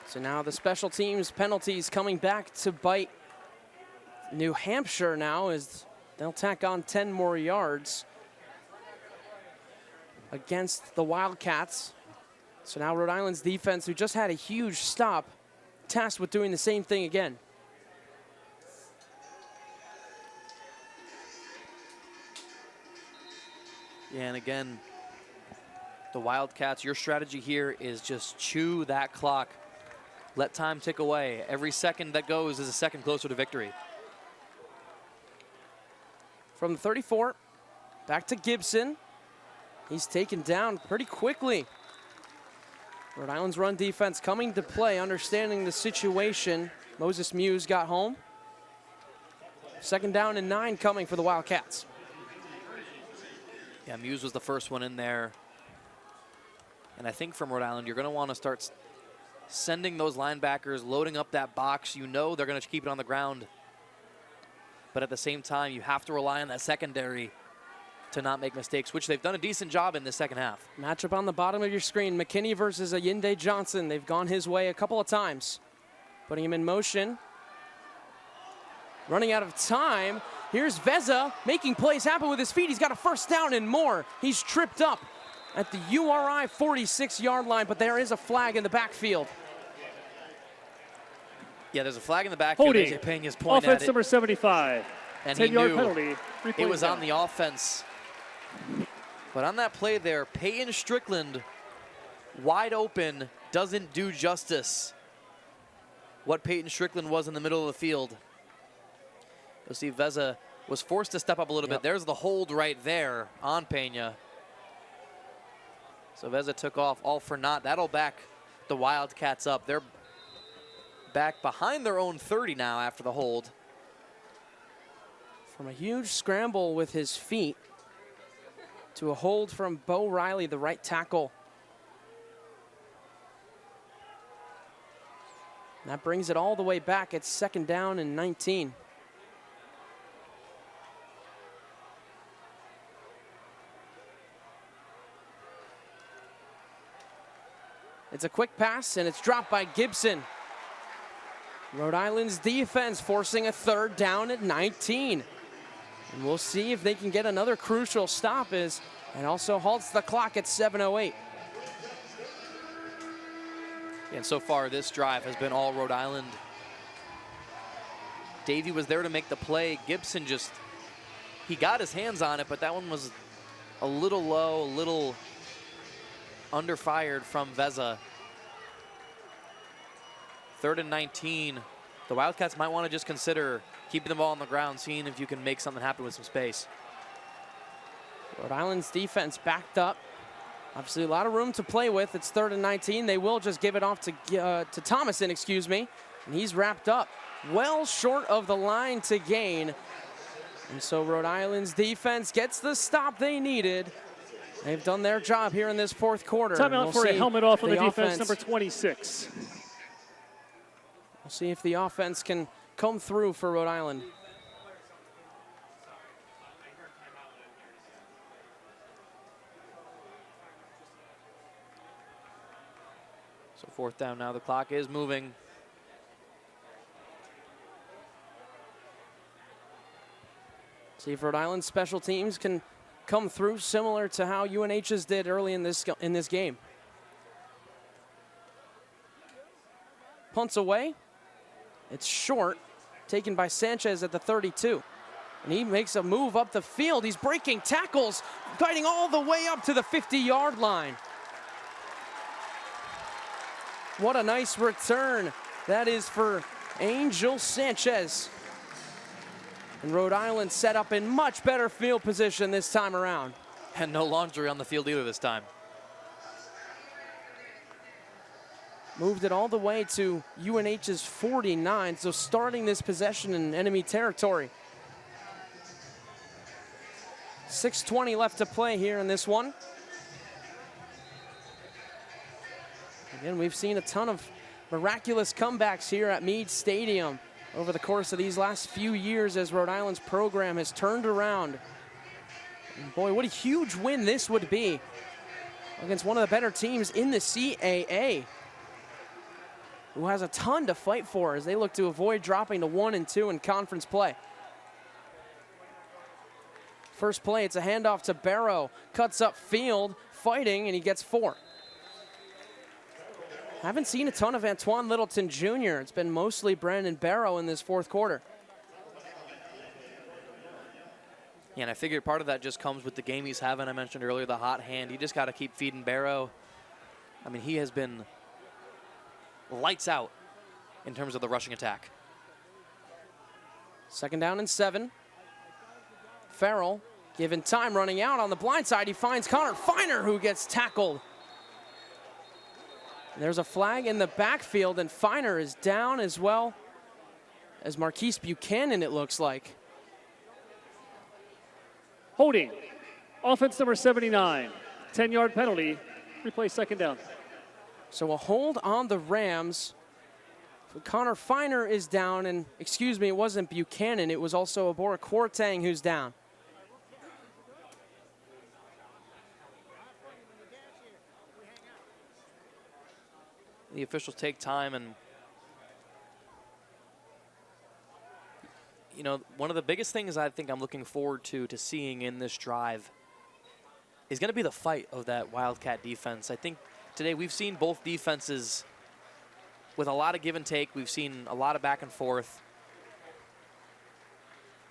So now the special teams penalties coming back to bite New Hampshire now as they'll tack on 10 more yards against the Wildcats. So now Rhode Island's defense, who just had a huge stop, tasked with doing the same thing again. Yeah, and again, the Wildcats, your strategy here is just chew that clock. Let time tick away. Every second that goes is a second closer to victory. From the 34, back to Gibson. He's taken down pretty quickly. Rhode Island's run defense coming to play, understanding the situation. Moses Muse got home. 2nd down and 9 coming for the Wildcats. Yeah, Muse was the first one in there. And I think from Rhode Island, you're going to want to start sending those linebackers, loading up that box. You know they're going to keep it on the ground. But at the same time, you have to rely on that secondary to not make mistakes, which they've done a decent job in the second half. Matchup on the bottom of your screen. McKinney versus Ayinde Johnson. They've gone his way a couple of times. Putting him in motion. Running out of time. Here's Veza making plays happen with his feet. He's got a first down and more. He's tripped up at the URI 46-yard line, but there is a flag in the backfield. Yeah, there's a flag in the backfield. Holding. Peña's pointing Offense at it. number 75. And he 10-yard knew penalty. it was on the offense. But on that play there, Peyton Strickland, wide open, doesn't do justice what Peyton Strickland was in the middle of the field. You'll see Veza was forced to step up a little bit. There's the hold right there on Peña. So Veza took off all for naught. That'll back the Wildcats up. They're back behind their own 30 now after the hold. From a huge scramble with his feet to a hold from Bo Riley, the right tackle. And that brings it all the way back. It's 2nd down and 19. It's a quick pass, and it's dropped by Gibson. Rhode Island's defense forcing a 3rd down at 19. And we'll see if they can get another crucial stop and also halts the clock at 7:08. And so far, this drive has been all Rhode Island. Davey was there to make the play. Gibson he got his hands on it, but that one was a little low, a little underfired from Veza. 3rd and 19. The Wildcats might want to just consider keeping the ball on the ground, seeing if you can make something happen with some space. Rhode Island's defense backed up. Obviously, a lot of room to play with. It's 3rd and 19. They will just give it off to Thomason, excuse me. And he's wrapped up well short of the line to gain. And so Rhode Island's defense gets the stop they needed. They've done their job here in this 4th quarter. Timeout for a helmet off on the defense, number 26. We'll see if the offense can come through for Rhode Island. So 4th down now, the clock is moving. See if Rhode Island's special teams can come through similar to how UNH's did early in this game. Punts away. It's short, taken by Sanchez at the 32. And he makes a move up the field. He's breaking tackles, fighting all the way up to the 50-yard line. What a nice return that is for Angel Sanchez. And Rhode Island set up in much better field position this time around. And no laundry on the field either this time. Moved it all the way to UNH's 49, so starting this possession in enemy territory. 6:20 left to play here in this one. Again, we've seen a ton of miraculous comebacks here at Meade Stadium over the course of these last few years as Rhode Island's program has turned around. And boy, what a huge win this would be against one of the better teams in the CAA, who has a ton to fight for as they look to avoid dropping to 1-2 in conference play. First play, it's a handoff to Barrow. Cuts up field, fighting, and he gets 4. Haven't seen a ton of Antoine Littleton Jr. It's been mostly Brandon Barrow in this 4th quarter. Yeah, and I figured part of that just comes with the game he's having. I mentioned earlier the hot hand. You just got to keep feeding Barrow. I mean, he has been lights out in terms of the rushing attack. 2nd down and 7. Farrell, given time running out on the blind side, he finds Connor Feiner, who gets tackled. There's a flag in the backfield, and Feiner is down as well as Marquise Buchanan, it looks like. Holding. Offense number 79, 10-yard penalty, replay second down. So a hold on the Rams. Connor Feiner is down, and excuse me, it wasn't Buchanan, it was also Abora Kwarteng who's down. The officials take time, and you know, one of the biggest things I think I'm looking forward to seeing in this drive is going to be the fight of that Wildcat defense. I think today we've seen both defenses with a lot of give and take. We've seen a lot of back and forth.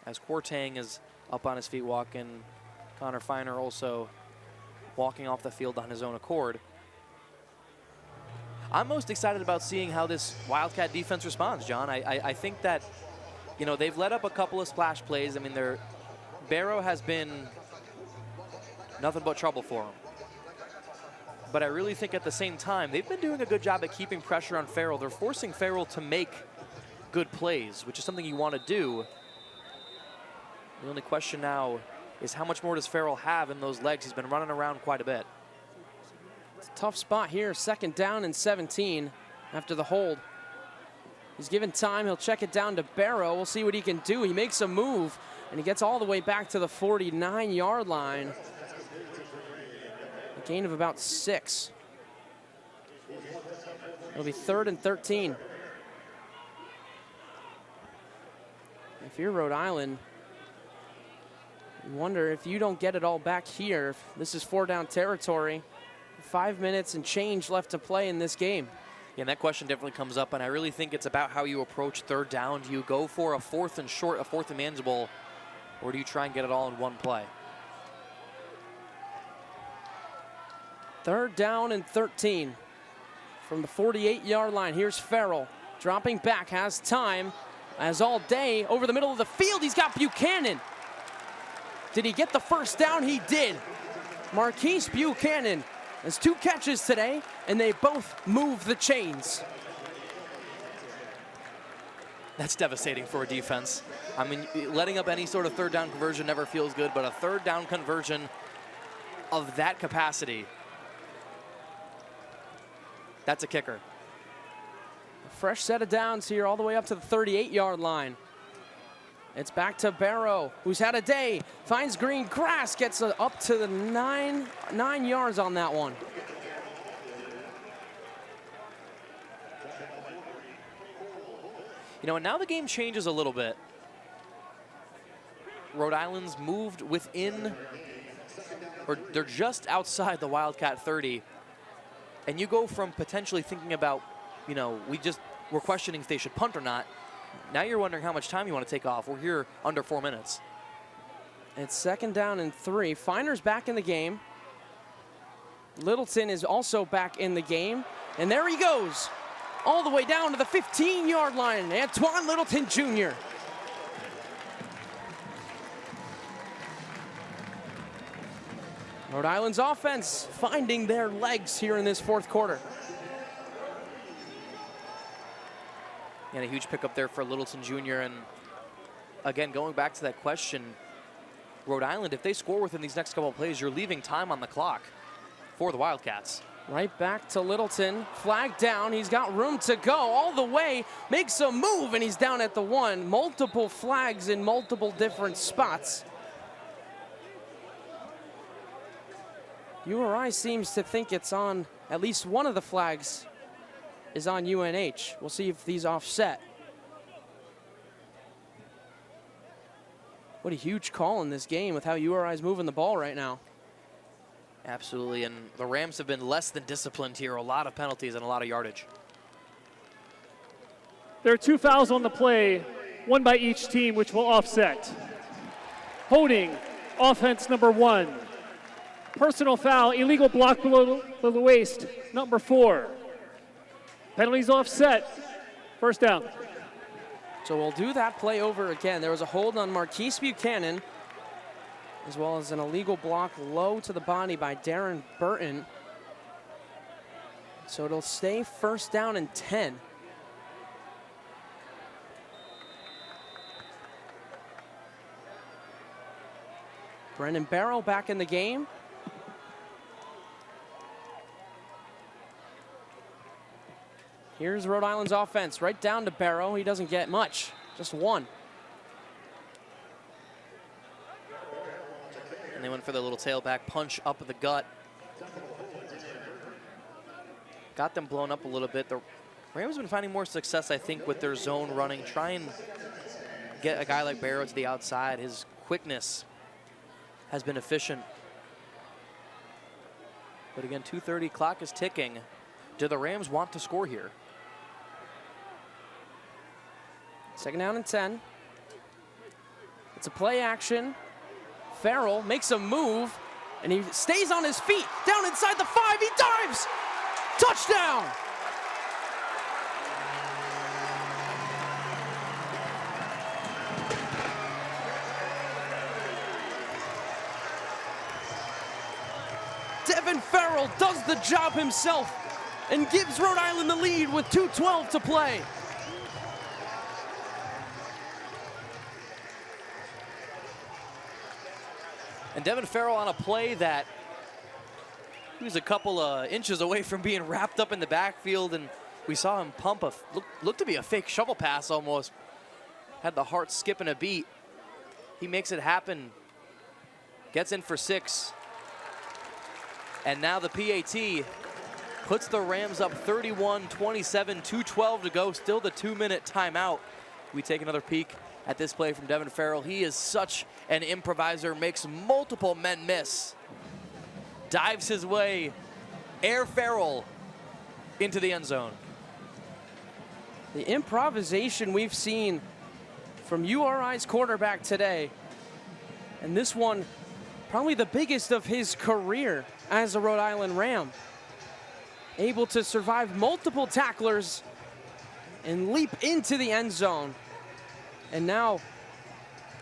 As Kwarteng is up on his feet walking, Connor Feiner also walking off the field on his own accord. I'm most excited about seeing how this Wildcat defense responds, John. I think that, you know, they've let up a couple of splash plays. I mean, Barrow has been nothing but trouble for him. But I really think at the same time, they've been doing a good job at keeping pressure on Farrell. They're forcing Farrell to make good plays, which is something you want to do. The only question now is how much more does Farrell have in those legs? He's been running around quite a bit. It's a tough spot here, second down and 17 after the hold. He's given time, he'll check it down to Barrow. We'll see what he can do. He makes a move, and he gets all the way back to the 49-yard line. A gain of about 6. It'll be 3rd and 13. If you're Rhode Island, you wonder if you don't get it all back here. If this is 4-down territory. 5 minutes and change left to play in this game. Yeah, and that question definitely comes up, and I really think it's about how you approach 3rd down. Do you go for a 4th and short, a 4th and manageable, or do you try and get it all in one play? 3rd down and 13 from the 48-yard line. Here's Farrell dropping back, has time, as all day over the middle of the field. He's got Buchanan. Did he get the first down? He did. Marquise Buchanan has 2 catches today, and they both move the chains. That's devastating for a defense. I mean, letting up any sort of 3rd down conversion never feels good, but a 3rd down conversion of that capacity, that's a kicker. A fresh set of downs here all the way up to the 38-yard line. It's back to Barrow, who's had a day, finds green grass, gets up to the 9 yards on that one. You know, and now the game changes a little bit. Rhode Island's moved within, or they're just outside the Wildcat 30. And you go from potentially thinking about, you know, we're questioning if they should punt or not. Now you're wondering how much time you want to take off. We're here under 4 minutes. It's 2nd down and 3. Finer's back in the game. Littleton is also back in the game. And there he goes, all the way down to the 15-yard line. Antoine Littleton Jr. Rhode Island's offense finding their legs here in this 4th quarter. And a huge pickup there for Littleton Jr. And again, going back to that question, Rhode Island, if they score within these next couple of plays, you're leaving time on the clock for the Wildcats. Right back to Littleton, flag down, he's got room to go all the way, makes a move, and he's down at the 1. Multiple flags in multiple different spots. URI seems to think it's on, at least one of the flags is on UNH. We'll see if these offset. What a huge call in this game with how URI is moving the ball right now. Absolutely, and the Rams have been less than disciplined here. A lot of penalties and a lot of yardage. There are 2 fouls on the play, 1 by each team, which will offset. Holding, offense number 1. Personal foul, illegal block below the waist, number 4. Penalties offset, 1st down. So we'll do that play over again. There was a hold on Marquise Buchanan, as well as an illegal block low to the body by Darren Burton. So it'll stay 1st down and 10. Brennan Barrow back in the game. Here's Rhode Island's offense, right down to Barrow. He doesn't get much, just one. And they went for the little tailback punch up the gut. Got them blown up a little bit. The Rams have been finding more success, I think, with their zone running. Try and get a guy like Barrow to the outside. His quickness has been efficient. But again, 2:30, clock is ticking. Do the Rams want to score here? Second down and 10. It's a play action. Farrell makes a move, and he stays on his feet. Down inside the 5, he dives! Touchdown! Devin Farrell does the job himself and gives Rhode Island the lead with 2:12 to play. And Devin Farrell on a play that he was a couple of inches away from being wrapped up in the backfield, and we saw him pump a, looked to be a fake shovel pass almost. Had the heart skipping a beat. He makes it happen, gets in for 6. And now the PAT puts the Rams up 31-27, 2:12 to go, still the 2-minute timeout. We take another peek at this play from Devin Farrell. He is such an improviser, makes multiple men miss. Dives his way, Air Farrell, into the end zone. The improvisation we've seen from URI's quarterback today, and this one probably the biggest of his career as a Rhode Island Ram. Able to survive multiple tacklers and leap into the end zone. And now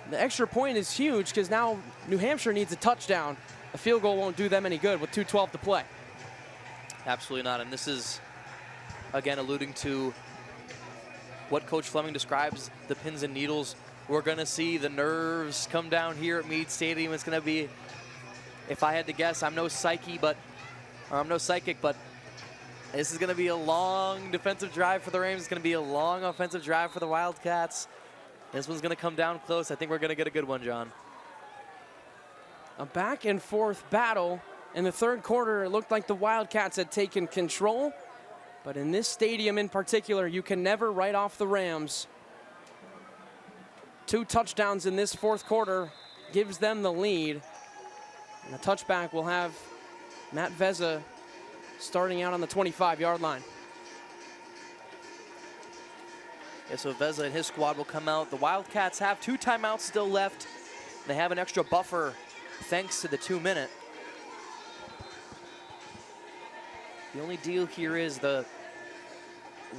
the extra point is huge because now New Hampshire needs a touchdown. A field goal won't do them any good with 2:12 to play. Absolutely not. And this is, again, alluding to what Coach Fleming describes the pins and needles. We're going to see the nerves come down here at Meade Stadium. It's going to be, if I had to guess, I'm no psychic, but this is going to be a long defensive drive for the Rams. It's going to be a long offensive drive for the Wildcats. This one's going to come down close. I think we're going to get a good one, John. A back and forth battle. In the third quarter, it looked like the Wildcats had taken control. But in this stadium in particular, you can never write off the Rams. 2 touchdowns in this fourth quarter gives them the lead. And the touchback will have Matt Vezza starting out on the 25-yard line. Yeah, so Vezza and his squad will come out. The Wildcats have 2 timeouts still left. They have an extra buffer thanks to the 2-minute. The only deal here is the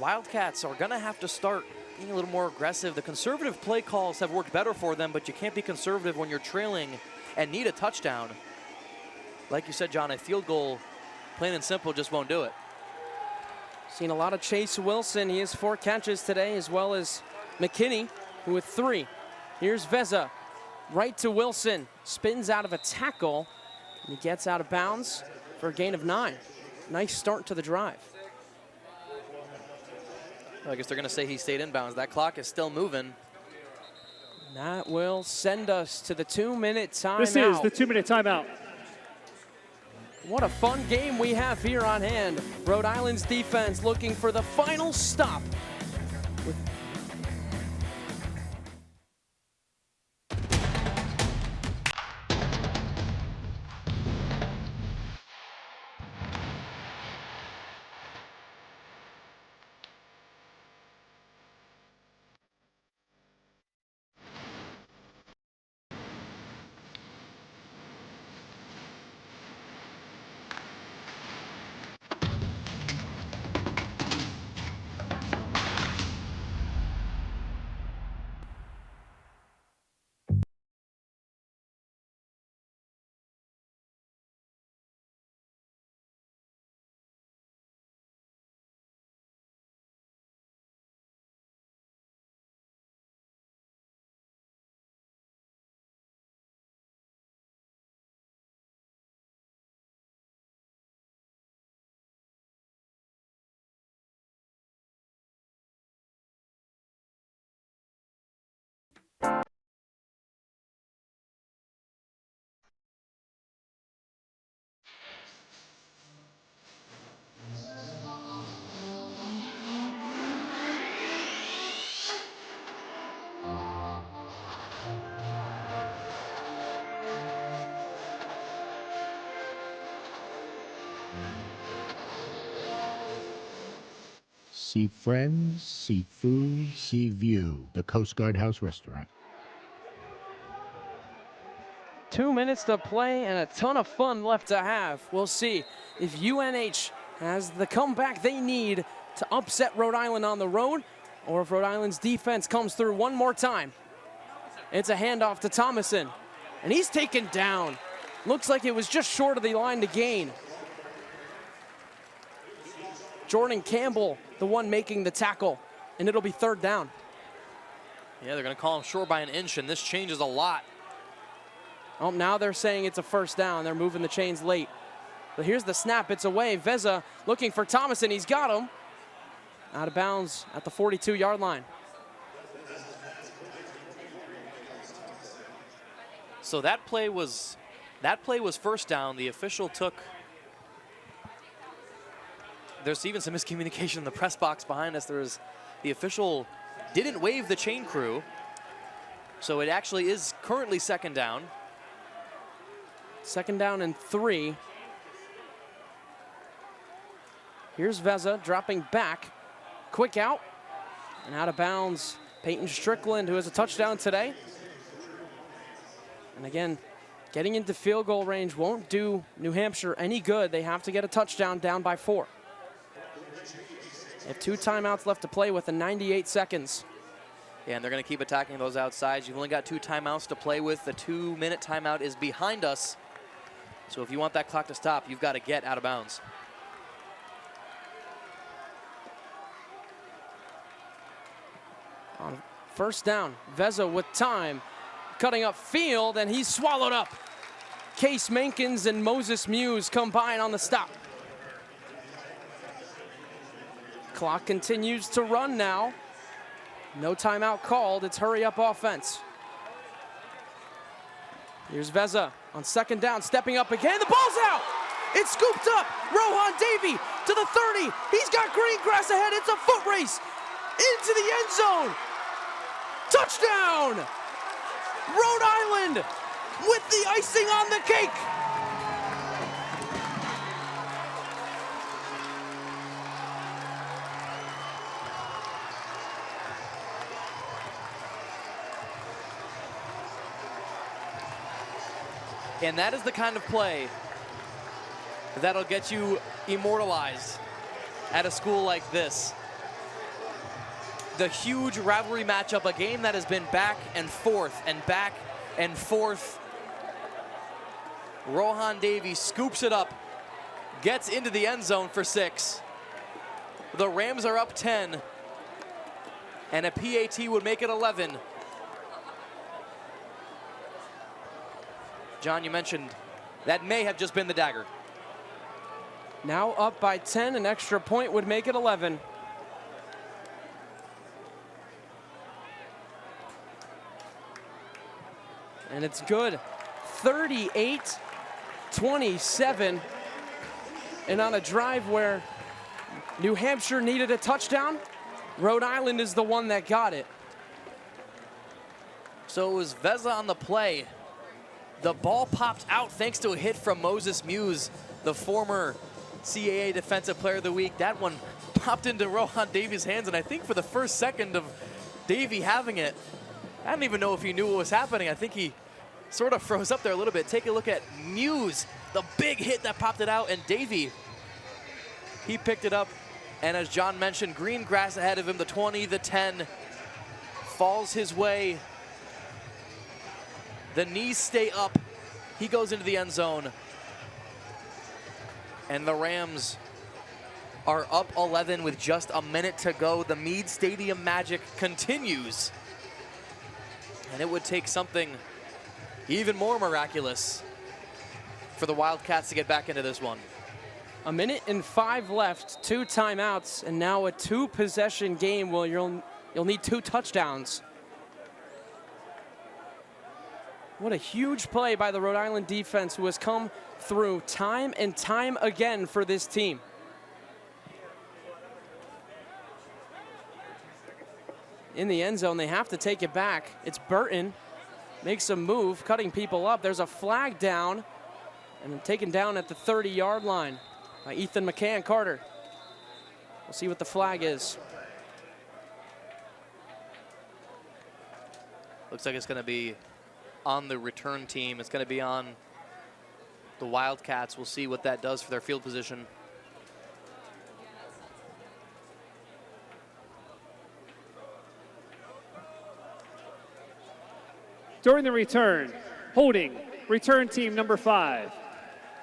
Wildcats are gonna have to start being a little more aggressive. The conservative play calls have worked better for them, but you can't be conservative when you're trailing and need a touchdown. Like you said, John, a field goal, plain and simple, just won't do it. Seen a lot of Chase Wilson. He has 4 catches today, as well as McKinney, who with 3. Here's Vezza, right to Wilson. Spins out of a tackle, and he gets out of bounds for a gain of 9. Nice start to the drive. I guess they're going to say he stayed inbounds. That clock is still moving. And that will send us to the 2-minute timeout. This is the 2-minute timeout. What a fun game we have here on hand. Rhode Island's defense looking for the final stop. see friends, see food, see view. The Coast Guard House Restaurant. 2 minutes to play and a ton of fun left to have. We'll see if UNH has the comeback they need to upset Rhode Island on the road, or if Rhode Island's defense comes through one more time. It's a handoff to Thomason, and he's taken down. Looks like it was just short of the line to gain. Jordan Campbell, the one making the tackle, and it'll be 3rd down. Yeah, they're going to call him short by an inch, and this changes a lot. Oh, now they're saying it's a 1st down. They're moving the chains late. But here's the snap. It's away. Veza looking for Thomason. He's got him. Out of bounds at the 42-yard line. So that play was 1st down. The official took. There's even some miscommunication in the press box behind us. The official didn't wave the chain crew. So it actually is currently 2nd down. 2nd down and 3. Here's Veza dropping back. Quick out. And out of bounds, Peyton Strickland, who has a touchdown today. And again, getting into field goal range won't do New Hampshire any good. They have to get a touchdown down by 4. They have 2 timeouts left to play with in 98 seconds. Yeah, and they're going to keep attacking those outsides. You've only got 2 timeouts to play with. The 2-minute timeout is behind us. So if you want that clock to stop, you've got to get out of bounds. On 1st down, Veza with time, cutting up field, and he's swallowed up. Case Mankins and Moses Muse combine on the stop. Clock continues to run now. No timeout called. It's hurry up offense. Here's Veza on 2nd down, stepping up again. The ball's out. It's scooped up. Rohan Davey to the 30. He's got green grass ahead. It's a foot race into the end zone. Touchdown! Rhode Island with the icing on the cake. And that is the kind of play that'll get you immortalized at a school like this. The huge rivalry matchup, a game that has been back and forth and back and forth. Rohan Davey scoops it up, gets into the end zone for 6. The Rams are up 10, and a PAT would make it 11. John, you mentioned that may have just been the dagger. Now up by 10, an extra point would make it 11. And it's good. 38-27. And on a drive where New Hampshire needed a touchdown, Rhode Island is the one that got it. So it was Veza on the play. The ball popped out thanks to a hit from Moses Muse, the former CAA Defensive Player of the Week. That one popped into Rohan Davey's hands, and I think for the first second of Davey having it, I don't even know if he knew what was happening. I think he sort of froze up there a little bit. Take a look at Muse, the big hit that popped it out, and Davey, he picked it up. And as John mentioned, green grass ahead of him, the 20, the 10, falls his way. The knees stay up. He goes into the end zone. And the Rams are up 11 with just a minute to go. The Meade Stadium magic continues. And it would take something even more miraculous for the Wildcats to get back into this one. A minute and 5 left, 2 timeouts, and now a 2-possession game where you'll need 2 touchdowns. What a huge play by the Rhode Island defense, who has come through time and time again for this team. In the end zone, they have to take it back. It's Burton, makes a move, cutting people up. There's a flag down, and taken down at the 30-yard line by Ethan McCann Carter. We'll see what the flag is. Looks like it's going to be on the return team. It's going to be on the Wildcats. We'll see what that does for their field position. During the return, holding return team number 5.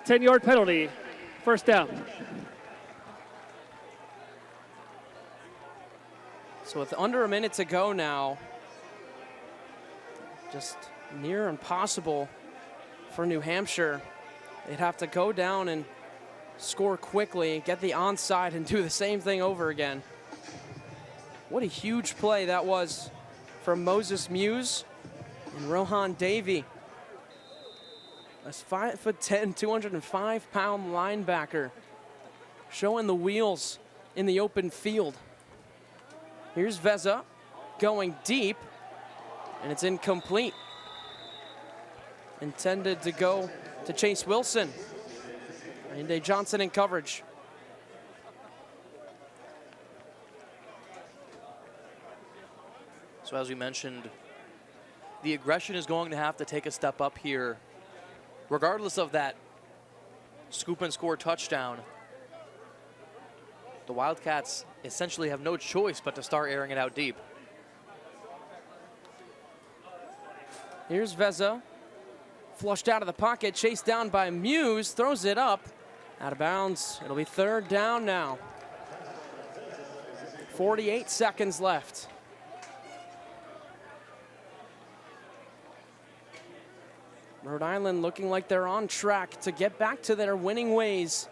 10-yard penalty, first down. So with under a minute to go now, just near impossible for New Hampshire. They'd have to go down and score quickly, get the onside, and do the same thing over again. What a huge play that was from Moses Muse and Rohan Davey. A 5'10", 205-pound linebacker showing the wheels in the open field. Here's Veza going deep, and it's incomplete. Intended to go to Chase Wilson. Inde Johnson in coverage. So as we mentioned, the aggression is going to have to take a step up here. Regardless of that scoop and score touchdown, the Wildcats essentially have no choice but to start airing it out deep. Here's Veza, flushed out of the pocket, chased down by Muse, throws it up, out of bounds. It'll be third down now. 48 seconds left. Rhode Island looking like they're on track to get back to their winning ways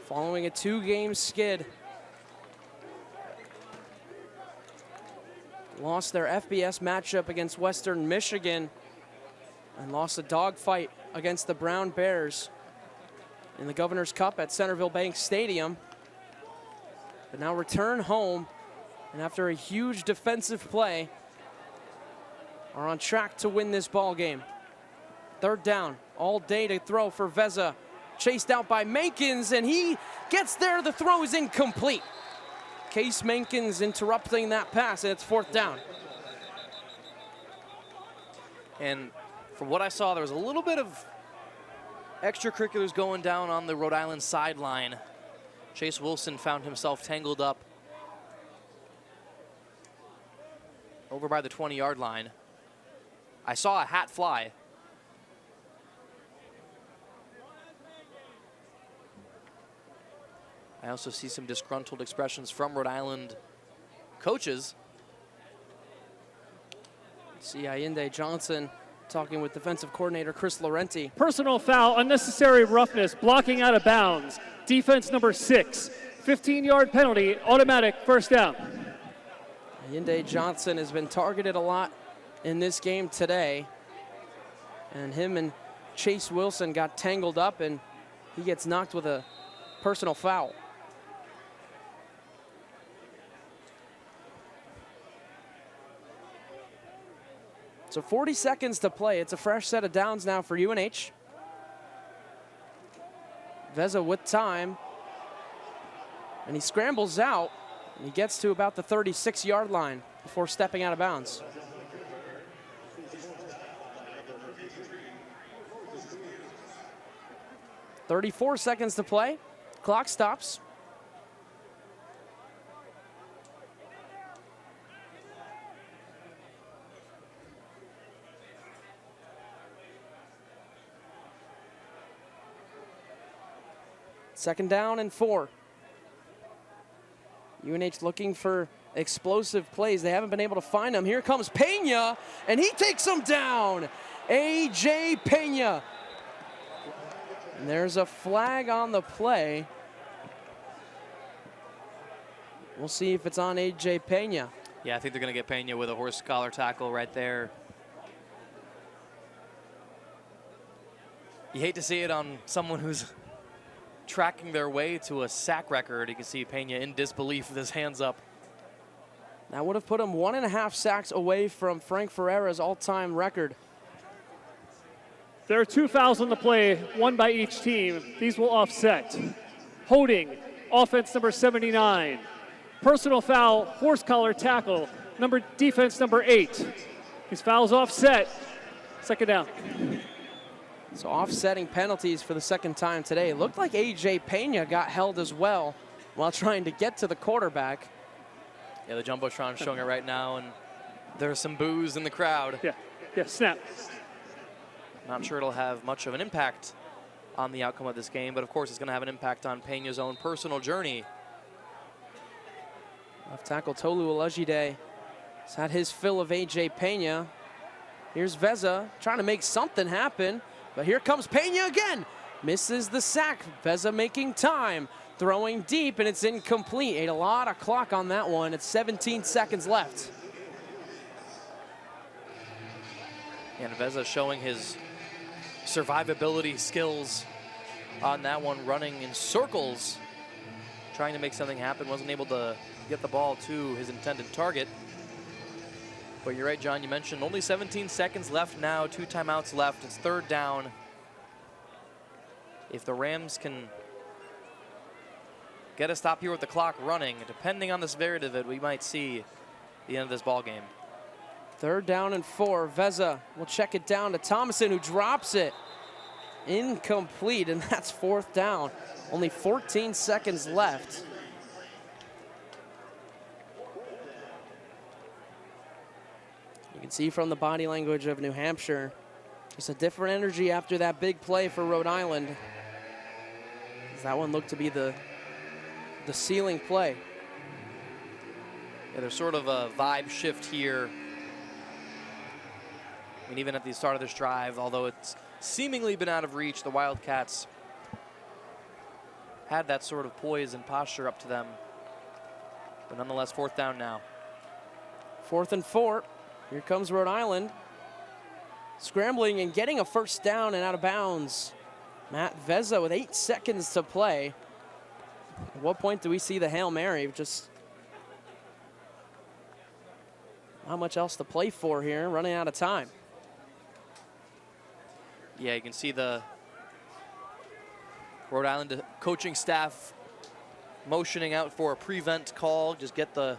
following a 2-game skid. Lost their FBS matchup against Western Michigan and lost a dogfight against the Brown Bears in the Governor's Cup at Centerville Bank Stadium. But now return home, and after a huge defensive play, are on track to win this ball game. Third down, all day to throw for Veza. Chased out by Mankins, and he gets there. The throw is incomplete. Case Mankins interrupting that pass, and it's fourth down. And from what I saw, there was a little bit of extracurriculars going down on the Rhode Island sideline. Chase Wilson found himself tangled up over by the 20-yard line. I saw a hat fly. I also see some disgruntled expressions from Rhode Island coaches. See Inde Johnson talking with defensive coordinator Chris Laurenti. Personal foul, unnecessary roughness, blocking out of bounds. Defense number 6, 15-yard penalty, automatic first down. Inde Johnson has been targeted a lot in this game today. And him and Chase Wilson got tangled up, and he gets knocked with a personal foul. So 40 seconds to play. It's a fresh set of downs now for UNH. Veza with time. And he scrambles out. And he gets to about the 36-yard line before stepping out of bounds. .34 seconds to play. Clock stops. Second down and 4. UNH looking for explosive plays. They haven't been able to find them. Here comes Pena, and he takes them down. A.J. Pena. And there's a flag on the play. We'll see if it's on A.J. Pena. Yeah, I think they're going to get Pena with a horse collar tackle right there. You hate to see it on someone who's tracking their way to a sack record. You can see Pena in disbelief with his hands up. That would have put him 1.5 sacks away from Frank Ferreira's all-time record. There are 2 fouls on the play, one by each team. These will offset. Holding, offense number 79. Personal foul, horse collar tackle, defense number 8. His foul's offset. Second down. So offsetting penalties for the second time today. It looked like A.J. Pena got held as well while trying to get to the quarterback. Yeah, the Jumbotron's showing it right now, and there's some boos in the crowd. Yeah, snap. Not sure it'll have much of an impact on the outcome of this game, but of course it's going to have an impact on Pena's own personal journey. Left tackle Tolu Olajide has had his fill of A.J. Pena. Here's Veza trying to make something happen, but here comes Pena again. Misses the sack. Veza making time, throwing deep, and it's incomplete. Ate a lot of clock on that one. It's 17 seconds left. And Veza showing his survivability skills on that one, running in circles, trying to make something happen. Wasn't able to get the ball to his intended target. But you're right, John, you mentioned only 17 seconds left now, 2 timeouts left. It's third down. If the Rams can get a stop here with the clock running, depending on the severity of it, we might see the end of this ball game. Third down and 4. Veza will check it down to Thomason, who drops it. Incomplete, and that's fourth down. Only 14 seconds left. You can see from the body language of New Hampshire, just a different energy after that big play for Rhode Island. That one looked to be the ceiling play. Yeah, there's sort of a vibe shift here. I mean, even at the start of this drive, although it's seemingly been out of reach, the Wildcats had that sort of poise and posture up to them. But nonetheless, fourth down now. 4th and 4. Here comes Rhode Island. Scrambling and getting a first down and out of bounds. Matt Veza with 8 seconds to play. At what point do we see the Hail Mary? Just not much else to play for here, running out of time. Yeah, you can see the Rhode Island coaching staff motioning out for a prevent call. Just get the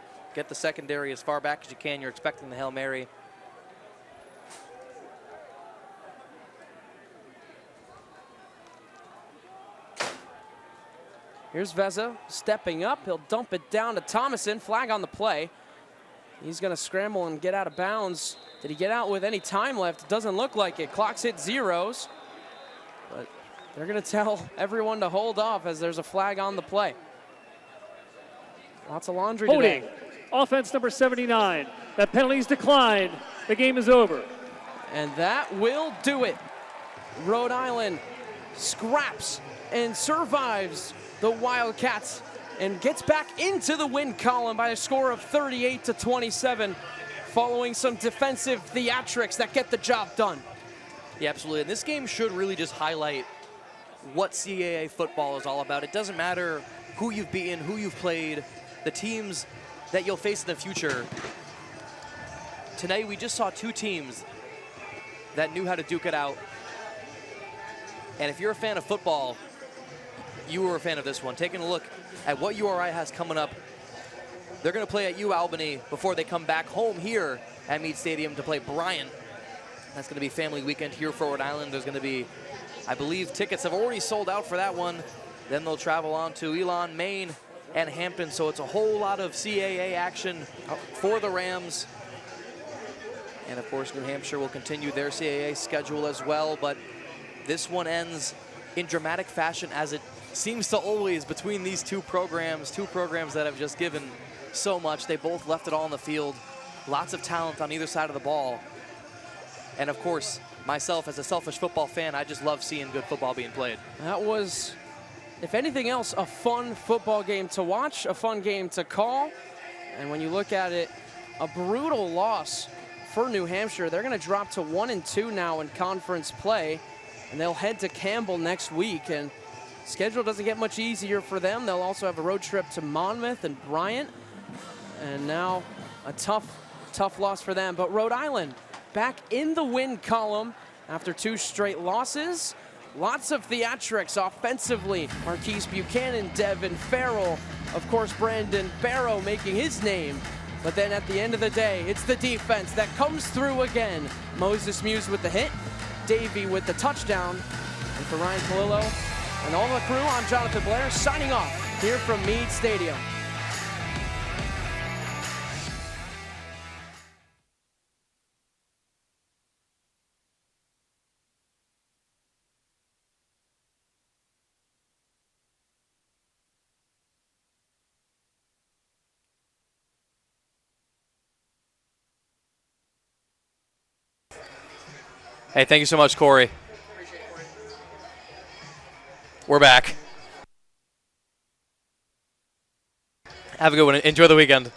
secondary as far back as you can. You're expecting the Hail Mary. Here's Veza stepping up. He'll dump it down to Thomason. Flag on the play. He's going to scramble and get out of bounds. Did he get out with any time left? It doesn't look like it. Clock's hit zeros. But they're going to tell everyone to hold off as there's a flag on the play. Lots of laundry Holding. today. Offense number 79. That penalty's declined. The game is over. And that will do it. Rhode Island scraps and survives the Wildcats and gets back into the win column by a score of 38-27, following some defensive theatrics that get the job done. Yeah, absolutely. And this game should really just highlight what CAA football is all about. It doesn't matter who you've beaten, who you've played, the teams that you'll face in the future. Today, we just saw 2 teams that knew how to duke it out. And if you're a fan of football, you were a fan of this one. Taking a look at what URI has coming up. They're going to play at UAlbany before they come back home here at Meade Stadium to play Bryant. That's going to be family weekend here for Rhode Island. There's going to be, I believe, tickets have already sold out for that one. Then they'll travel on to Elon, Maine, and Hampton. So it's a whole lot of CAA action for the Rams. And of course, New Hampshire will continue their CAA schedule as well. But this one ends in dramatic fashion, as it seems to always between these two programs that have just given so much. They both left it all on the field. Lots of talent on either side of the ball. And of course, myself as a selfish football fan, I just love seeing good football being played. That was, if anything else, a fun football game to watch, a fun game to call. And when you look at it, a brutal loss for New Hampshire. They're going to drop to 1-2 now in conference play, and they'll head to Campbell next week. And schedule doesn't get much easier for them. They'll also have a road trip to Monmouth and Bryant. And now a tough loss for them. But Rhode Island back in the win column after 2 straight losses. Lots of theatrics offensively. Marquise Buchanan, Devin Farrell, of course, Brandon Barrow making his name. But then at the end of the day, it's the defense that comes through again. Moses Muse with the hit, Davey with the touchdown. And for Ryan Palillo and all the crew, I'm Jonathan Blair signing off here from Meade Stadium. Hey, thank you so much, Corey. We're back. Have a good one. Enjoy the weekend.